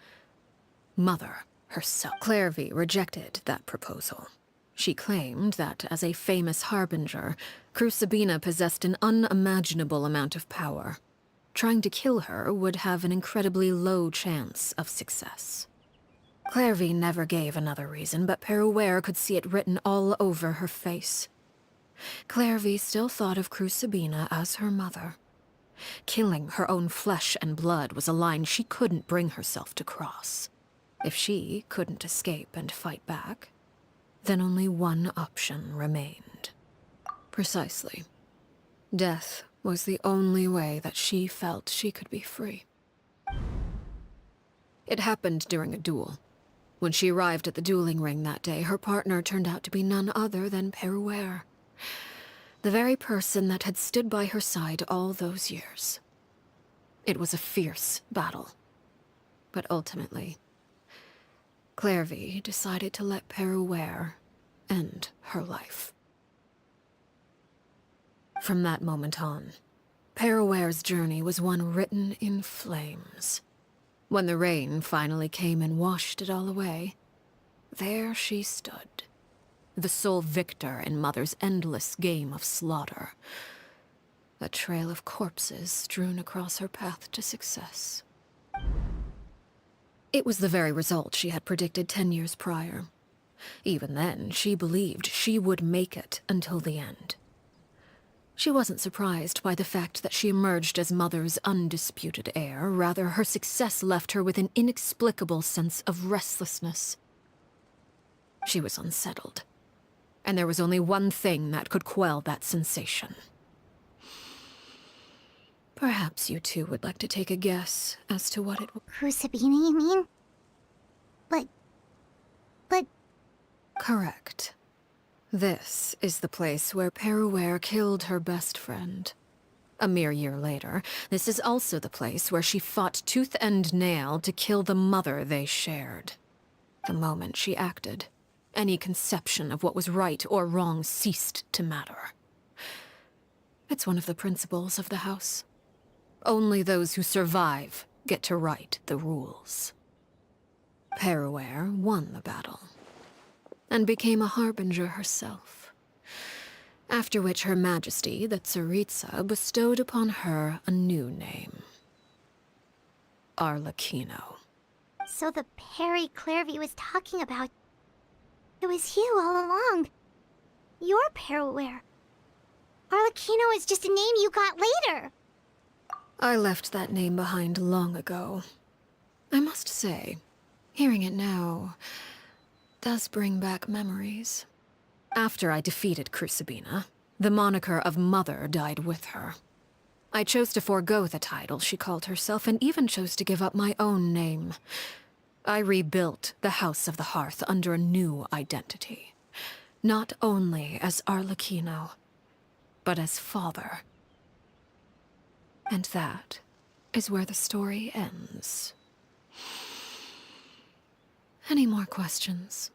Mother herself. Clairvy rejected that proposal. She claimed that, as a famous harbinger, Crucibina possessed an unimaginable amount of power. Trying to kill her would have an incredibly low chance of success. Clairvy never gave another reason, but Peruere could see it written all over her face. Clairvy still thought of Crucibina as her mother. Killing her own flesh and blood was a line she couldn't bring herself to cross. If she couldn't escape and fight back, then only one option remained. Precisely. Death was the only way that she felt she could be free. It happened during a duel. When she arrived at the dueling ring that day, her partner turned out to be none other than Peruere. The very person that had stood by her side all those years. It was a fierce battle. But ultimately, Clairvy decided to let Peruere end her life. From that moment on, Peruere's journey was one written in flames. When the rain finally came and washed it all away, there she stood, the sole victor in Mother's endless game of slaughter. A trail of corpses strewn across her path to success. It was the very result she had predicted 10 years prior. Even then, she believed she would make it until the end. She wasn't surprised by the fact that she emerged as Mother's undisputed heir. Rather, her success left her with an inexplicable sense of restlessness. She was unsettled, and there was only one thing that could quell that sensation. Perhaps you two would like to take a guess as to what it was. Crucibina, you mean? But... Correct. This is the place where Peruere killed her best friend. A mere year later, this is also the place where she fought tooth and nail to kill the mother they shared. The moment she acted, any conception of what was right or wrong ceased to matter. It's one of the principles of the house. Only those who survive get to write the rules. Peruere won the battle, and became a harbinger herself. After which Her Majesty, the Tsaritsa, bestowed upon her a new name. Arlecchino. So the Perry Clairvy was talking about... It was you all along. You're Paraware. Arlecchino is just a name you got later. I left that name behind long ago. I must say, hearing it now does bring back memories. After I defeated Crucibina, the moniker of Mother died with her. I chose to forego the title she called herself and even chose to give up my own name. I rebuilt the House of the Hearth under a new identity. Not only as Arlecchino, but as father. And that is where the story ends. Any more questions?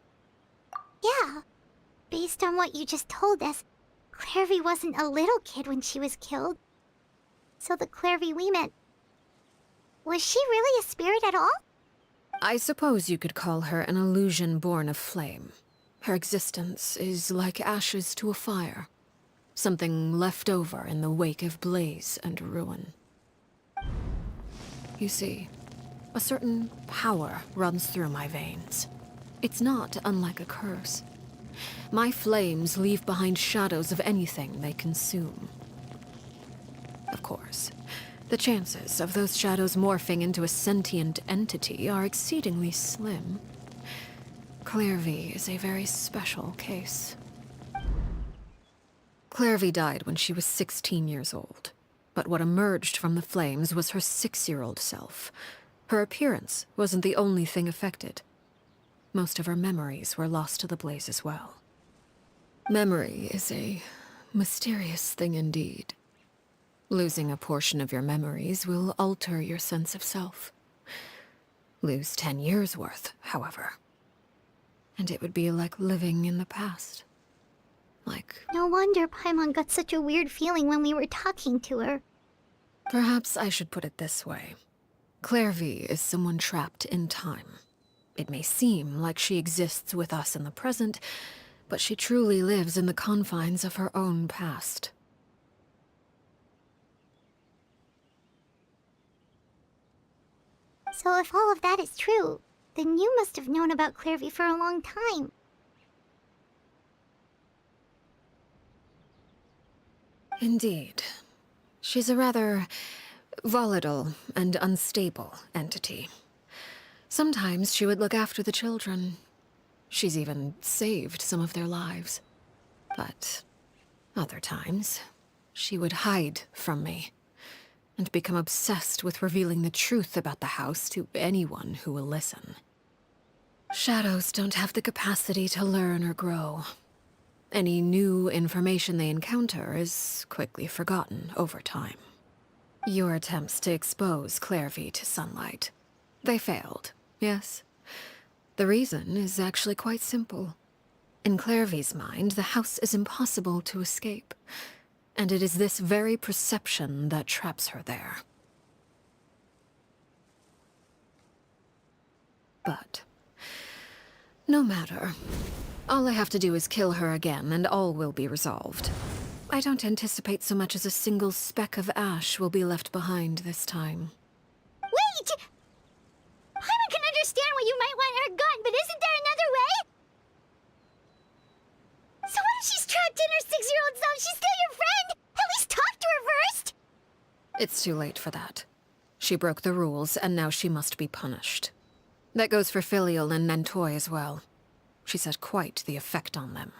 Yeah. Based on what you just told us, Clairvy wasn't a little kid when she was killed. So the Clairvy we met... was she really a spirit at all? I suppose you could call her an illusion born of flame. Her existence is like ashes to a fire. Something left over in the wake of blaze and ruin. You see, a certain power runs through my veins. It's not unlike a curse. My flames leave behind shadows of anything they consume. Of course, the chances of those shadows morphing into a sentient entity are exceedingly slim. Clairvy is a very special case. Clairvy died when she was 16 years old, but what emerged from the flames was her 6-year-old self. Her appearance wasn't the only thing affected. Most of her memories were lost to the blaze as well. Memory is a mysterious thing indeed. Losing a portion of your memories will alter your sense of self. Lose 10 years' worth, however, and it would be like living in the past. No wonder Paimon got such a weird feeling when we were talking to her. Perhaps I should put it this way. Clairvy is someone trapped in time. It may seem like she exists with us in the present, but she truly lives in the confines of her own past. So if all of that is true, then you must have known about Clairvy for a long time. Indeed. She's a rather volatile and unstable entity. Sometimes she would look after the children. She's even saved some of their lives. But other times, she would hide from me and become obsessed with revealing the truth about the house to anyone who will listen. Shadows don't have the capacity to learn or grow. Any new information they encounter is quickly forgotten over time. Your attempts to expose Clairvy to sunlight, they failed, yes? The reason is actually quite simple. In Clairvy's mind, the house is impossible to escape, and it is this very perception that traps her there. But no matter. All I have to do is kill her again, and all will be resolved. I don't anticipate so much as a single speck of ash will be left behind this time. Wait! Paimon can understand why you might want her gone, but isn't there another way? So what if she's trapped in her 6-year-old self? She's still your friend! At least talk to her first! It's too late for that. She broke the rules, and now she must be punished. That goes for Filial and Nantoy as well. She's had quite the effect on them.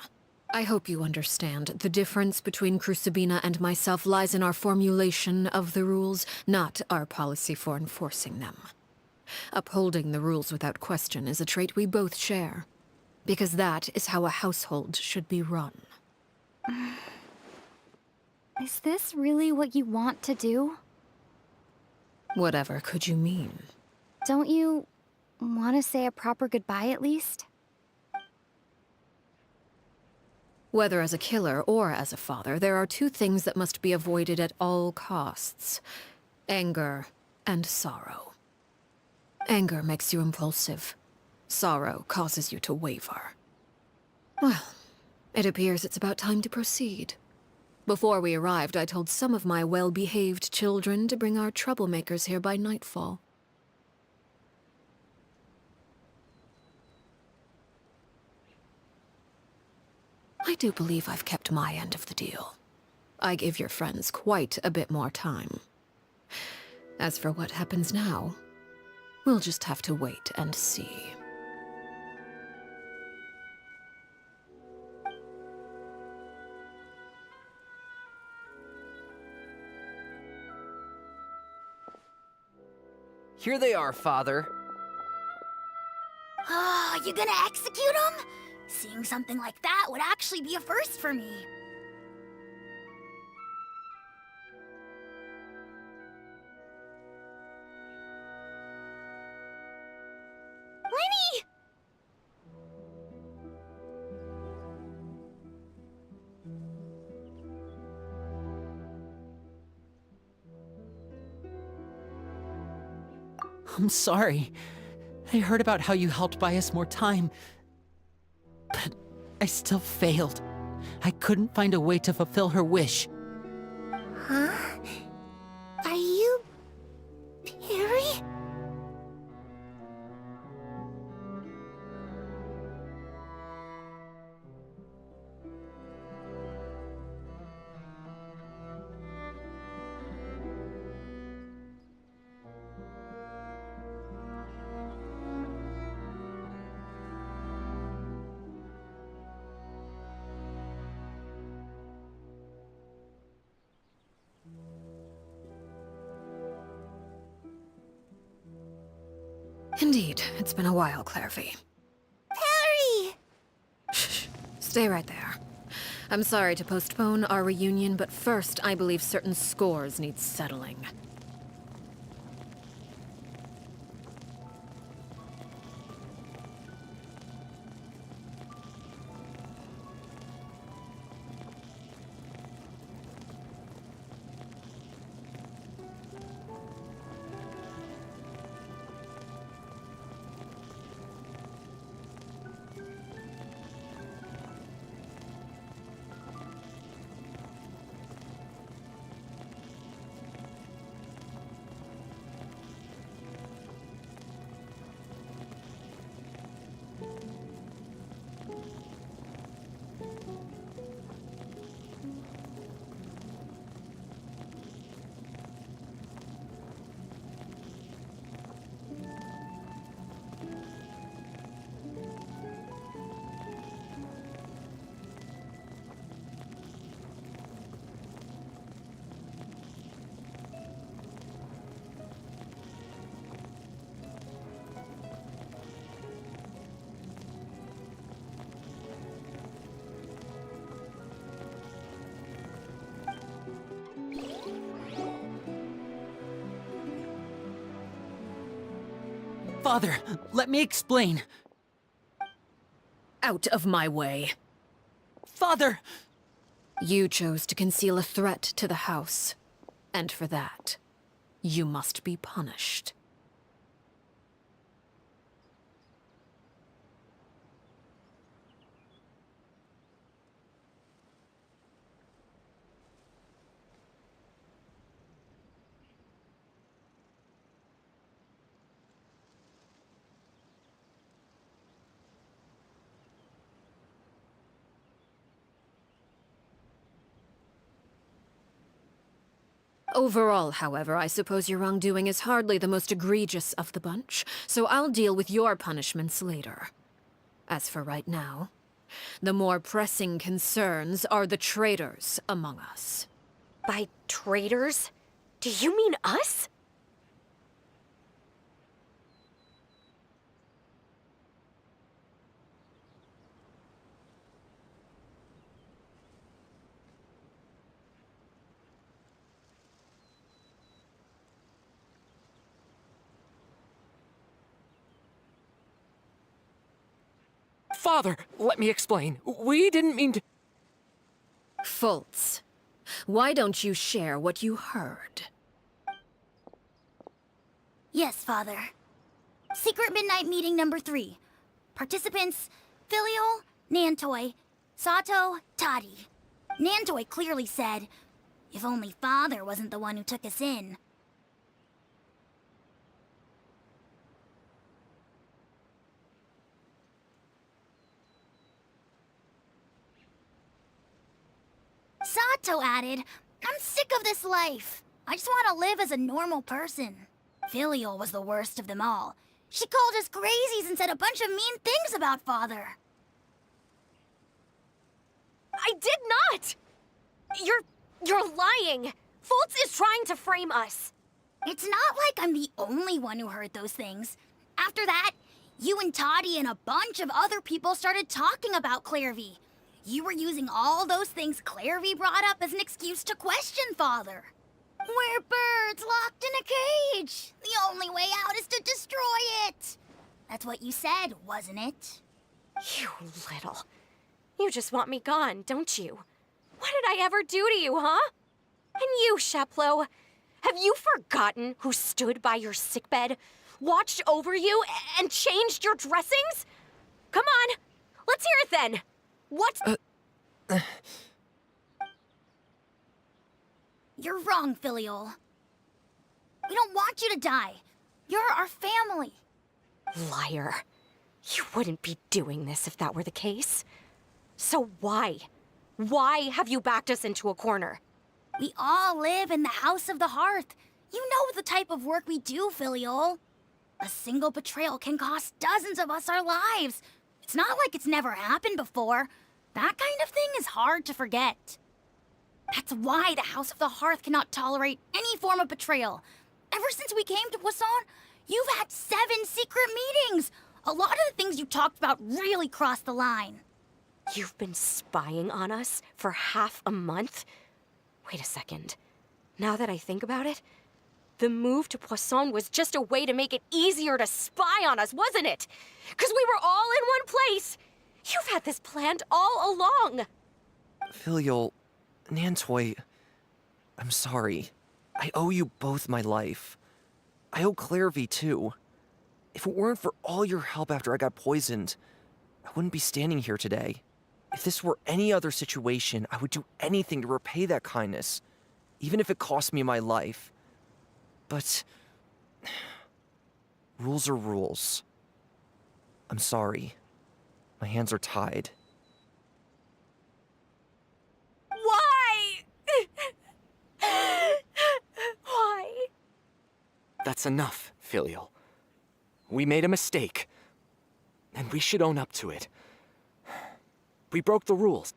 I hope you understand. The difference between Crucibina and myself lies in our formulation of the rules, not our policy for enforcing them. Upholding the rules without question is a trait we both share, because that is how a household should be run. Is this really what you want to do? Whatever could you mean? Don't you want to say a proper goodbye at least? Whether as a killer or as a father, there are two things that must be avoided at all costs: anger and sorrow. Anger makes you impulsive. Sorrow causes you to waver. Well, it appears it's about time to proceed. Before we arrived, I told some of my well-behaved children to bring our troublemakers here by nightfall. I do believe I've kept my end of the deal. I gave your friends quite a bit more time. As for what happens now, we'll just have to wait and see. Here they are, Father. Oh, you gonna execute him? Seeing something like that would actually be a first for me. Lenny! I'm sorry. I heard about how you helped buy us more time. But I still failed. I couldn't find a way to fulfill her wish. Huh? Are you... Perry? Indeed, it's been a while, Clairvy. Perry! Shh, stay right there. I'm sorry to postpone our reunion, but first I believe certain scores need settling. Father, let me explain. Out of my way. Father! You chose to conceal a threat to the house. And for that, you must be punished. Overall, however, I suppose your wrongdoing is hardly the most egregious of the bunch, so I'll deal with your punishments later. As for right now, the more pressing concerns are the traitors among us. By traitors? Do you mean us? Father, let me explain. We didn't mean to... Fultz, why don't you share what you heard? Yes, Father. Secret Midnight Meeting number 3. Participants, Filial, Nantoy, Sato, Toddy. Nantoy clearly said, if only Father wasn't the one who took us in. Sato added, I'm sick of this life. I just want to live as a normal person. Filial was the worst of them all. She called us crazies and said a bunch of mean things about Father. I did not! You're lying! Fultz is trying to frame us. It's not like I'm the only one who heard those things. After that, you and Toddy and a bunch of other people started talking about Clairvy. You were using all those things Clairvy brought up as an excuse to question Father. We're birds locked in a cage. The only way out is to destroy it. That's what you said, wasn't it? You little... You just want me gone, don't you? What did I ever do to you, huh? And you, Sheplo, have you forgotten who stood by your sickbed, watched over you, and changed your dressings? Come on, let's hear it then. What? You're wrong, Filial. We don't want you to die. You're our family. Liar. You wouldn't be doing this if that were the case. So why? Why have you backed us into a corner? We all live in the House of the Hearth. You know the type of work we do, Filial. A single betrayal can cost dozens of us our lives. It's not like it's never happened before. That kind of thing is hard to forget. That's why the House of the Hearth cannot tolerate any form of betrayal. Ever since we came to Poisson, you've had 7 secret meetings. A lot of the things you talked about really crossed the line. You've been spying on us for half a month? Wait a second. Now that I think about it, the move to Poisson was just a way to make it easier to spy on us, wasn't it? Because we were all in one place. You've had this planned all along. Filial, Nantoy, I'm sorry. I owe you both my life. I owe Clairvy too. If it weren't for all your help after I got poisoned, I wouldn't be standing here today. If this were any other situation, I would do anything to repay that kindness, even if it cost me my life. But rules are rules. I'm sorry. My hands are tied. Why? Why? That's enough, Filial. We made a mistake, and we should own up to it. We broke the rules.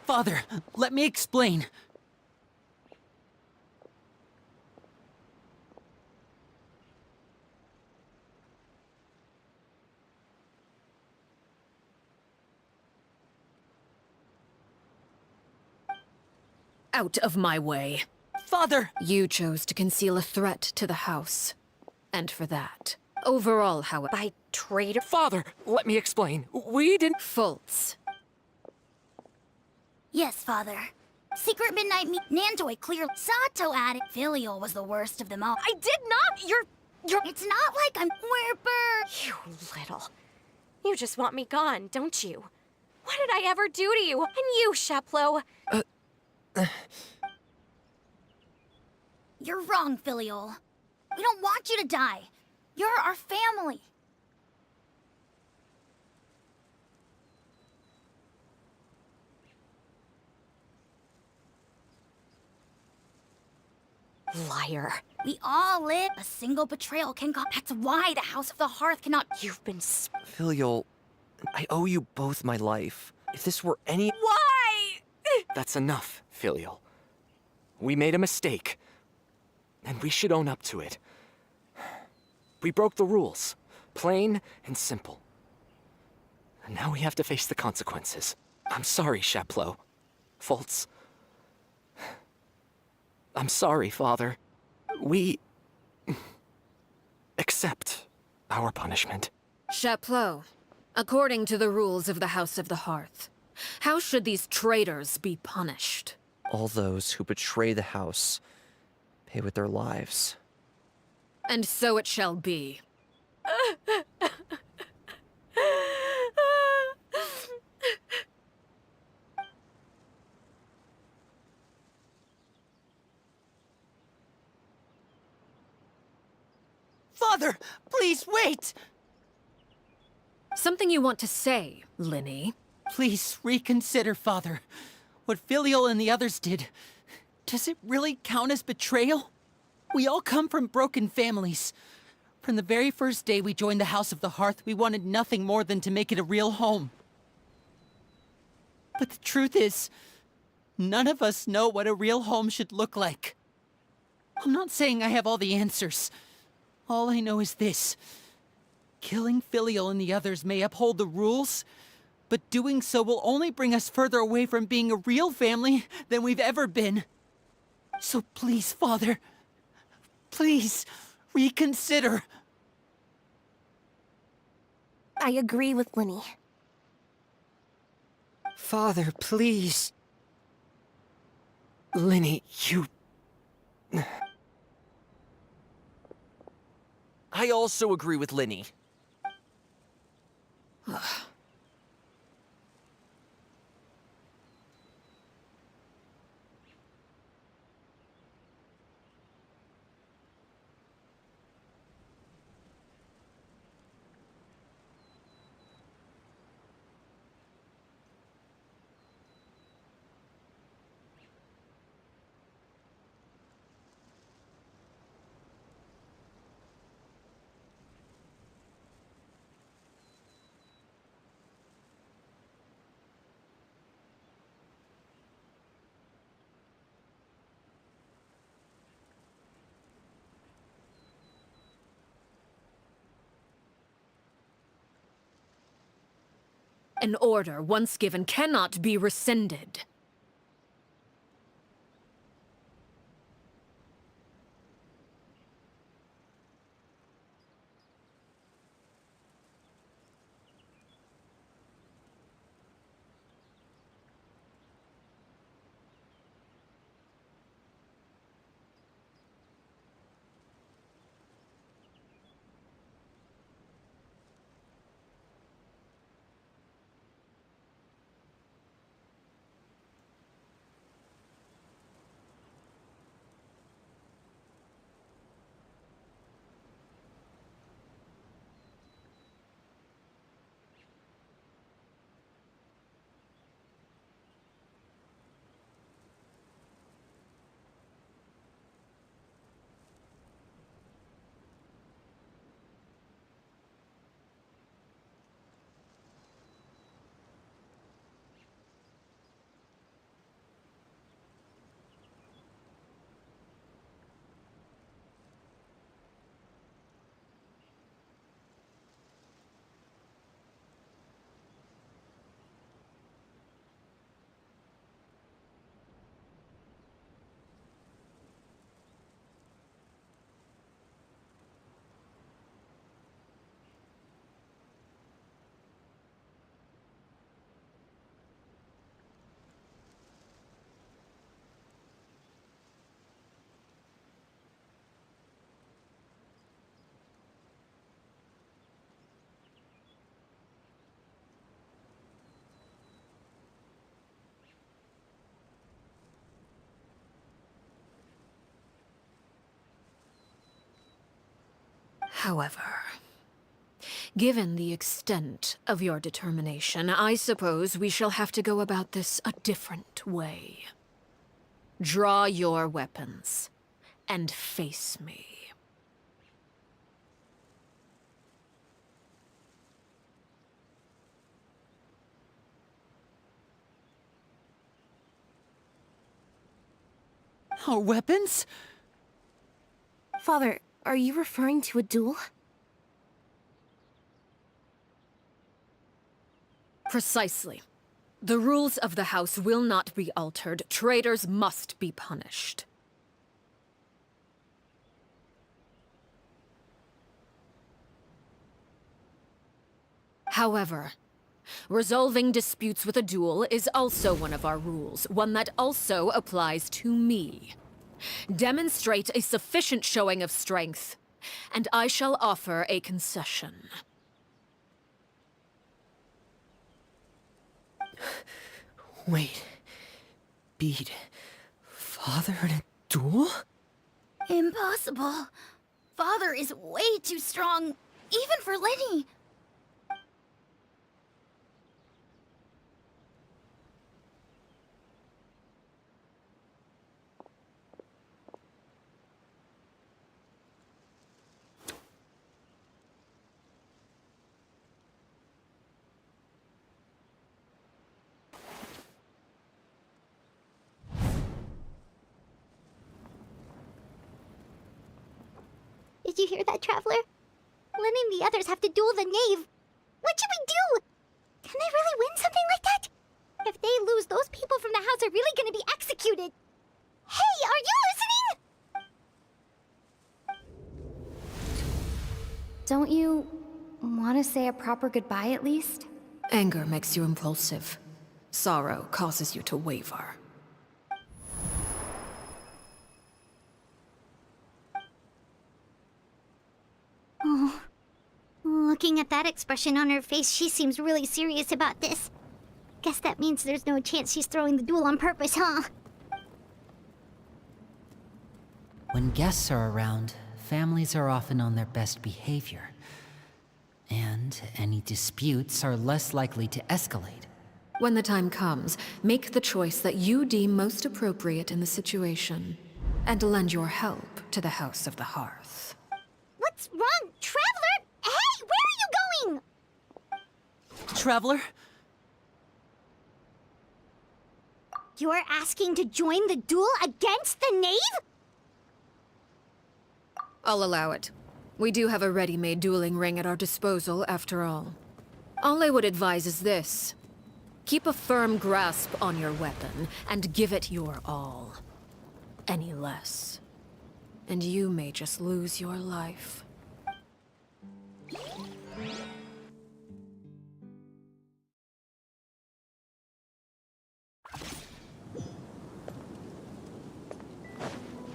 Father, let me explain. Out of my way. Father! You chose to conceal a threat to the house. And for that. Overall, however... By traitor... Father, let me explain. We didn't... Fultz. Yes, Father. Secret midnight Nantoy clear. Sato added. Filial was the worst of them all. I did not! You're... It's not like I'm... We're birds. You little... You just want me gone, don't you? What did I ever do to you? And you, Sheplo? You're wrong, Filial. We don't want you to die. You're our family. Liar. We all live. A single betrayal can go. That's why the House of the Hearth cannot... You've been... Filial, I owe you both my life. If this were any... Why? That's enough, Filial. We made a mistake, and we should own up to it. We broke the rules, plain and simple. And now we have to face the consequences. I'm sorry, Sheplo. Fultz. I'm sorry, Father. We... accept our punishment. Sheplo, according to the rules of the House of the Hearth, how should these traitors be punished? All those who betray the house pay with their lives. And so it shall be. Father, please wait! Something you want to say, Linny? Please reconsider, Father. What Filial and the others did, does it really count as betrayal? We all come from broken families. From the very first day we joined the House of the Hearth, we wanted nothing more than to make it a real home. But the truth is, none of us know what a real home should look like. I'm not saying I have all the answers. All I know is this. Killing Filial and the others may uphold the rules, but doing so will only bring us further away from being a real family than we've ever been. So please, Father, please, reconsider. I agree with Linny. Father, please. Linny, you... I also agree with Linny. An order, once given, cannot be rescinded. However, given the extent of your determination, I suppose we shall have to go about this a different way. Draw your weapons and face me. Our weapons? Father, are you referring to a duel? Precisely. The rules of the house will not be altered. Traitors must be punished. However, resolving disputes with a duel is also one of our rules, one that also applies to me. Demonstrate a sufficient showing of strength, and I shall offer a concession. Wait. Beat Father in a duel? Impossible. Father is way too strong, even for Lenny. Did you hear that, Traveler? Lenny and the others have to duel the knave. What should we do? Can they really win something like that? If they lose, those people from the house are really gonna be executed. Hey, are you listening? Don't you want to say a proper goodbye at least? Anger makes you impulsive. Sorrow causes you to waver. Oh, looking at that expression on her face, she seems really serious about this. Guess that means there's no chance she's throwing the duel on purpose, huh? When guests are around, families are often on their best behavior. And any disputes are less likely to escalate. When the time comes, make the choice that you deem most appropriate in the situation, and lend your help to the House of the Hearth. What's wrong, Traveler? Hey, where are you going? Traveler? You're asking to join the duel against the knave? I'll allow it. We do have a ready-made dueling ring at our disposal, after all. All I would advise is this. Keep a firm grasp on your weapon, and give it your all. Any less, and you may just lose your life.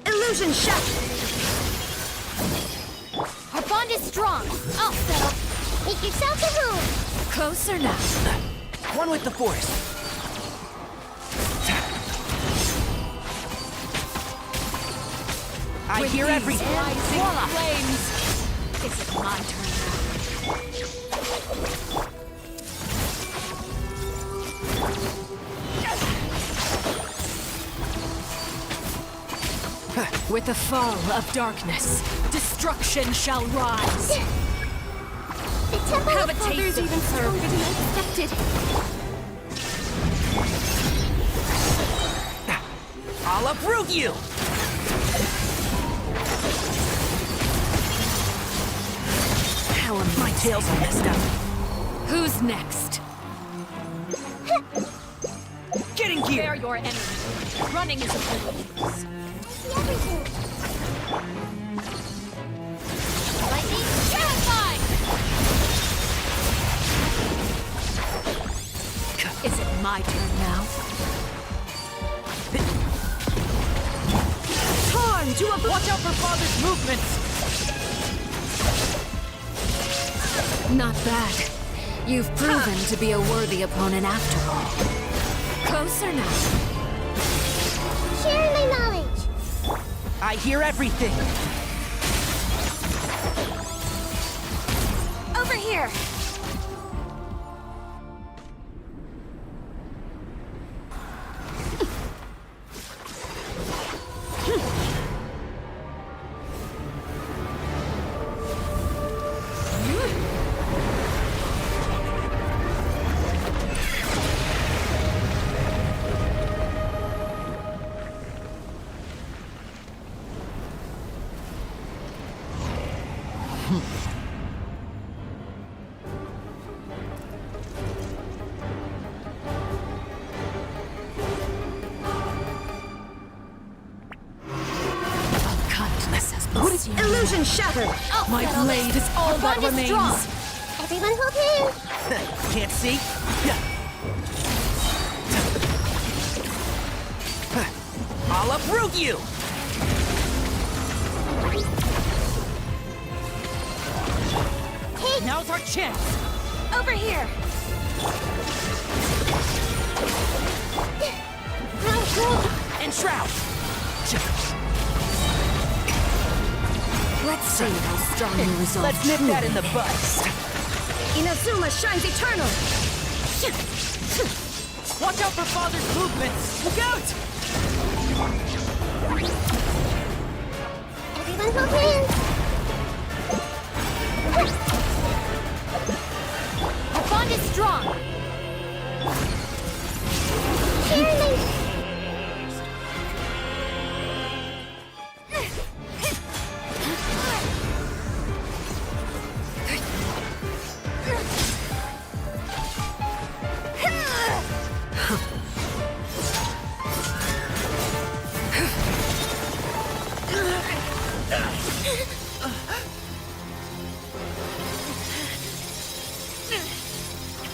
Illusion shot! Our bond is strong. I'll settle. Make yourself a room. Closer now. One with the Force. I With hear these everything. rising flames. Is it my turn now? With the fall of darkness, destruction shall rise. The Temple Have of a Father is taste of even stronger than I expected. I'll uproot you! How am my tail's all messed up? Who's next? Getting gear! Spare your energy. Running is a good use. Everything. Lightning terrified! Is it my turn now? Time to watch out for Father's movements! Not bad. You've proven to be a worthy opponent after all. Closer now. Share my knowledge. I hear everything! Over here! Illusion shattered! My blade is all that remains. Everyone hold hands. Can't see? I'll uproot you! Hey, Now's our chance! Over here! And Shroud! Let's See how strong your resolve Let's nip that in the bud. Inazuma shines eternal! Watch out for Father's movements! Look out! Everyone hold hands! Our bond is strong!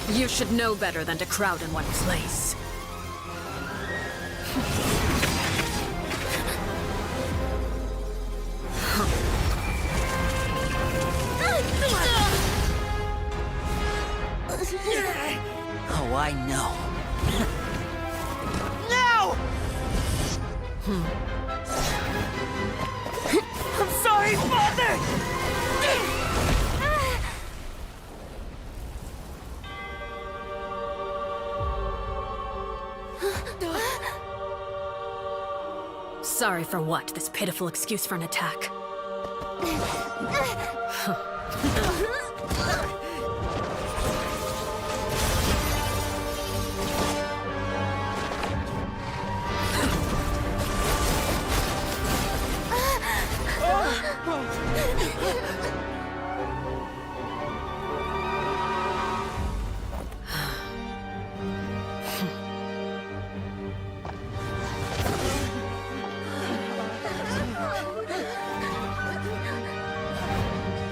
You should know better than to crowd in one place. Oh, I know. No! I'm sorry, Father! Sorry for what? This pitiful excuse for an attack.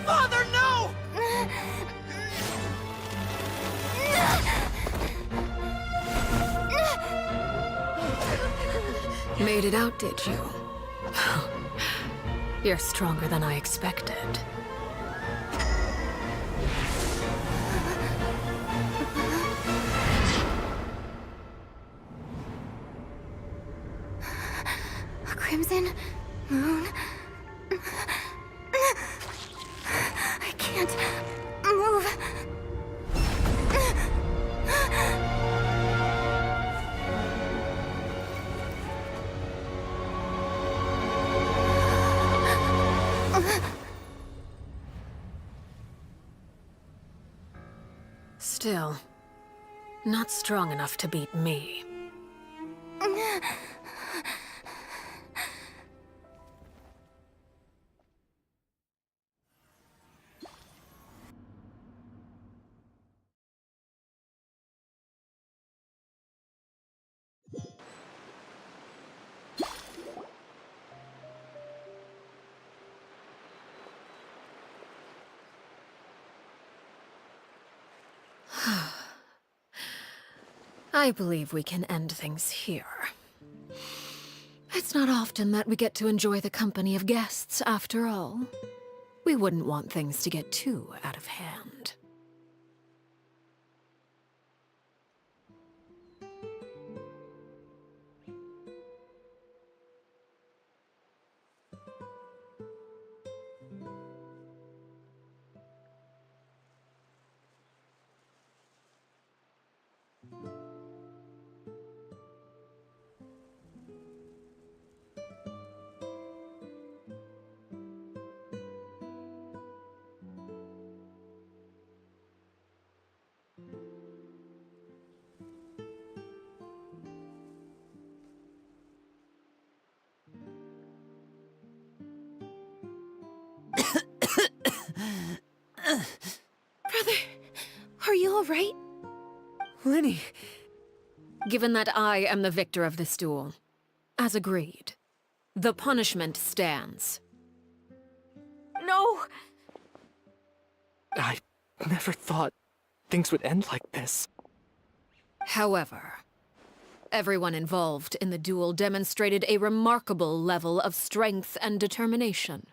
Father, no! Made it out, did you? You're stronger than I expected. A crimson moon. I can't move. Still, not strong enough to beat me. I believe we can end things here. It's not often that we get to enjoy the company of guests, after all. We wouldn't want things to get too out of hand. Brother, are you all right? Linny! Given that I am the victor of this duel, as agreed, the punishment stands. No! I never thought things would end like this. However, everyone involved in the duel demonstrated a remarkable level of strength and determination.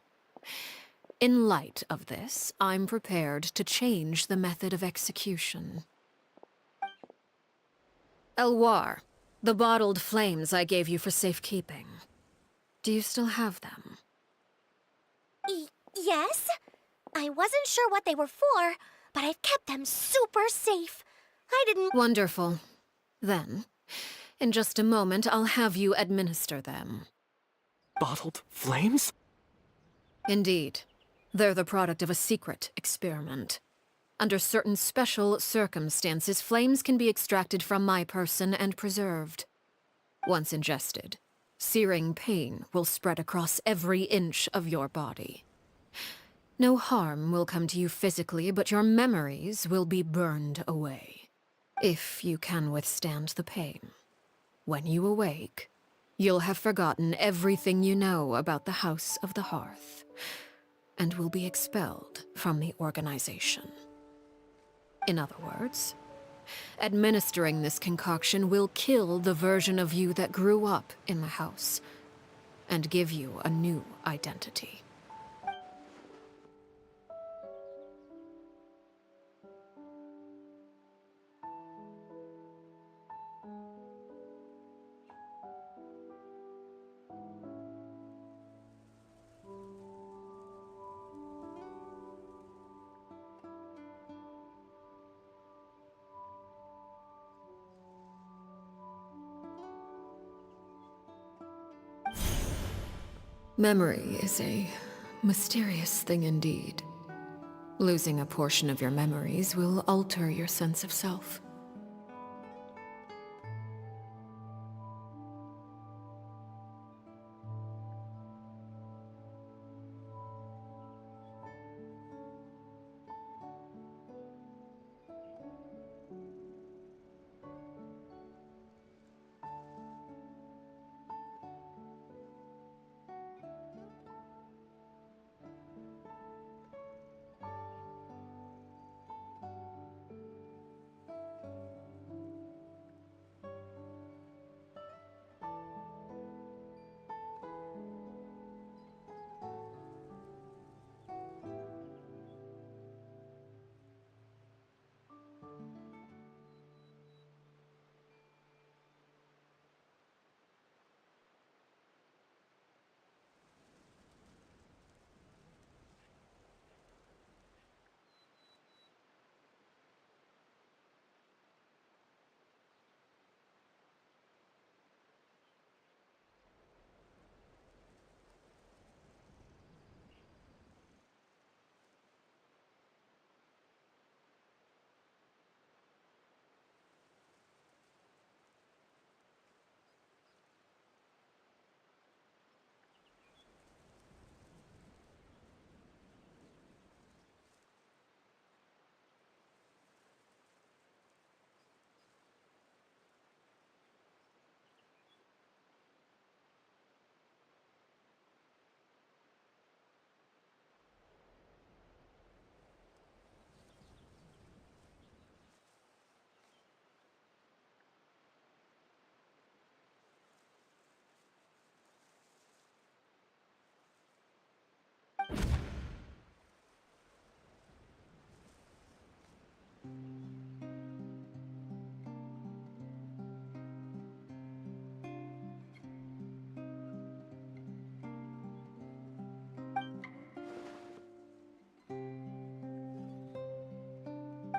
In light of this, I'm prepared to change the method of execution. Elwar, the bottled flames I gave you for safekeeping. Do you still have them? Yeah, Yes. I wasn't sure what they were for, but I've kept them super safe. I didn't... Wonderful. Then, in just a moment, I'll have you administer them. Bottled flames? Indeed. They're the product of a secret experiment. Under certain special circumstances, flames can be extracted from my person and preserved. Once ingested, searing pain will spread across every inch of your body. No harm will come to you physically, but your memories will be burned away. If you can withstand the pain. When you awake, you'll have forgotten everything you know about the House of the Hearth, and will be expelled from the organization. In other words, administering this concoction will kill the version of you that grew up in the house, and give you a new identity. Memory is a mysterious thing indeed. Losing a portion of your memories will alter your sense of self.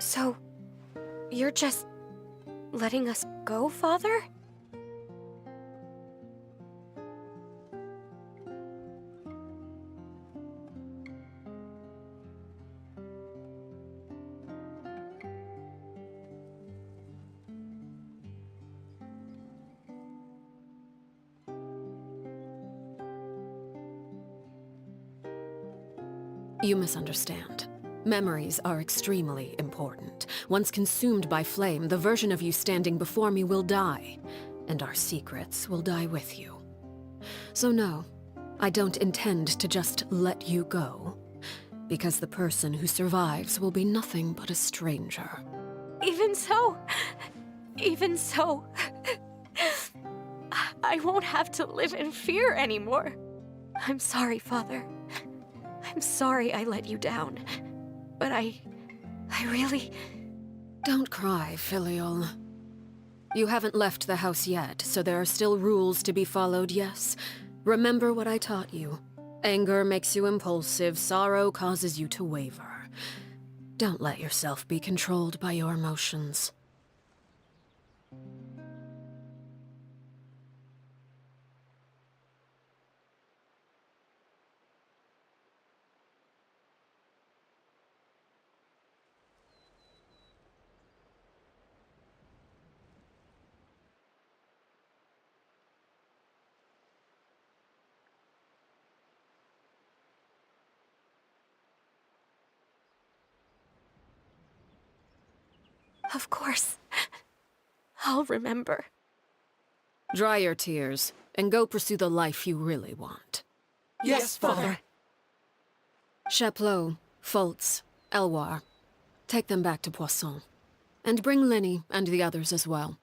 So, you're just letting us go, Father? You misunderstand. Memories are extremely important. Once consumed by flame, the version of you standing before me will die, and our secrets will die with you. So no, I don't intend to just let you go, because the person who survives will be nothing but a stranger. Even so, I won't have to live in fear anymore. I'm sorry, Father. I'm sorry I let you down. But I really... Don't cry, Filial. You haven't left the house yet, so there are still rules to be followed, yes? Remember what I taught you. Anger makes you impulsive, sorrow causes you to waver. Don't let yourself be controlled by your emotions. Of course. I'll remember. Dry your tears, and go pursue the life you really want. Yes, Father. Chaplot, Fultz, Elwar. Take them back to Poisson. And bring Linny and the others as well.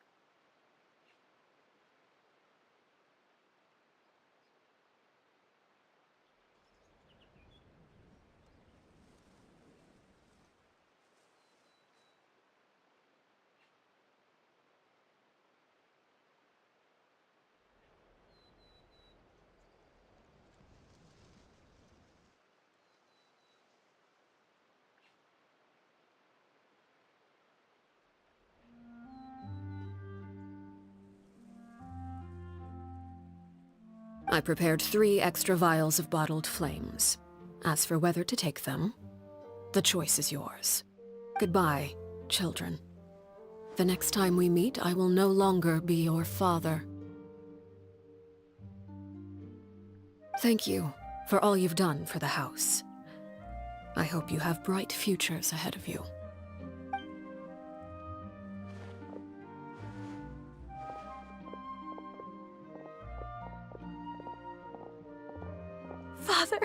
I prepared 3 extra vials of bottled flames. As for whether to take them, the choice is yours. Goodbye, children. The next time we meet, I will no longer be your father. Thank you for all you've done for the house. I hope you have bright futures ahead of you. Father.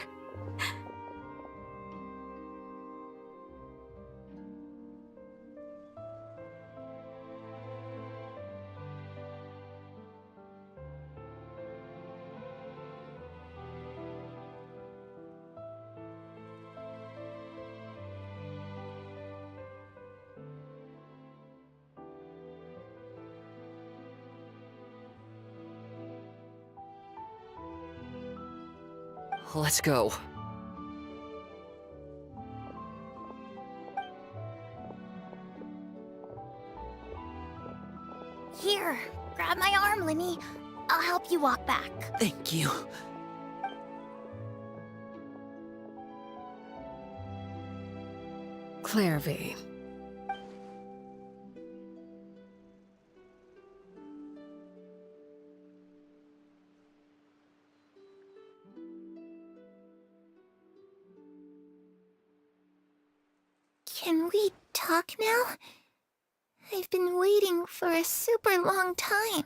Let's go. Here, grab my arm, Linny. I'll help you walk back. Thank you. Clairvy. Can we talk now? I've been waiting for a super long time.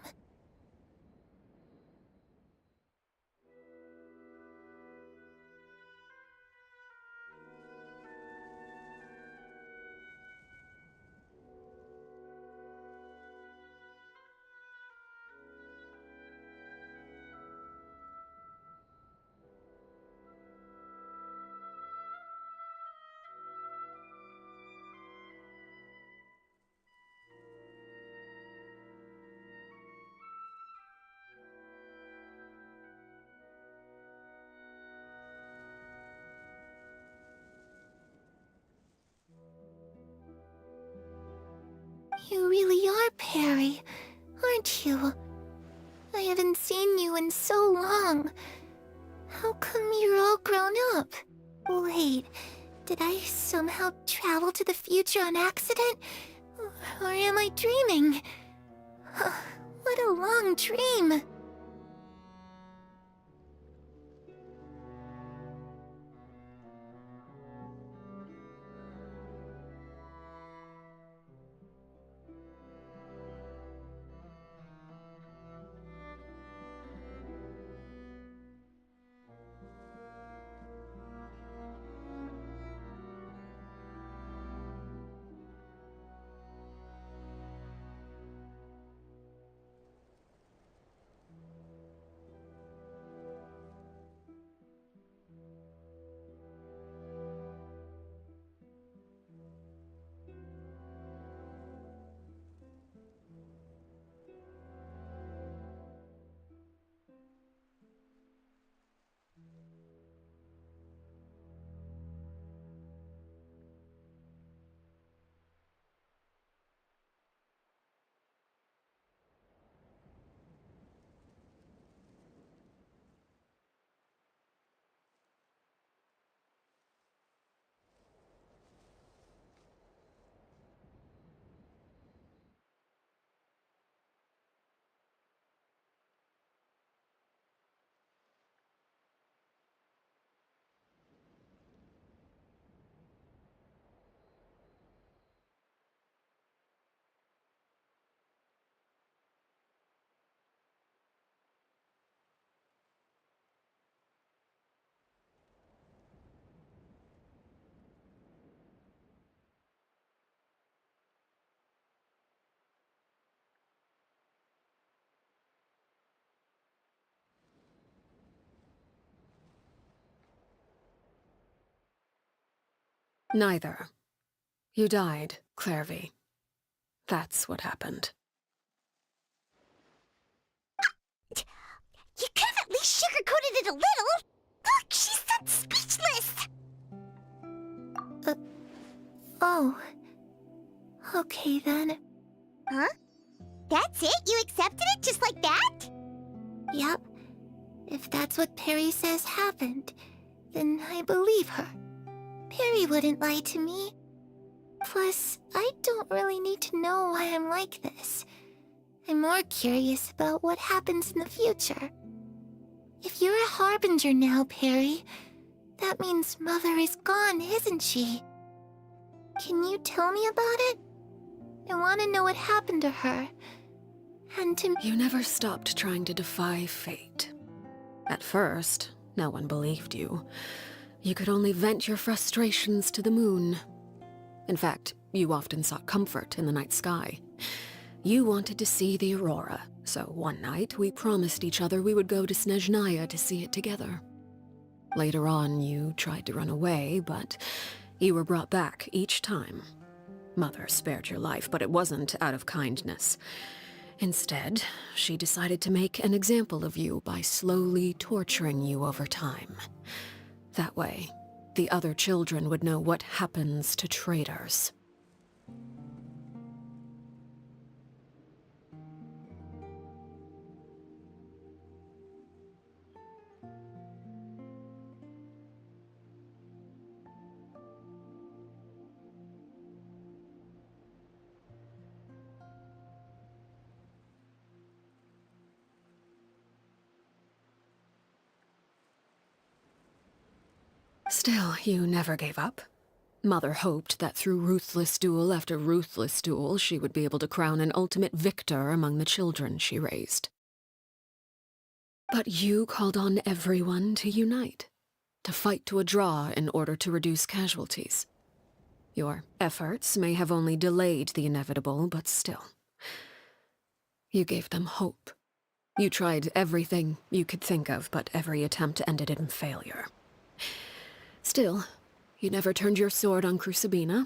You really are Perry, aren't you? I haven't seen you in so long. How come you're all grown up? Wait, did I somehow travel to the future on accident? Or am I dreaming? What a long dream! Neither. You died, Clairvy. That's what happened. You could have at least sugarcoated it a little! Look, she's so speechless! Oh. Okay then. Huh? That's it? You accepted it just like that? Yep. If that's what Perry says happened, then I believe her. Perry wouldn't lie to me. Plus, I don't really need to know why I'm like this. I'm more curious about what happens in the future. If you're a harbinger now, Perry, that means Mother is gone, isn't she? Can you tell me about it? I want to know what happened to her. And to... You never stopped trying to defy fate. At first, no one believed you. You could only vent your frustrations to the moon. In fact, you often sought comfort in the night sky. You wanted to see the aurora, so one night we promised each other we would go to Snezhnaya to see it together. Later on, you tried to run away, but you were brought back each time. Mother spared your life, but it wasn't out of kindness. Instead, she decided to make an example of you by slowly torturing you over time. That way, the other children would know what happens to traitors. Still, you never gave up. Mother hoped that through ruthless duel after ruthless duel, she would be able to crown an ultimate victor among the children she raised. But you called on everyone to unite, to fight to a draw in order to reduce casualties. Your efforts may have only delayed the inevitable, but still. You gave them hope. You tried everything you could think of, but every attempt ended in failure. Still, you never turned your sword on Crucibina,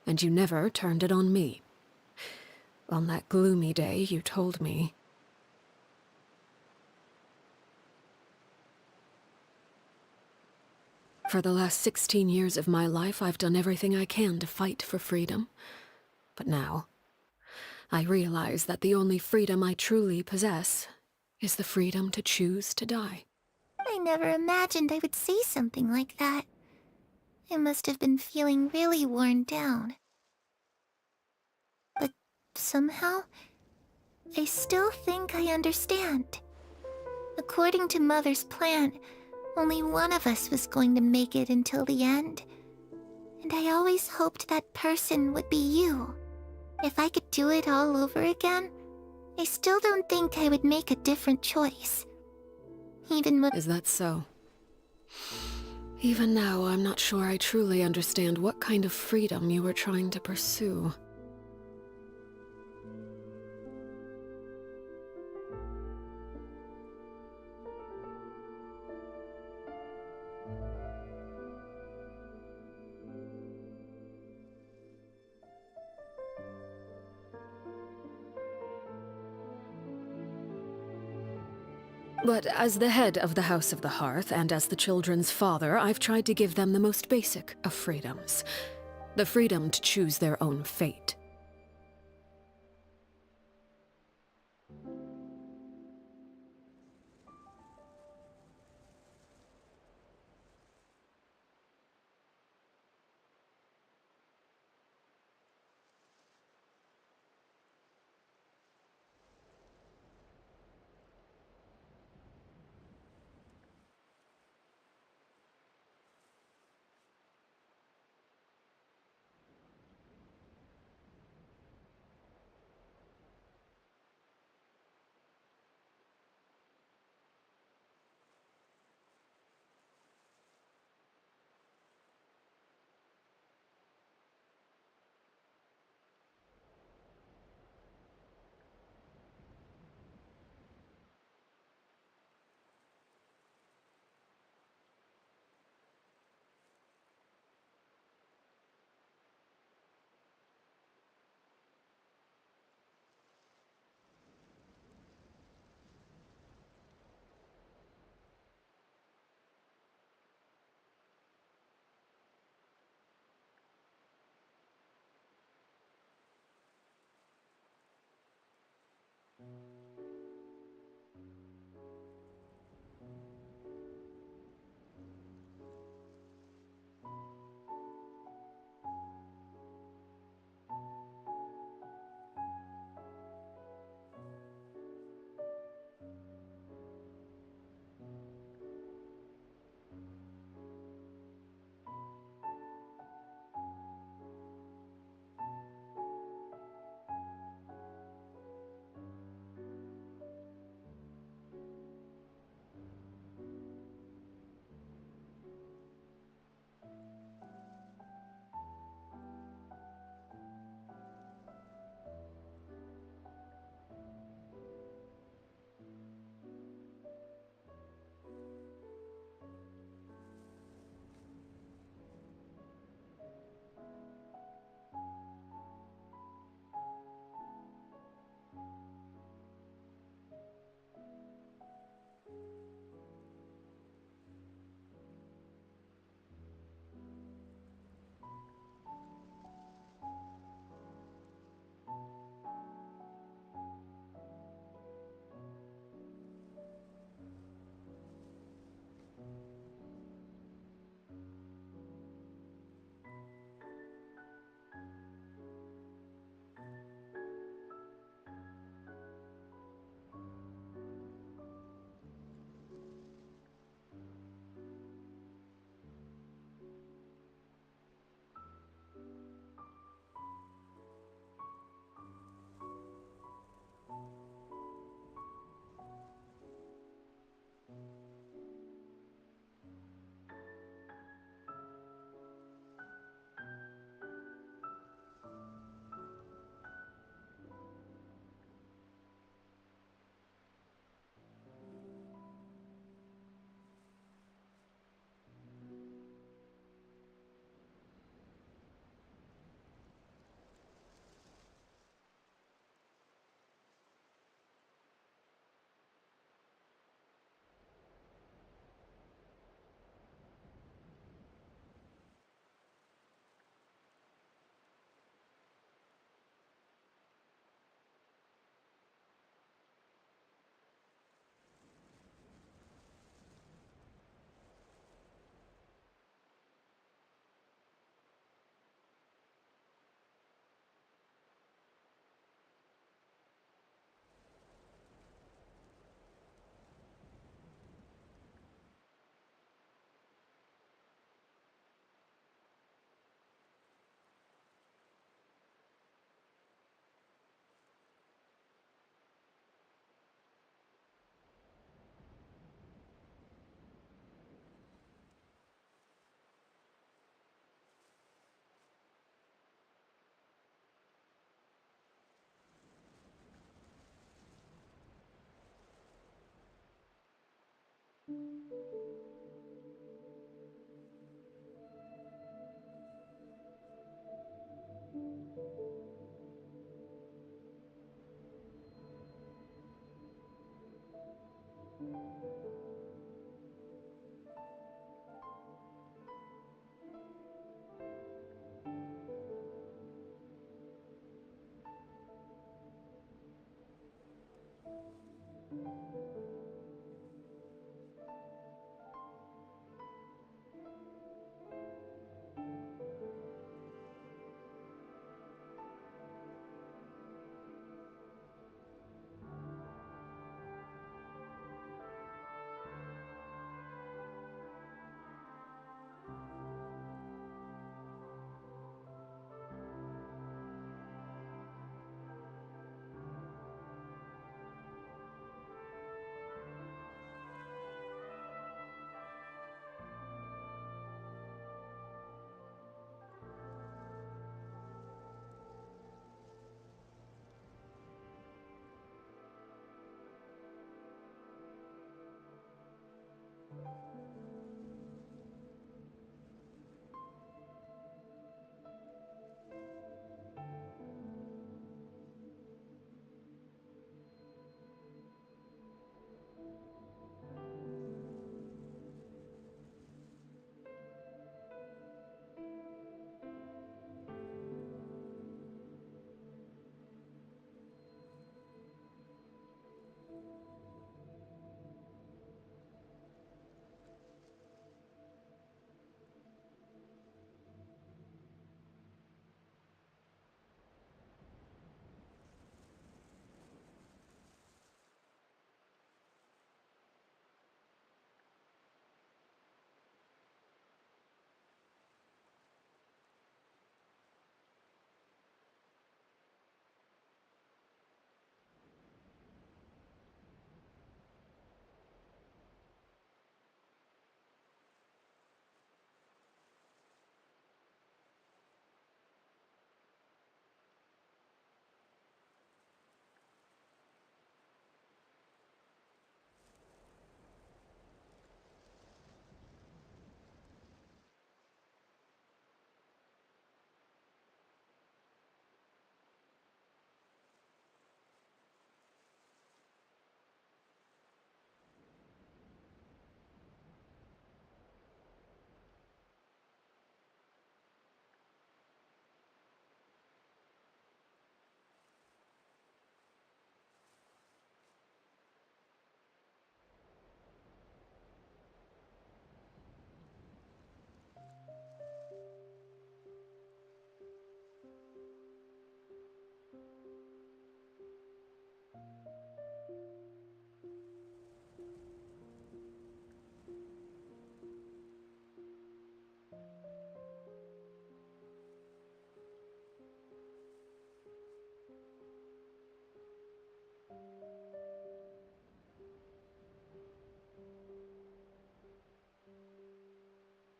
and you never turned it on me. On that gloomy day, you told me... For the last 16 years of my life, I've done everything I can to fight for freedom. But now, I realize that the only freedom I truly possess is the freedom to choose to die. I never imagined I would say something like that. I must have been feeling really worn down. But somehow, I still think I understand. According to Mother's plan, only one of us was going to make it until the end. And I always hoped that person would be you. If I could do it all over again, I still don't think I would make a different choice. Even when... Is that so? Even now, I'm not sure I truly understand what kind of freedom you were trying to pursue. But as the head of the House of the Hearth, and as the children's father, I've tried to give them the most basic of freedoms. The freedom to choose their own fate.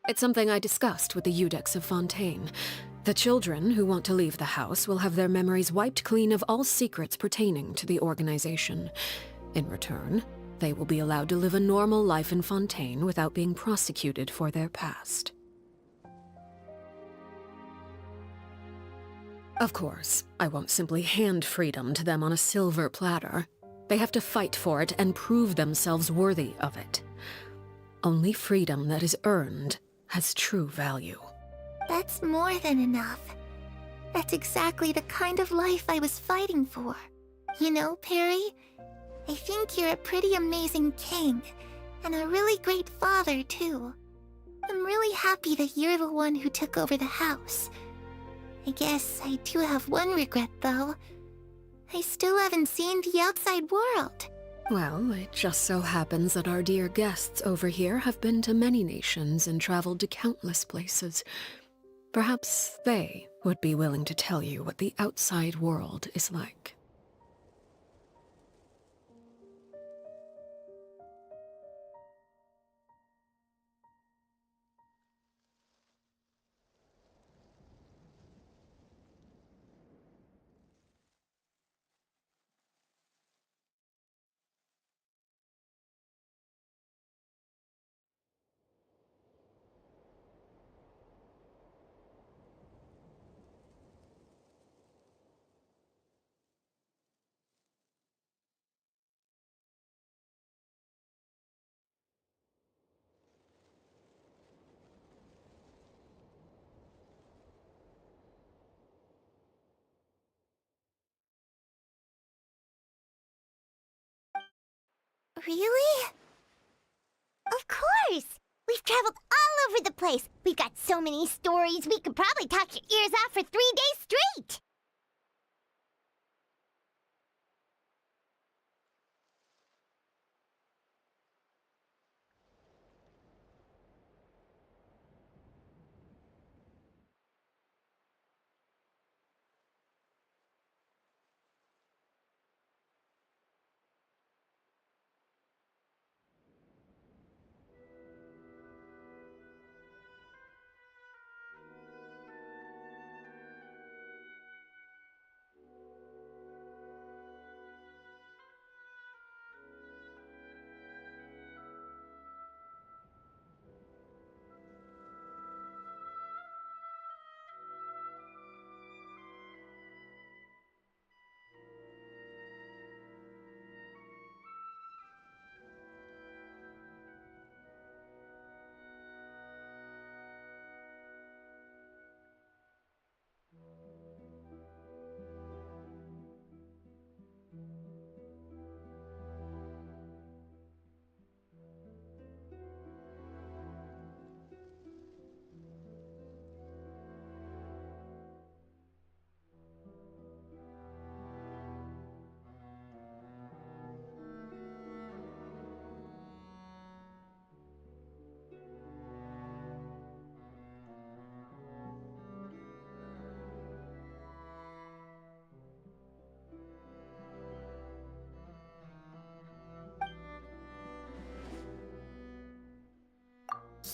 It's something I discussed with the Eudex of Fontaine. The children who want to leave the house will have their memories wiped clean of all secrets pertaining to the organization. In return, they will be allowed to live a normal life in Fontaine without being prosecuted for their past. Of course, I won't simply hand freedom to them on a silver platter. They have to fight for it and prove themselves worthy of it. Only freedom that is earned has true value. That's more than enough. That's exactly the kind of life I was fighting for. You know, Perry, I think you're a pretty amazing king, and a really great father, too. I'm really happy that you're the one who took over the house. I guess I do have one regret, though. I still haven't seen the outside world. Well, it just so happens that our dear guests over here have been to many nations and traveled to countless places. Perhaps they would be willing to tell you what the outside world is like. Really? Of course! We've traveled all over the place. We've got so many stories, we could probably talk your ears off for 3 days straight!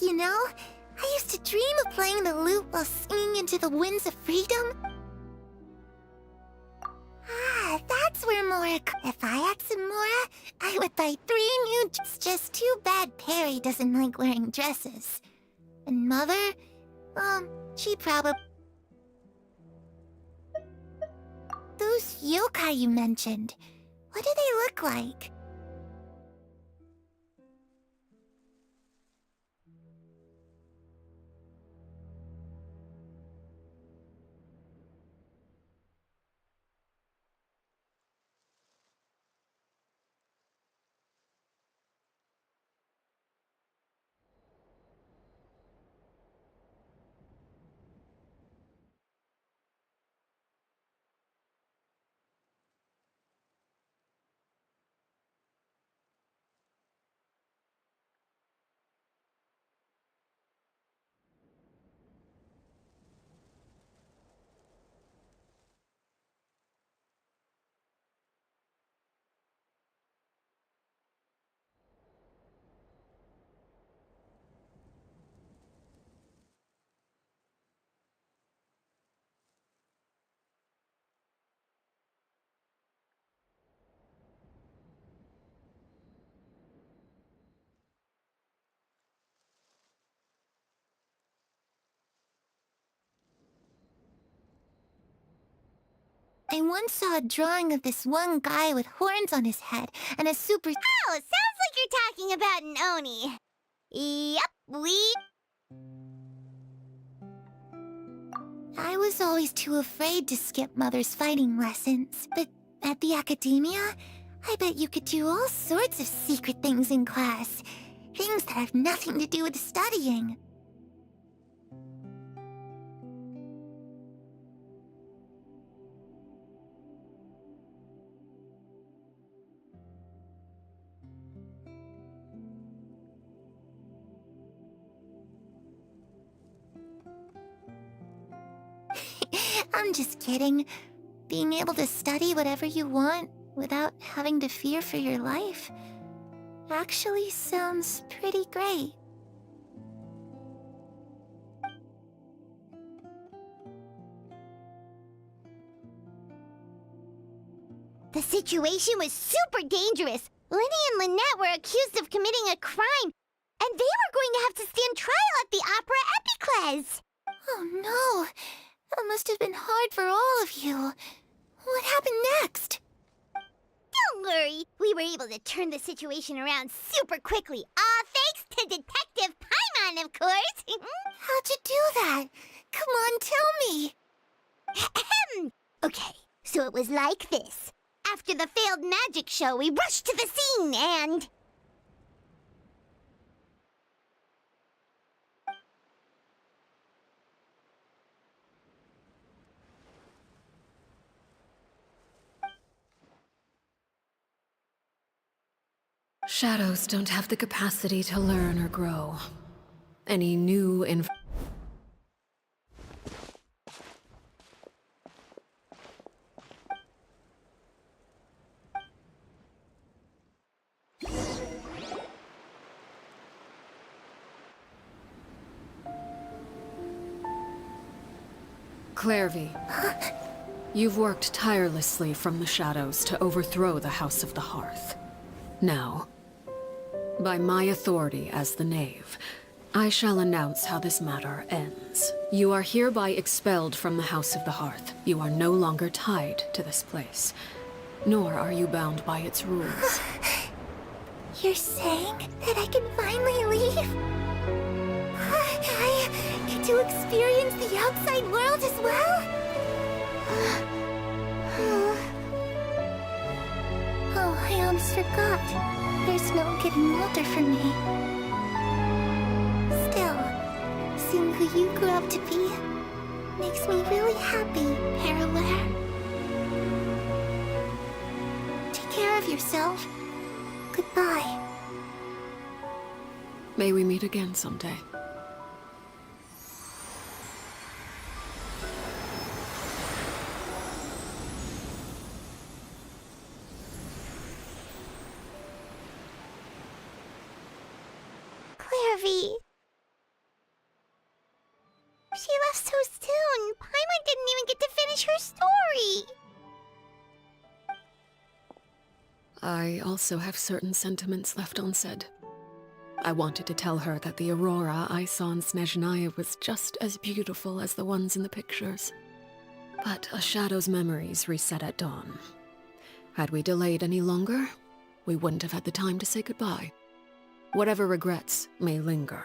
You know, I used to dream of playing the lute while singing into the winds of freedom. Ah, that's where Mora... If I had some Mora, I would buy 3 new... It's just too bad Perry doesn't like wearing dresses. And Mother? Well, she probably... Those yokai you mentioned, what do they look like? I once saw a drawing of this one guy with horns on his head and a super... Oh, sounds like you're talking about an Oni. Yep, I was always too afraid to skip Mother's fighting lessons, but at the academia, I bet you could do all sorts of secret things in class. Things that have nothing to do with studying. I'm just kidding. Being able to study whatever you want without having to fear for your life actually sounds pretty great. The situation was super dangerous. Lenny and Lynette were accused of committing a crime, and they were going to have to stand trial at the Opera Epicles. Oh no, that must have been hard for all of you. What happened next? Don't worry, we were able to turn the situation around super quickly. All thanks to Detective Paimon, of course. How'd you do that? Come on, tell me. Okay, so it was like this. After the failed magic show, we rushed to the scene and... Shadows don't have the capacity to learn or grow. Any new Clairvy, you've worked tirelessly from the shadows to overthrow the House of the Hearth. Now, by my authority as the Knave, I shall announce how this matter ends. You are hereby expelled from the House of the Hearth. You are no longer tied to this place, nor are you bound by its rules. You're saying that I can finally leave? I get to experience the outside world as well? Oh, I almost forgot. There's no getting older for me. Still, seeing who you grew up to be makes me really happy, Parallel. Take care of yourself. Goodbye. May we meet again someday. Clairvy. She left so soon. Paimon didn't even get to finish her story. I also have certain sentiments left unsaid. I wanted to tell her that the aurora I saw in Snezhnaya was just as beautiful as the ones in the pictures. But a shadow's memories reset at dawn. Had we delayed any longer, we wouldn't have had the time to say goodbye. Whatever regrets may linger,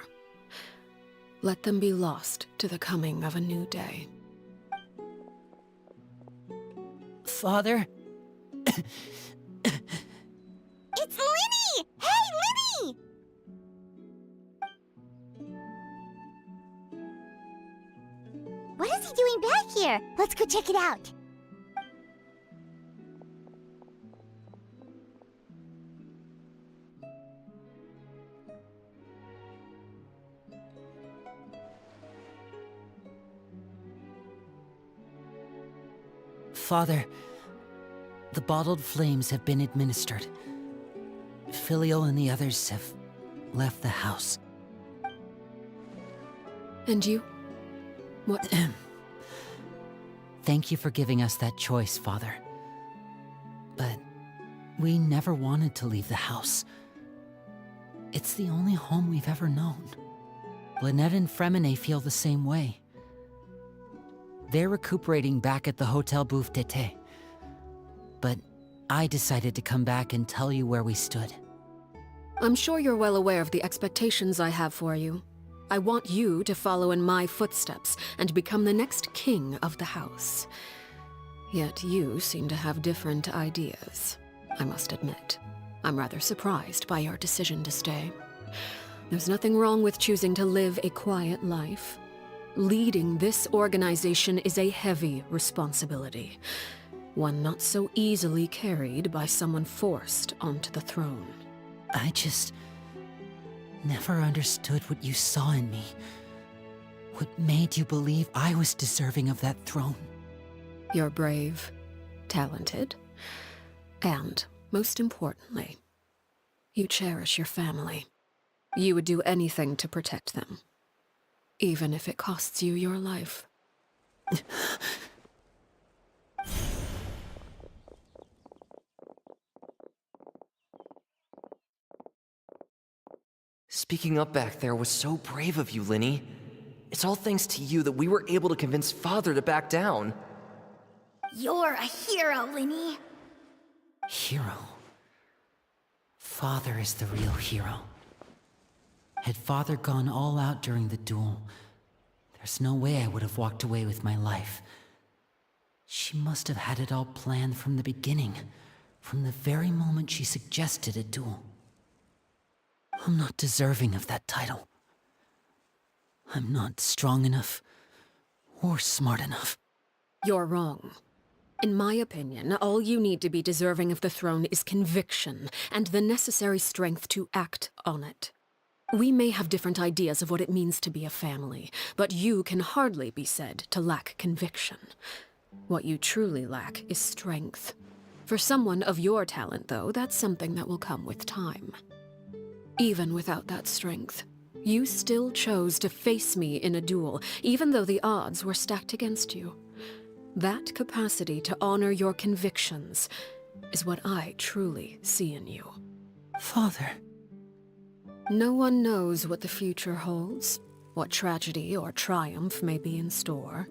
let them be lost to the coming of a new day. Father? It's Lyney! Hey, Lyney! What is he doing back here? Let's go check it out. Father, the bottled flames have been administered. Filio and the others have left the house. And you? What? Thank you for giving us that choice, Father. But we never wanted to leave the house. It's the only home we've ever known. Lynette and Fremine feel the same way. They're recuperating back at the Hotel Bouffe d'été. But I decided to come back and tell you where we stood. I'm sure you're well aware of the expectations I have for you. I want you to follow in my footsteps and become the next king of the house. Yet you seem to have different ideas, I must admit. I'm rather surprised by your decision to stay. There's nothing wrong with choosing to live a quiet life. Leading this organization is a heavy responsibility, one not so easily carried by someone forced onto the throne. I just never understood what you saw in me. What made you believe I was deserving of that throne? You're brave, talented, and, most importantly, you cherish your family. You would do anything to protect them, even if it costs you your life. Speaking up back there was so brave of you, Lyney. It's all thanks to you that we were able to convince Father to back down. You're a hero, Lyney. Hero? Father is the real hero. Had Father gone all out during the duel, there's no way I would have walked away with my life. She must have had it all planned from the beginning. From the very moment she suggested a duel. I'm not deserving of that title. I'm not strong enough or smart enough. You're wrong. In my opinion, all you need to be deserving of the throne is conviction and the necessary strength to act on it. We may have different ideas of what it means to be a family, but you can hardly be said to lack conviction. What you truly lack is strength. For someone of your talent, though, that's something that will come with time. Even without that strength, you still chose to face me in a duel, even though the odds were stacked against you. That capacity to honor your convictions is what I truly see in you. Father. No one knows what the future holds, what tragedy or triumph may be in store.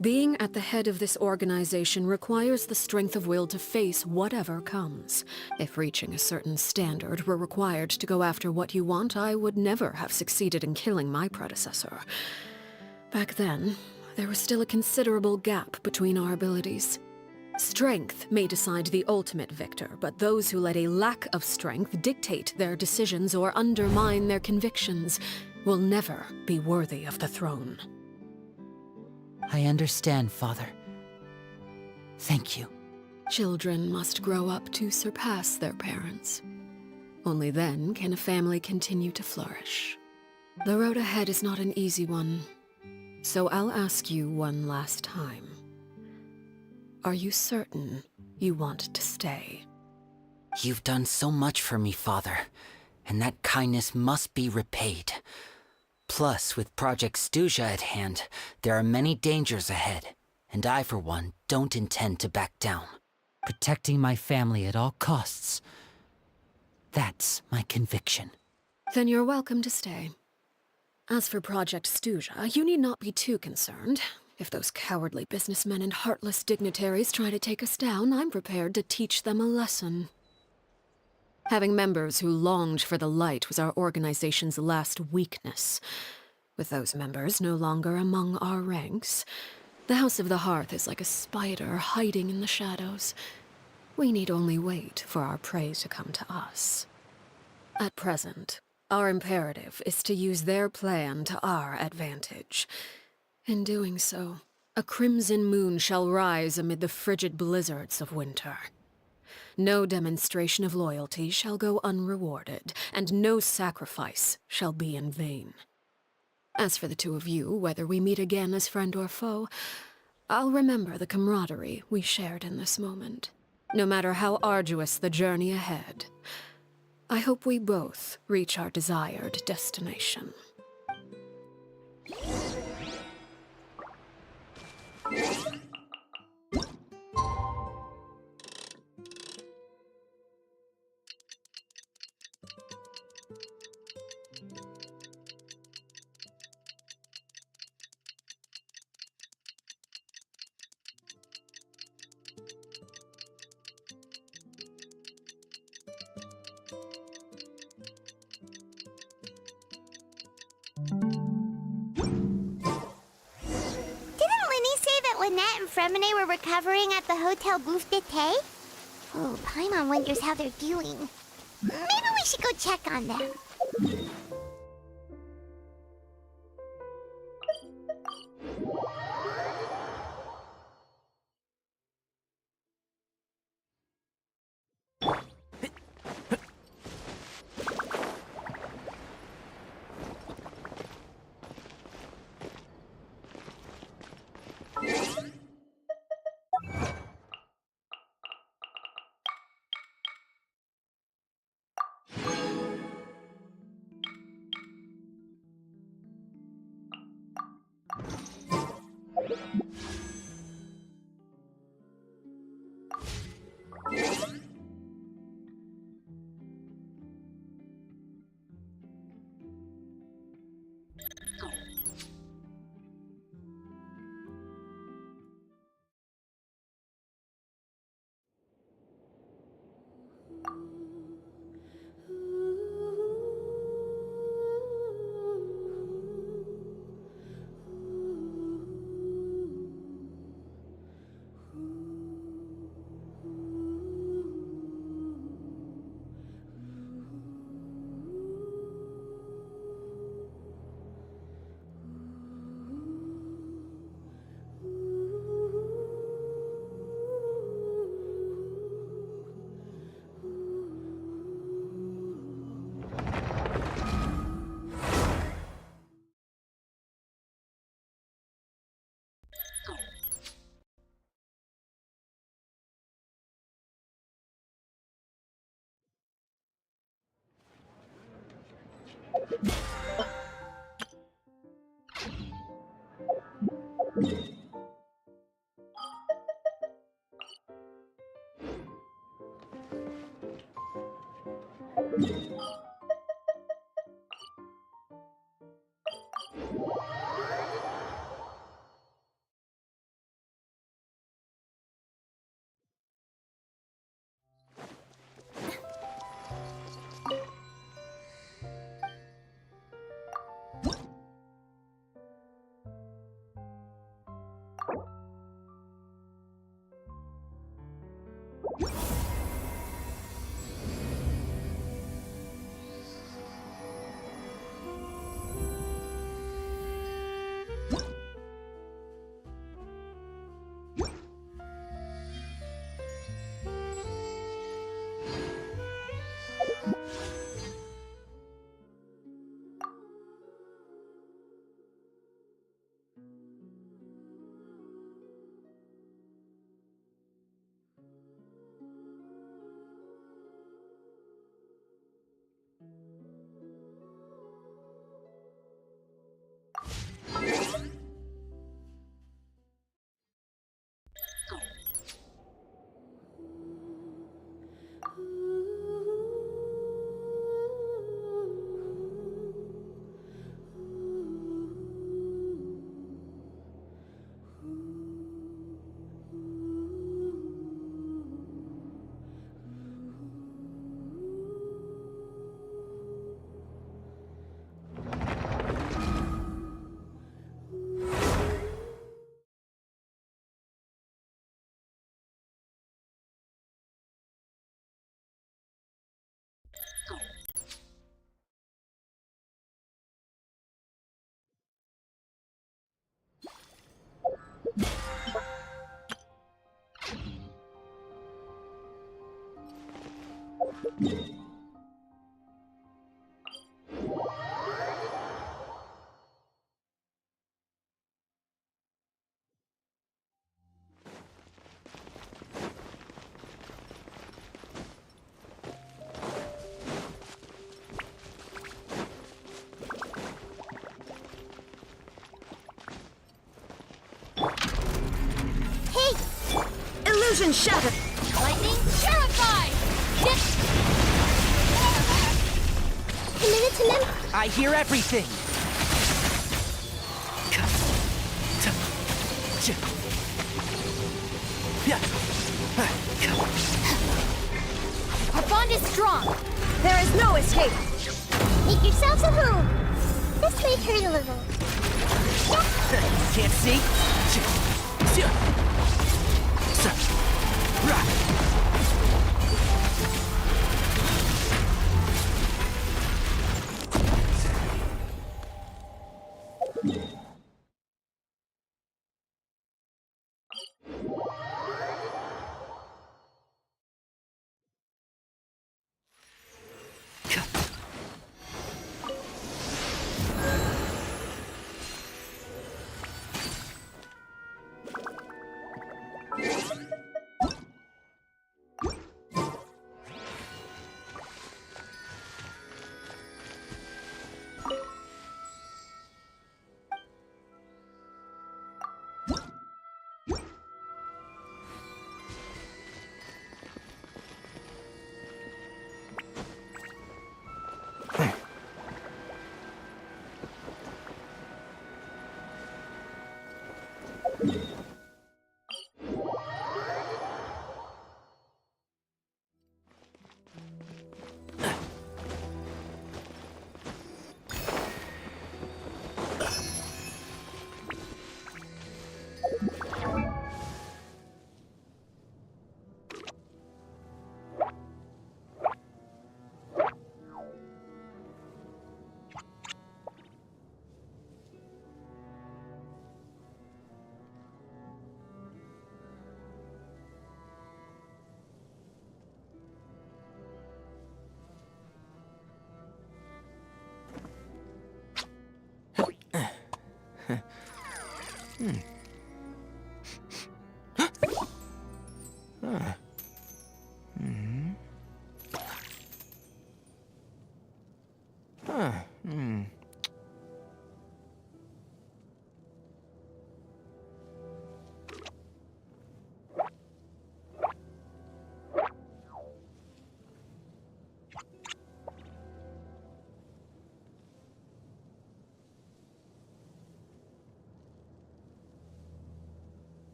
Being at the head of this organization requires the strength of will to face whatever comes. If reaching a certain standard were required to go after what you want, I would never have succeeded in killing my predecessor. Back then, there was still a considerable gap between our abilities. Strength may decide the ultimate victor, but those who let a lack of strength dictate their decisions or undermine their convictions will never be worthy of the throne. I understand, Father. Thank you. Children must grow up to surpass their parents. Only then can a family continue to flourish. The road ahead is not an easy one, so I'll ask you one last time. Are you certain you want to stay? You've done so much for me, Father, and that kindness must be repaid. Plus, with Project Stuja at hand, there are many dangers ahead, and I, for one, don't intend to back down. Protecting my family at all costs. That's my conviction. Then you're welcome to stay. As for Project Stuja, you need not be too concerned. If those cowardly businessmen and heartless dignitaries try to take us down, I'm prepared to teach them a lesson. Having members who longed for the light was our organization's last weakness. With those members no longer among our ranks, the House of the Hearth is like a spider hiding in the shadows. We need only wait for our prey to come to us. At present, our imperative is to use their plan to our advantage. In doing so, a crimson moon shall rise amid the frigid blizzards of winter. No demonstration of loyalty shall go unrewarded, and no sacrifice shall be in vain. As for the two of you, whether we meet again as friend or foe, I'll remember the camaraderie we shared in this moment, no matter how arduous the journey ahead. I hope we both reach our desired destination. Lynette and Fremine were recovering at the Hotel Bouffes d'été? Oh, Paimon wonders how they're doing. Maybe we should go check on them. Illusion shattered! Lightning purified! I hear everything! Our bond is strong! There is no escape! Make yourselves at home. This may hurt a little. Can't see?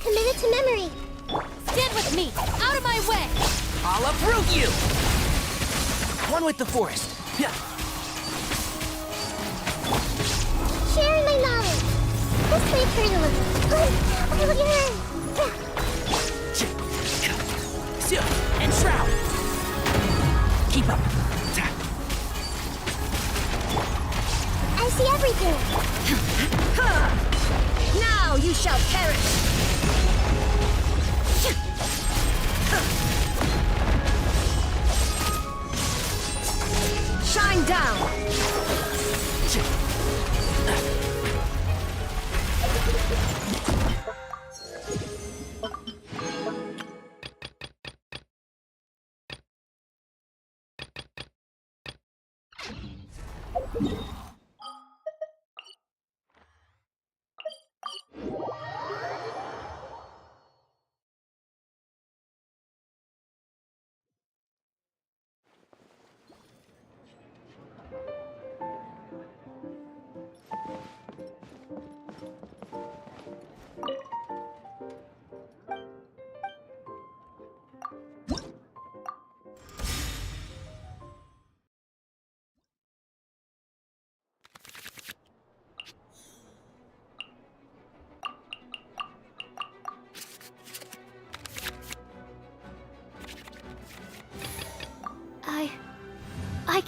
Commit it to memory. Stand with me! Out of my way! I'll uproot you! One with the forest. Yeah. Sharing my knowledge. This may hurt a little. And shroud. Keep up. I see everything. Now you shall perish! Shine down!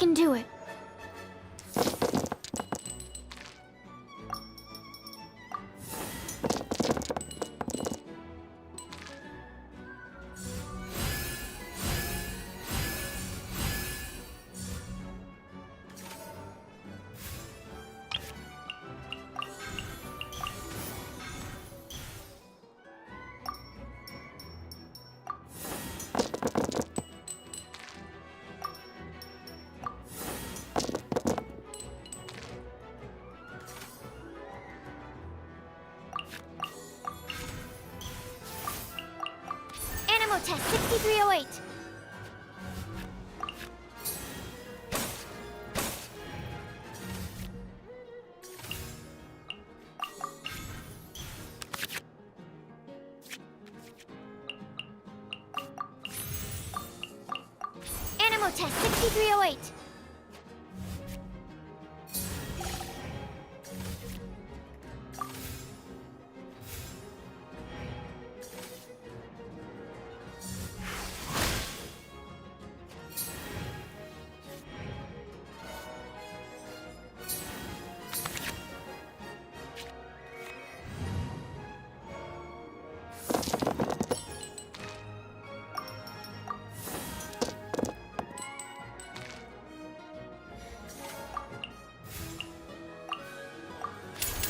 can do it. Test 6308. Animal Test 6308.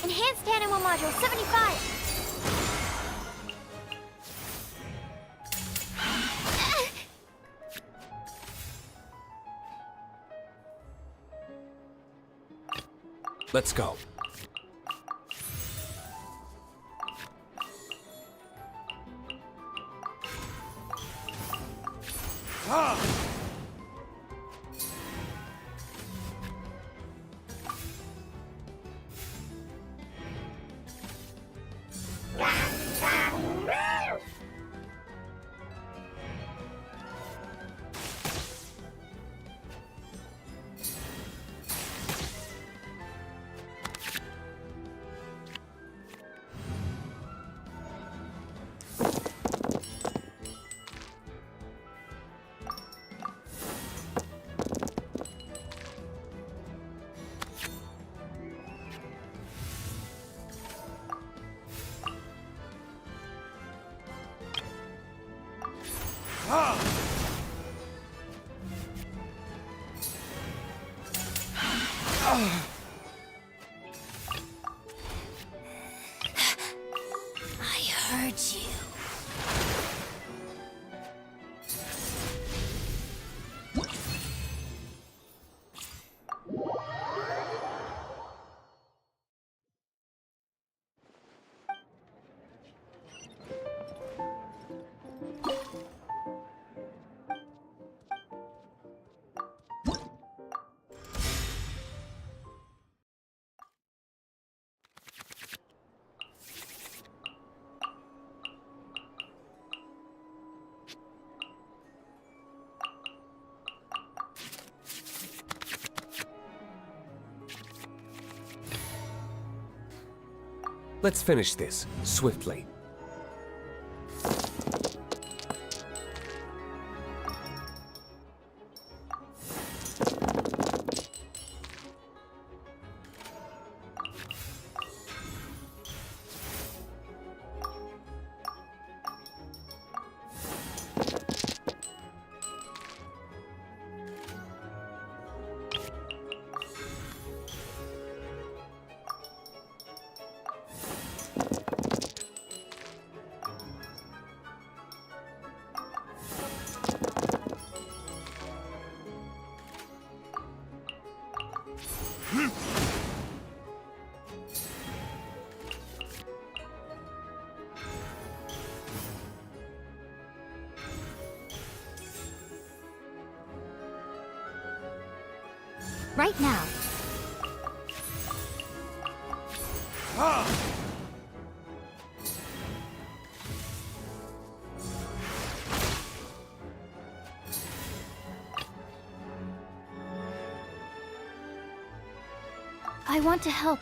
Enhanced Animal Module 75. Let's go. I heard you. Let's finish this swiftly. Right now. I want to help.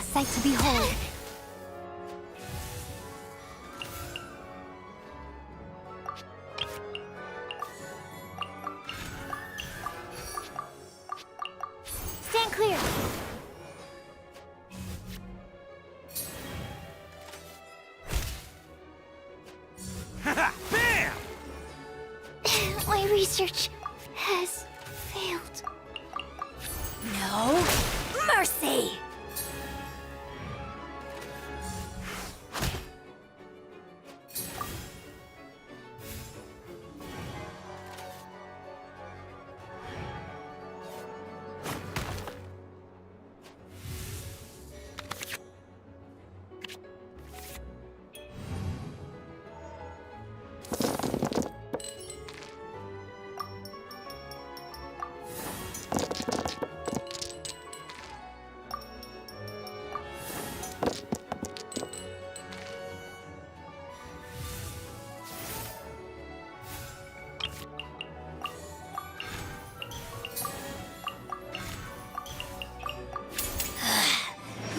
sight to behold. Stand clear. Bam! My research has failed. No mercy!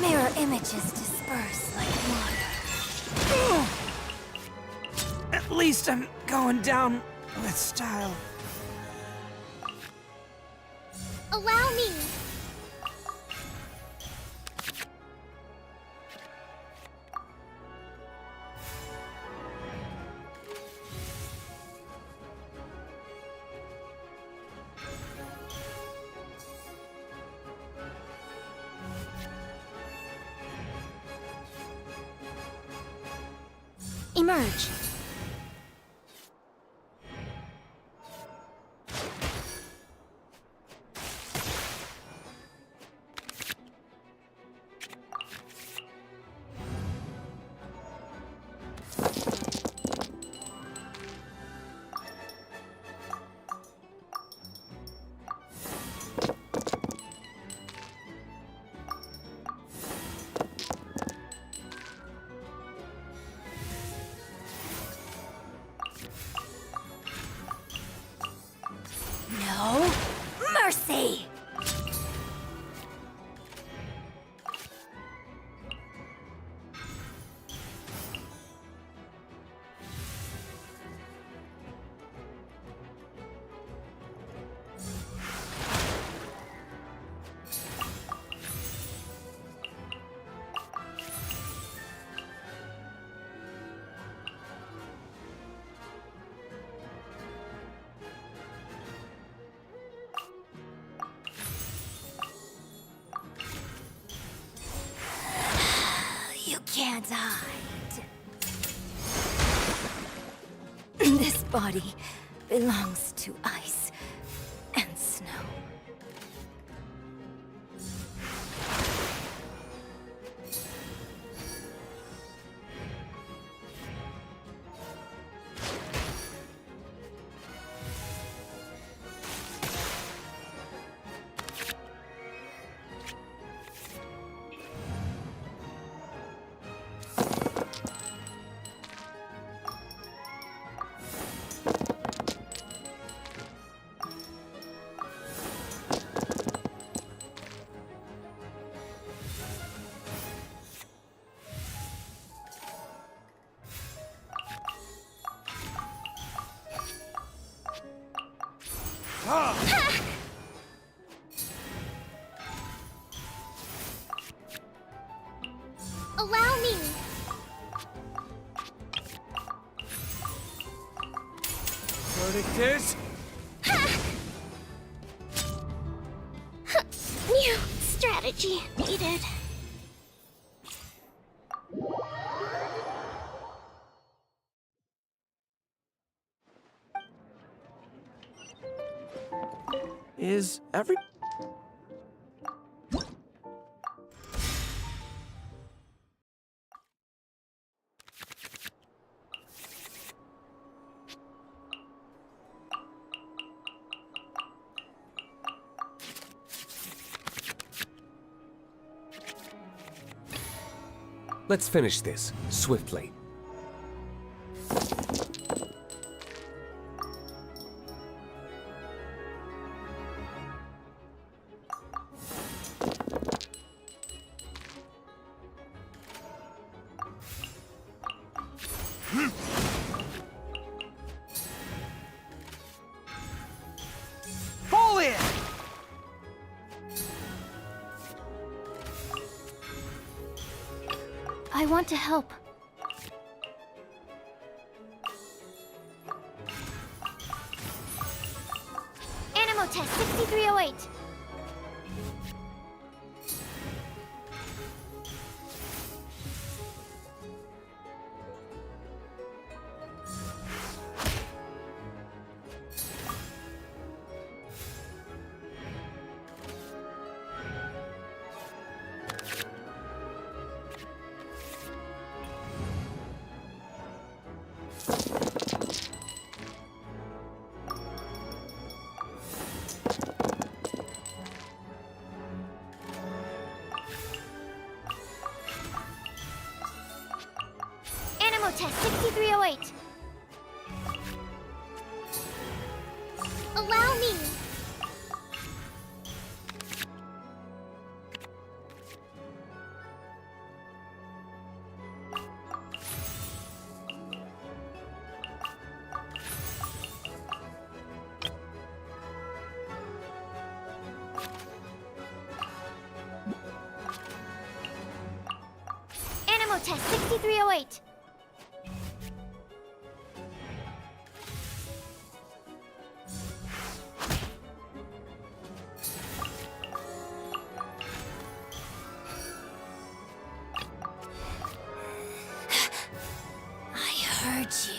Mirror images disperse like water. At least I'm going down with style. Allow me. Emerge. No mercy! You can't hide. This body belongs to ice and snow. Allow me. Verdict is... New strategy needed. Is every... Let's finish this, swiftly. I want to help. Animal test 6308. Animal test 6308. Allow me. Animal test 6308. I heard you.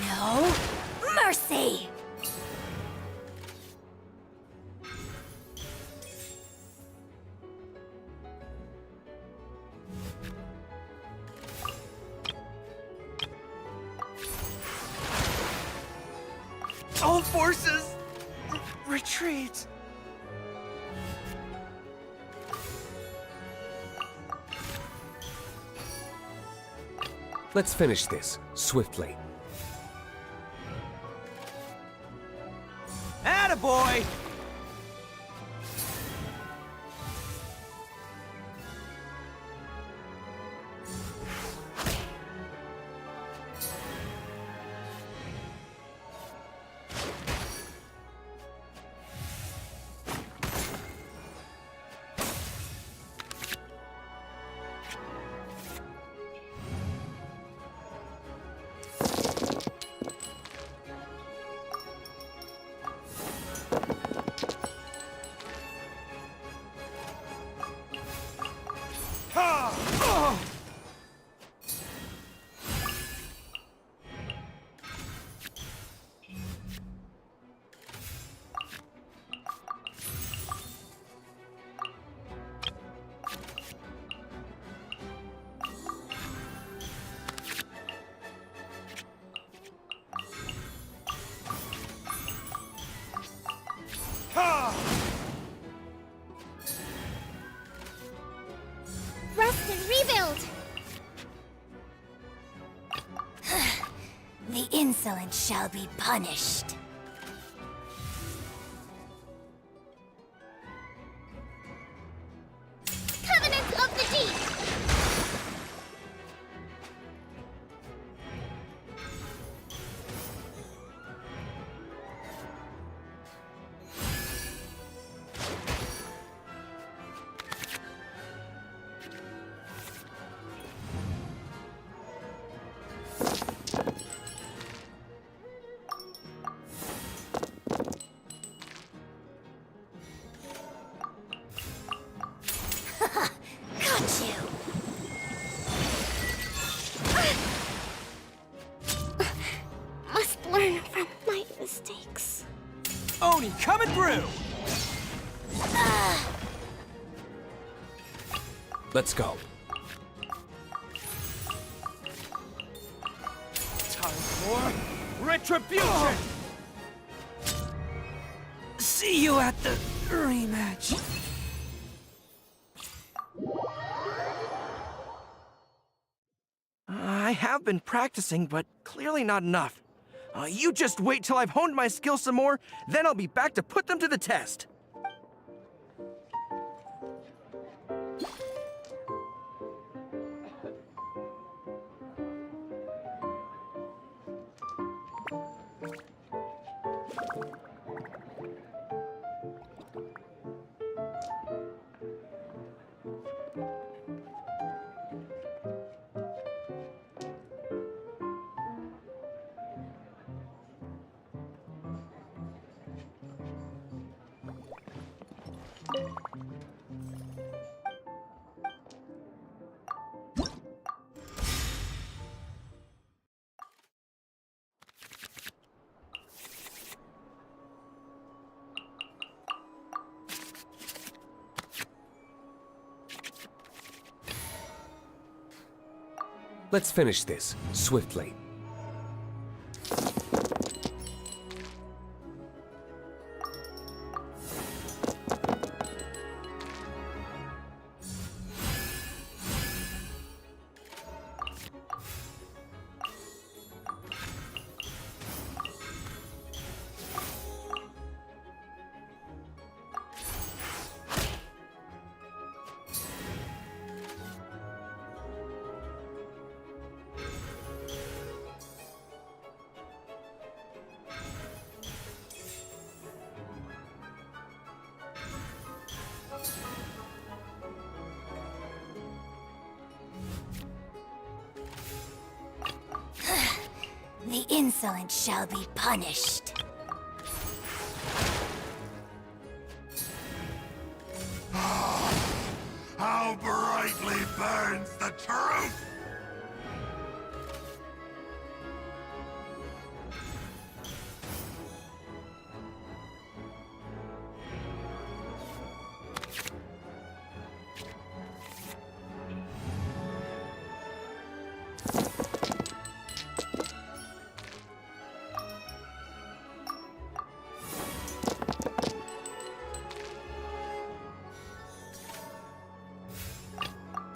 No mercy! All forces, retreat! Let's finish this, swiftly. Attaboy! Rest and rebuild. The insolent shall be punished. Covenant of the Deep. Got you. Must learn from my mistakes. Oni coming through! Let's go. Time for retribution! See you at the rematch. I have been practicing, but clearly not enough. You just wait till I've honed my skills some more, then I'll be back to put them to the test. Let's finish this, swiftly. The insolent shall be punished. How brightly burns the truth!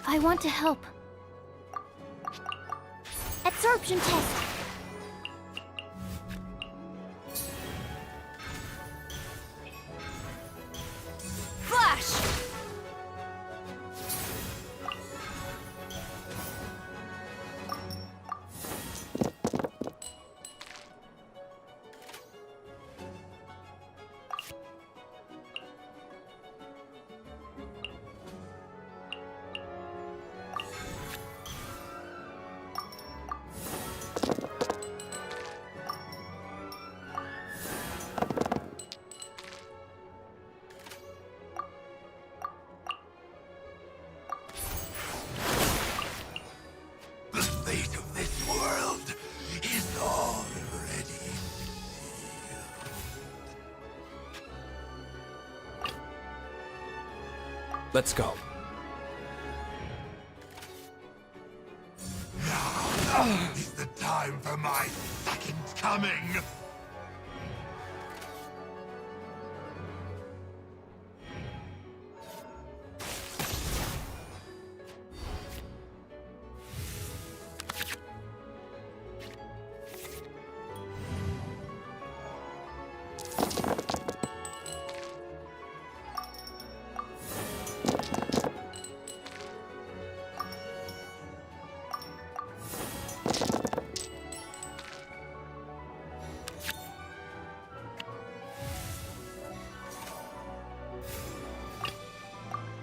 I want to help. Absorption test. Flash! Let's go. Now is the time for my second coming!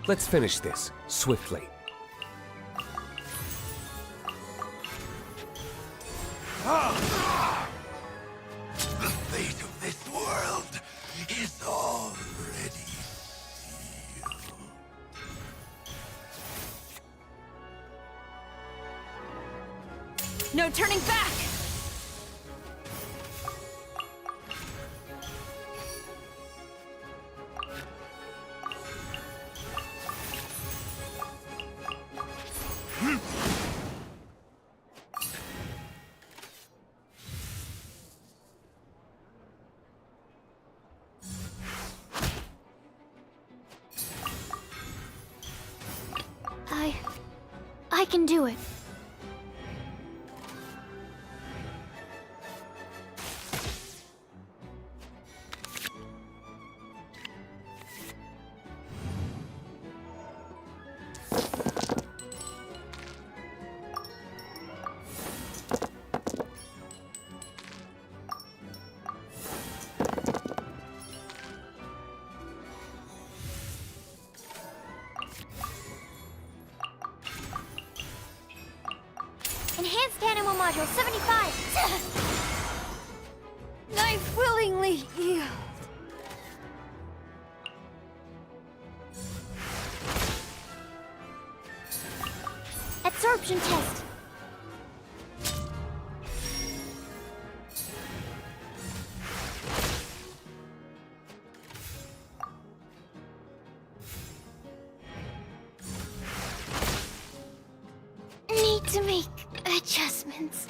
Let's finish this, swiftly. The fate of this world is already sealed. No turning back! I can do it. Enhanced Animal Module 75! I willingly yield. Absorption test. Need to make adjustments.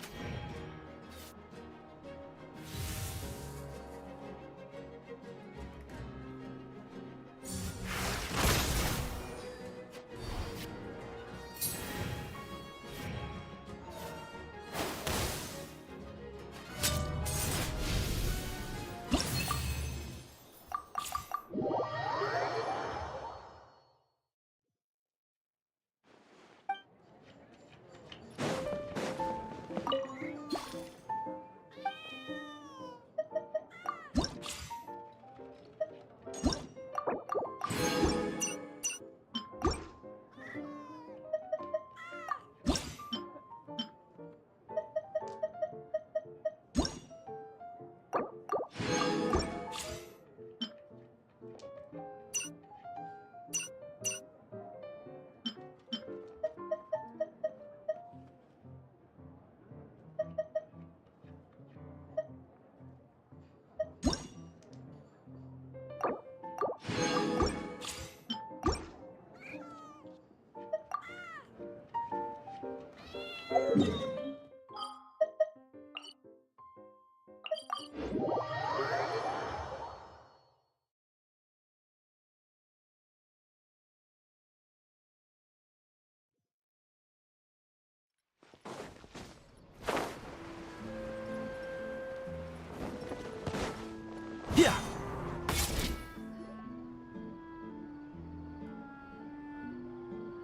Yeah.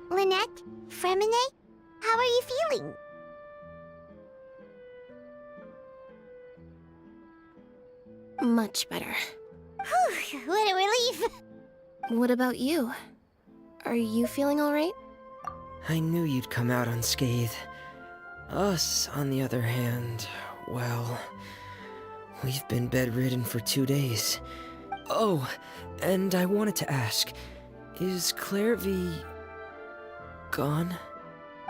Lynette? Fremine? How are you feeling? Much better. Whew, what a relief! What about you? Are you feeling alright? I knew you'd come out unscathed. Us, on the other hand, well, we've been bedridden for 2 days. Oh, and I wanted to ask, is Clairvy gone?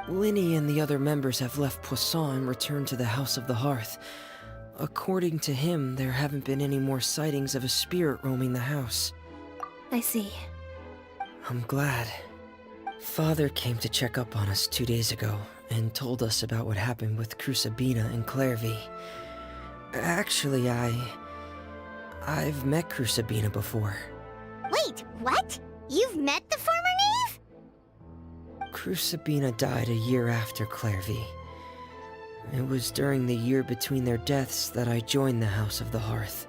Linny and the other members have left Poisson and returned to the House of the Hearth. According to him, there haven't been any more sightings of a spirit roaming the house. I see. I'm glad. Father came to check up on us 2 days ago and told us about what happened with Crusabina and Clairvy. Actually, I've met Crusabina before. Wait, what? You've met the former knave? Crusabina died a year after Clairvy. It was during the year between their deaths that I joined the House of the Hearth.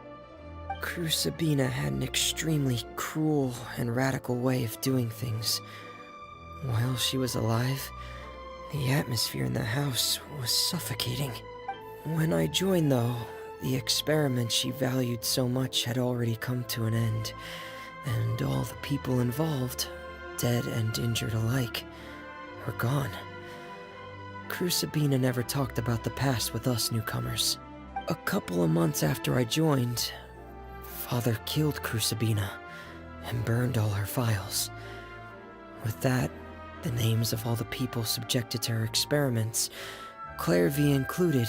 Crusabina had an extremely cruel and radical way of doing things. While she was alive, the atmosphere in the house was suffocating. When I joined, though, the experiment she valued so much had already come to an end, and all the people involved, dead and injured alike, were gone. Crusabina never talked about the past with us newcomers. A couple of months after I joined, Father killed Crusabina and burned all her files. With that, the names of all the people subjected to her experiments, Clairvy included,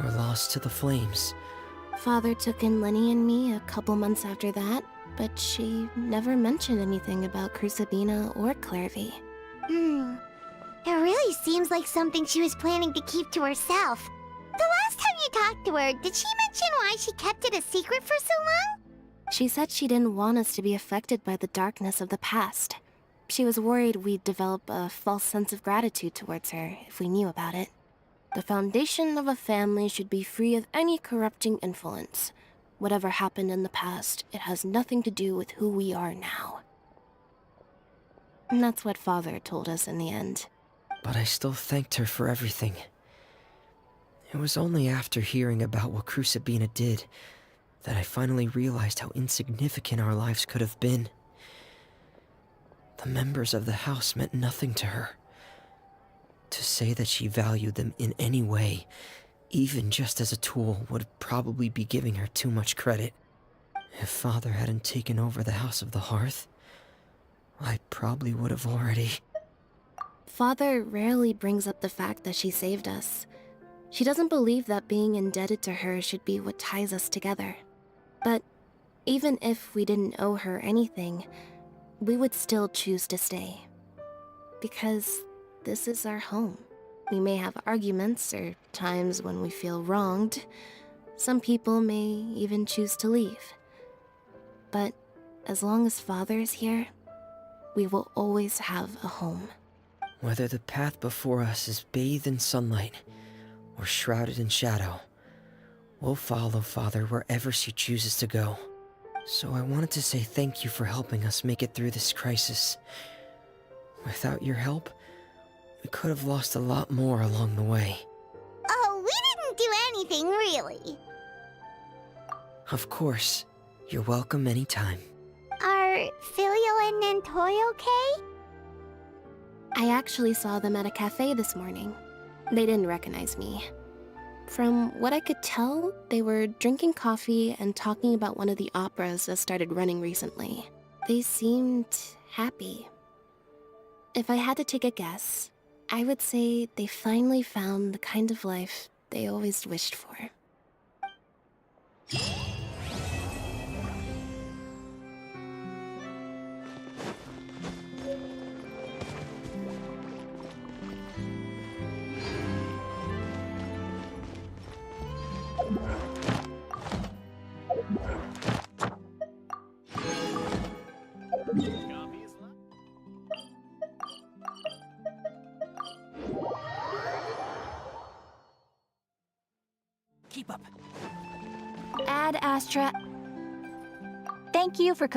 were lost to the flames. Father took in Lenny and me a couple months after that, but she never mentioned anything about Crusabina or Clairvy. It really seems like something she was planning to keep to herself. The last time you talked to her, did she mention why she kept it a secret for so long? She said she didn't want us to be affected by the darkness of the past. She was worried we'd develop a false sense of gratitude towards her if we knew about it. The foundation of a family should be free of any corrupting influence. Whatever happened in the past, it has nothing to do with who we are now. And that's what Father told us in the end. But I still thanked her for everything. It was only after hearing about what Crusabina did that I finally realized how insignificant our lives could have been. The members of the house meant nothing to her. To say that she valued them in any way, even just as a tool, would probably be giving her too much credit. If Father hadn't taken over the House of the Hearth, I probably would have already... Father rarely brings up the fact that she saved us. She doesn't believe that being indebted to her should be what ties us together. But even if we didn't owe her anything, we would still choose to stay. Because this is our home. We may have arguments or times when we feel wronged. Some people may even choose to leave. But as long as Father is here, we will always have a home. Whether the path before us is bathed in sunlight or shrouded in shadow, we'll follow Father wherever she chooses to go. So I wanted to say thank you for helping us make it through this crisis. Without your help, we could have lost a lot more along the way. Oh, we didn't do anything, really. Of course. You're welcome anytime. Are Filio and Nantoy okay? I actually saw them at a cafe this morning. They didn't recognize me. From what I could tell, they were drinking coffee and talking about one of the operas that started running recently. They seemed happy. If I had to take a guess, I would say they finally found the kind of life they always wished for. Keep up. Ad Astra. Thank you for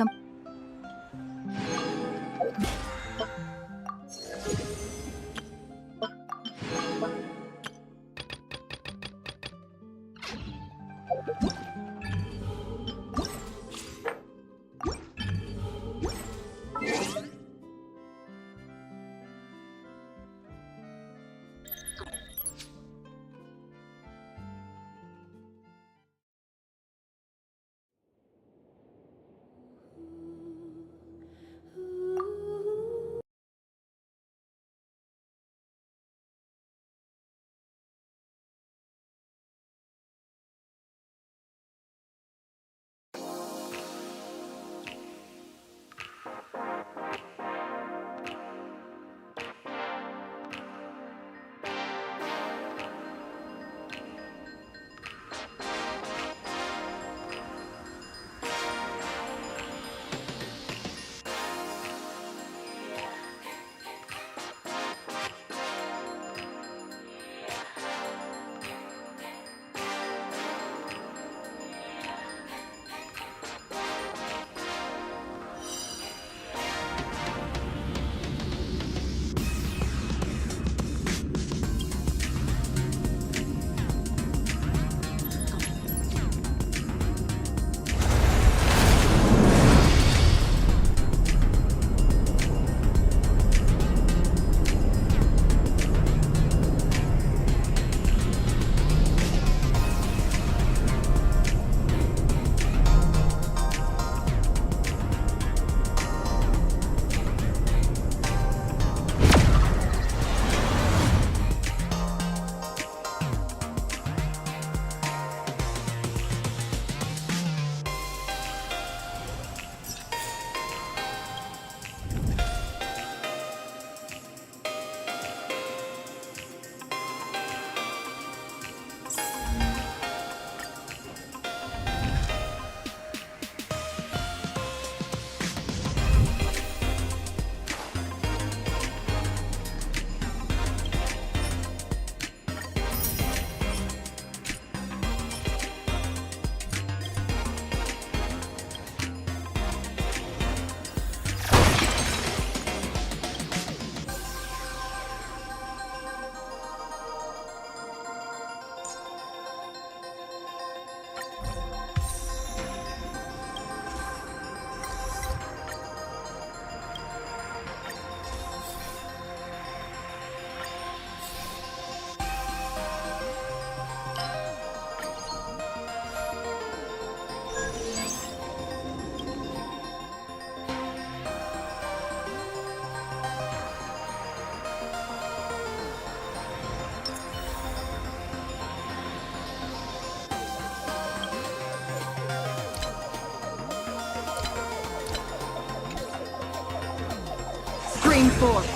Stream forth.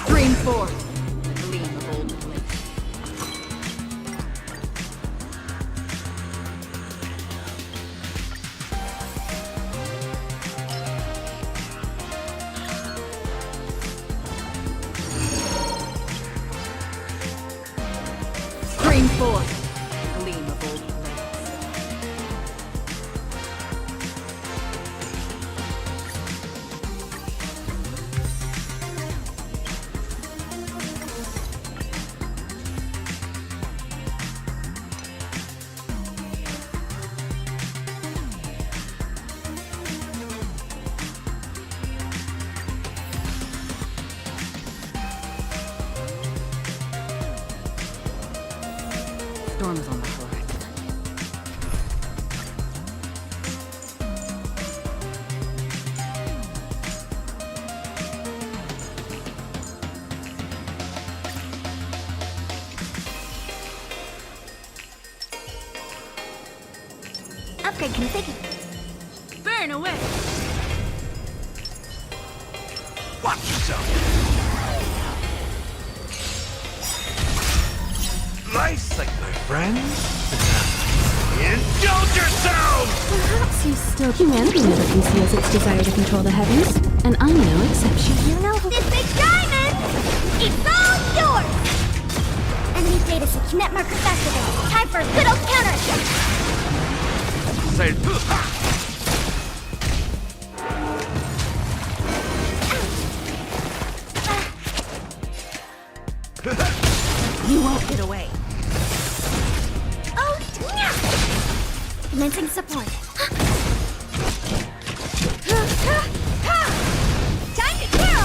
Stream forth. The gleam of old bliss. Stream forth. The gleam of old bliss. Storm is on the horizon. Upgrade configured. Burn away. Watch yourself. Nice, like my friends. Indulge yourselves! Perhaps you still... Humanity never conceals its desire to control the heavens, and I'm no exception. You know who... This big diamond! It's all yours! Enemy data secure. Net marker festival. Time for a good old counterattack. Say, You won't get away. Oh, yeah! Commencing support. Time to kill!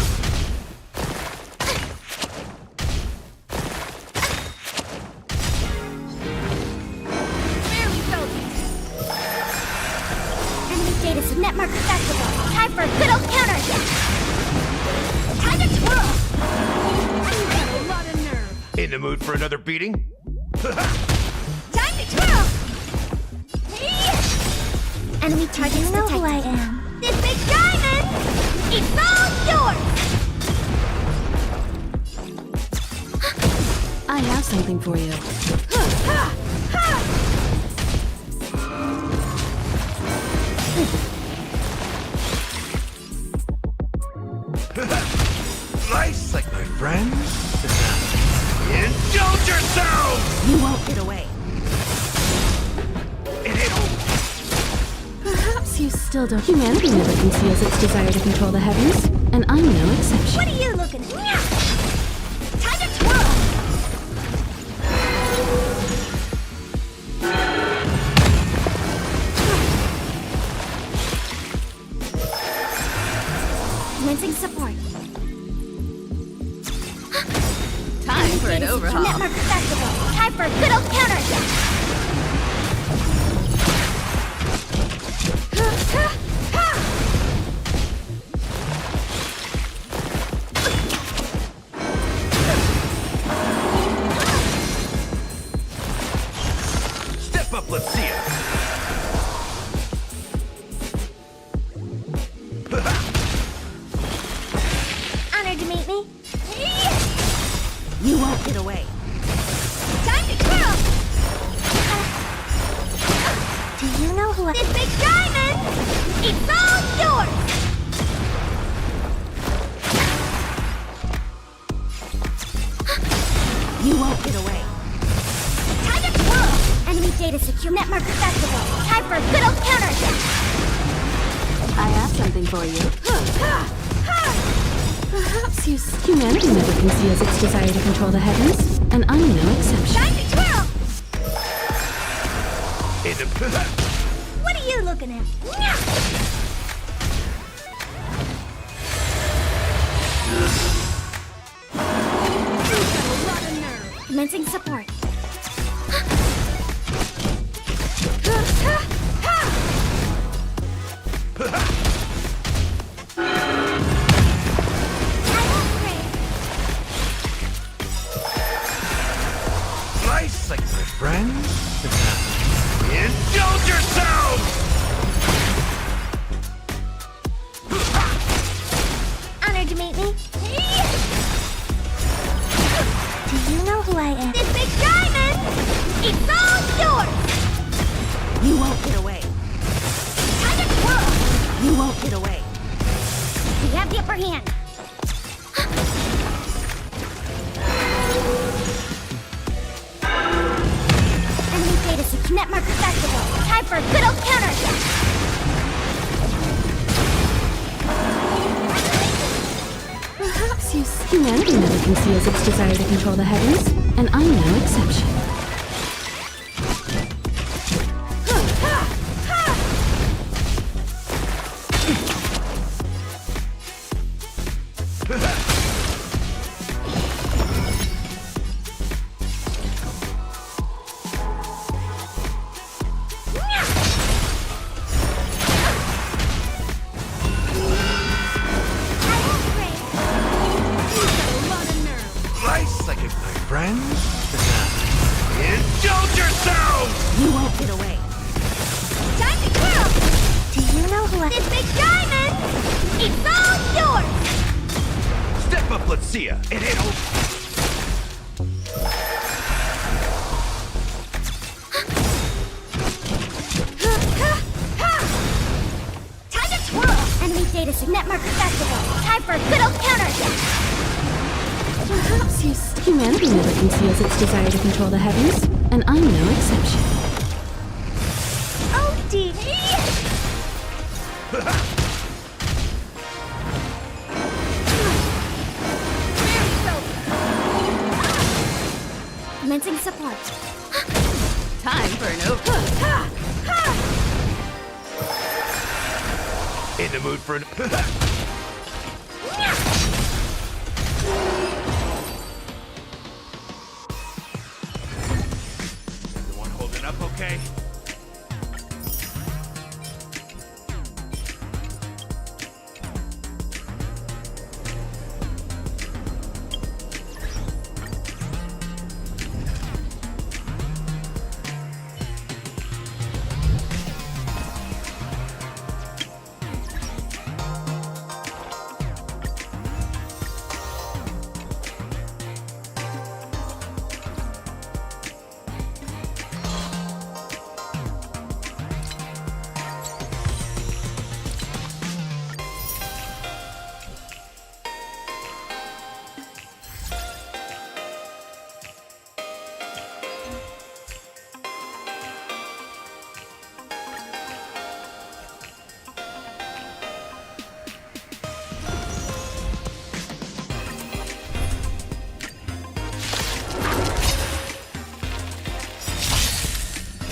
Barely felt it. Enemy data secure. Net marker festival. Time for a good old counterattack. Time to twirl! You got a lot of nerve. in the mood for another beating? Time to twirl! Enemy targets detected. You know who I am. This big diamond! It's all yours! I have something for you. Nice, like my friends. Indulge yourselves! You won't get away. Perhaps you still don't. Humanity never conceals its desire to control the heavens, and I'm no exception. What are you looking at? Time to twirl! Commencing support. Time for an overhaul. Net marker festival. Time for a good old counterattack. Step up, let's see it. Honored to meet me. You won't get away. Time to twirl! Do you know who I... This big diamond! It's all yours! You won't get away. Time to twirl! Enemy data secure. Net marker festival. Time for a good old counterattack. I have something for you. Perhaps you... Humanity never conceals its desire to control the heavens, and I'm no exception. Time to twirl! In the... What are you looking at? Commencing support. hand. Enemy data net marker festival. Time for a good old counter. Perhaps humanity never conceals its desire to control the heavens, and I'm no exception. Humanity never conceals its desire to control the heavens, and I'm no exception. Oh, dear. Commencing support. Time for an open. In the mood for an... Everyone holding up okay?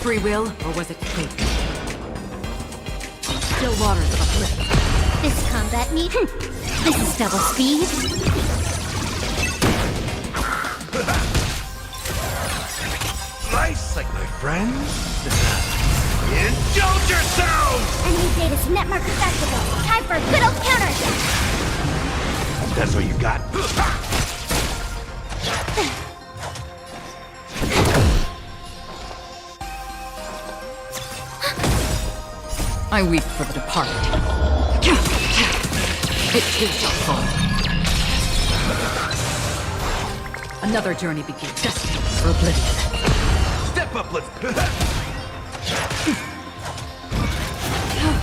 Free will, or was it fate? Still waters of uplift. This combat need. This is double speed. Nice, like my friends. Indulge yourselves! Enemy data's net marker festival. Time for a good old counter. That's what you got. I weep for the departed. It too shall fall. Another journey begins. Destined for oblivion. Step up, let's...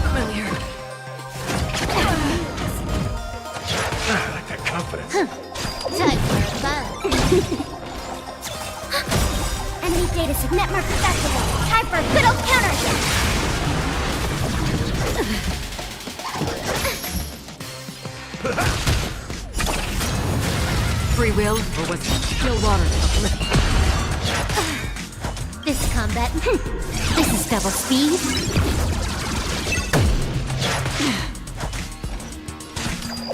Familiar. I like that confidence. Time for a buzz. Enemy data's net marker festival. Time for a good old counter. Free will, or was it still waters of uplift? This combat. This is double speed.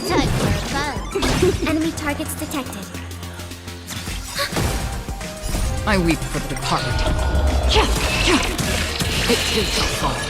Time for a buzz. Enemy targets detected. I weep for the departed. It too shall fall.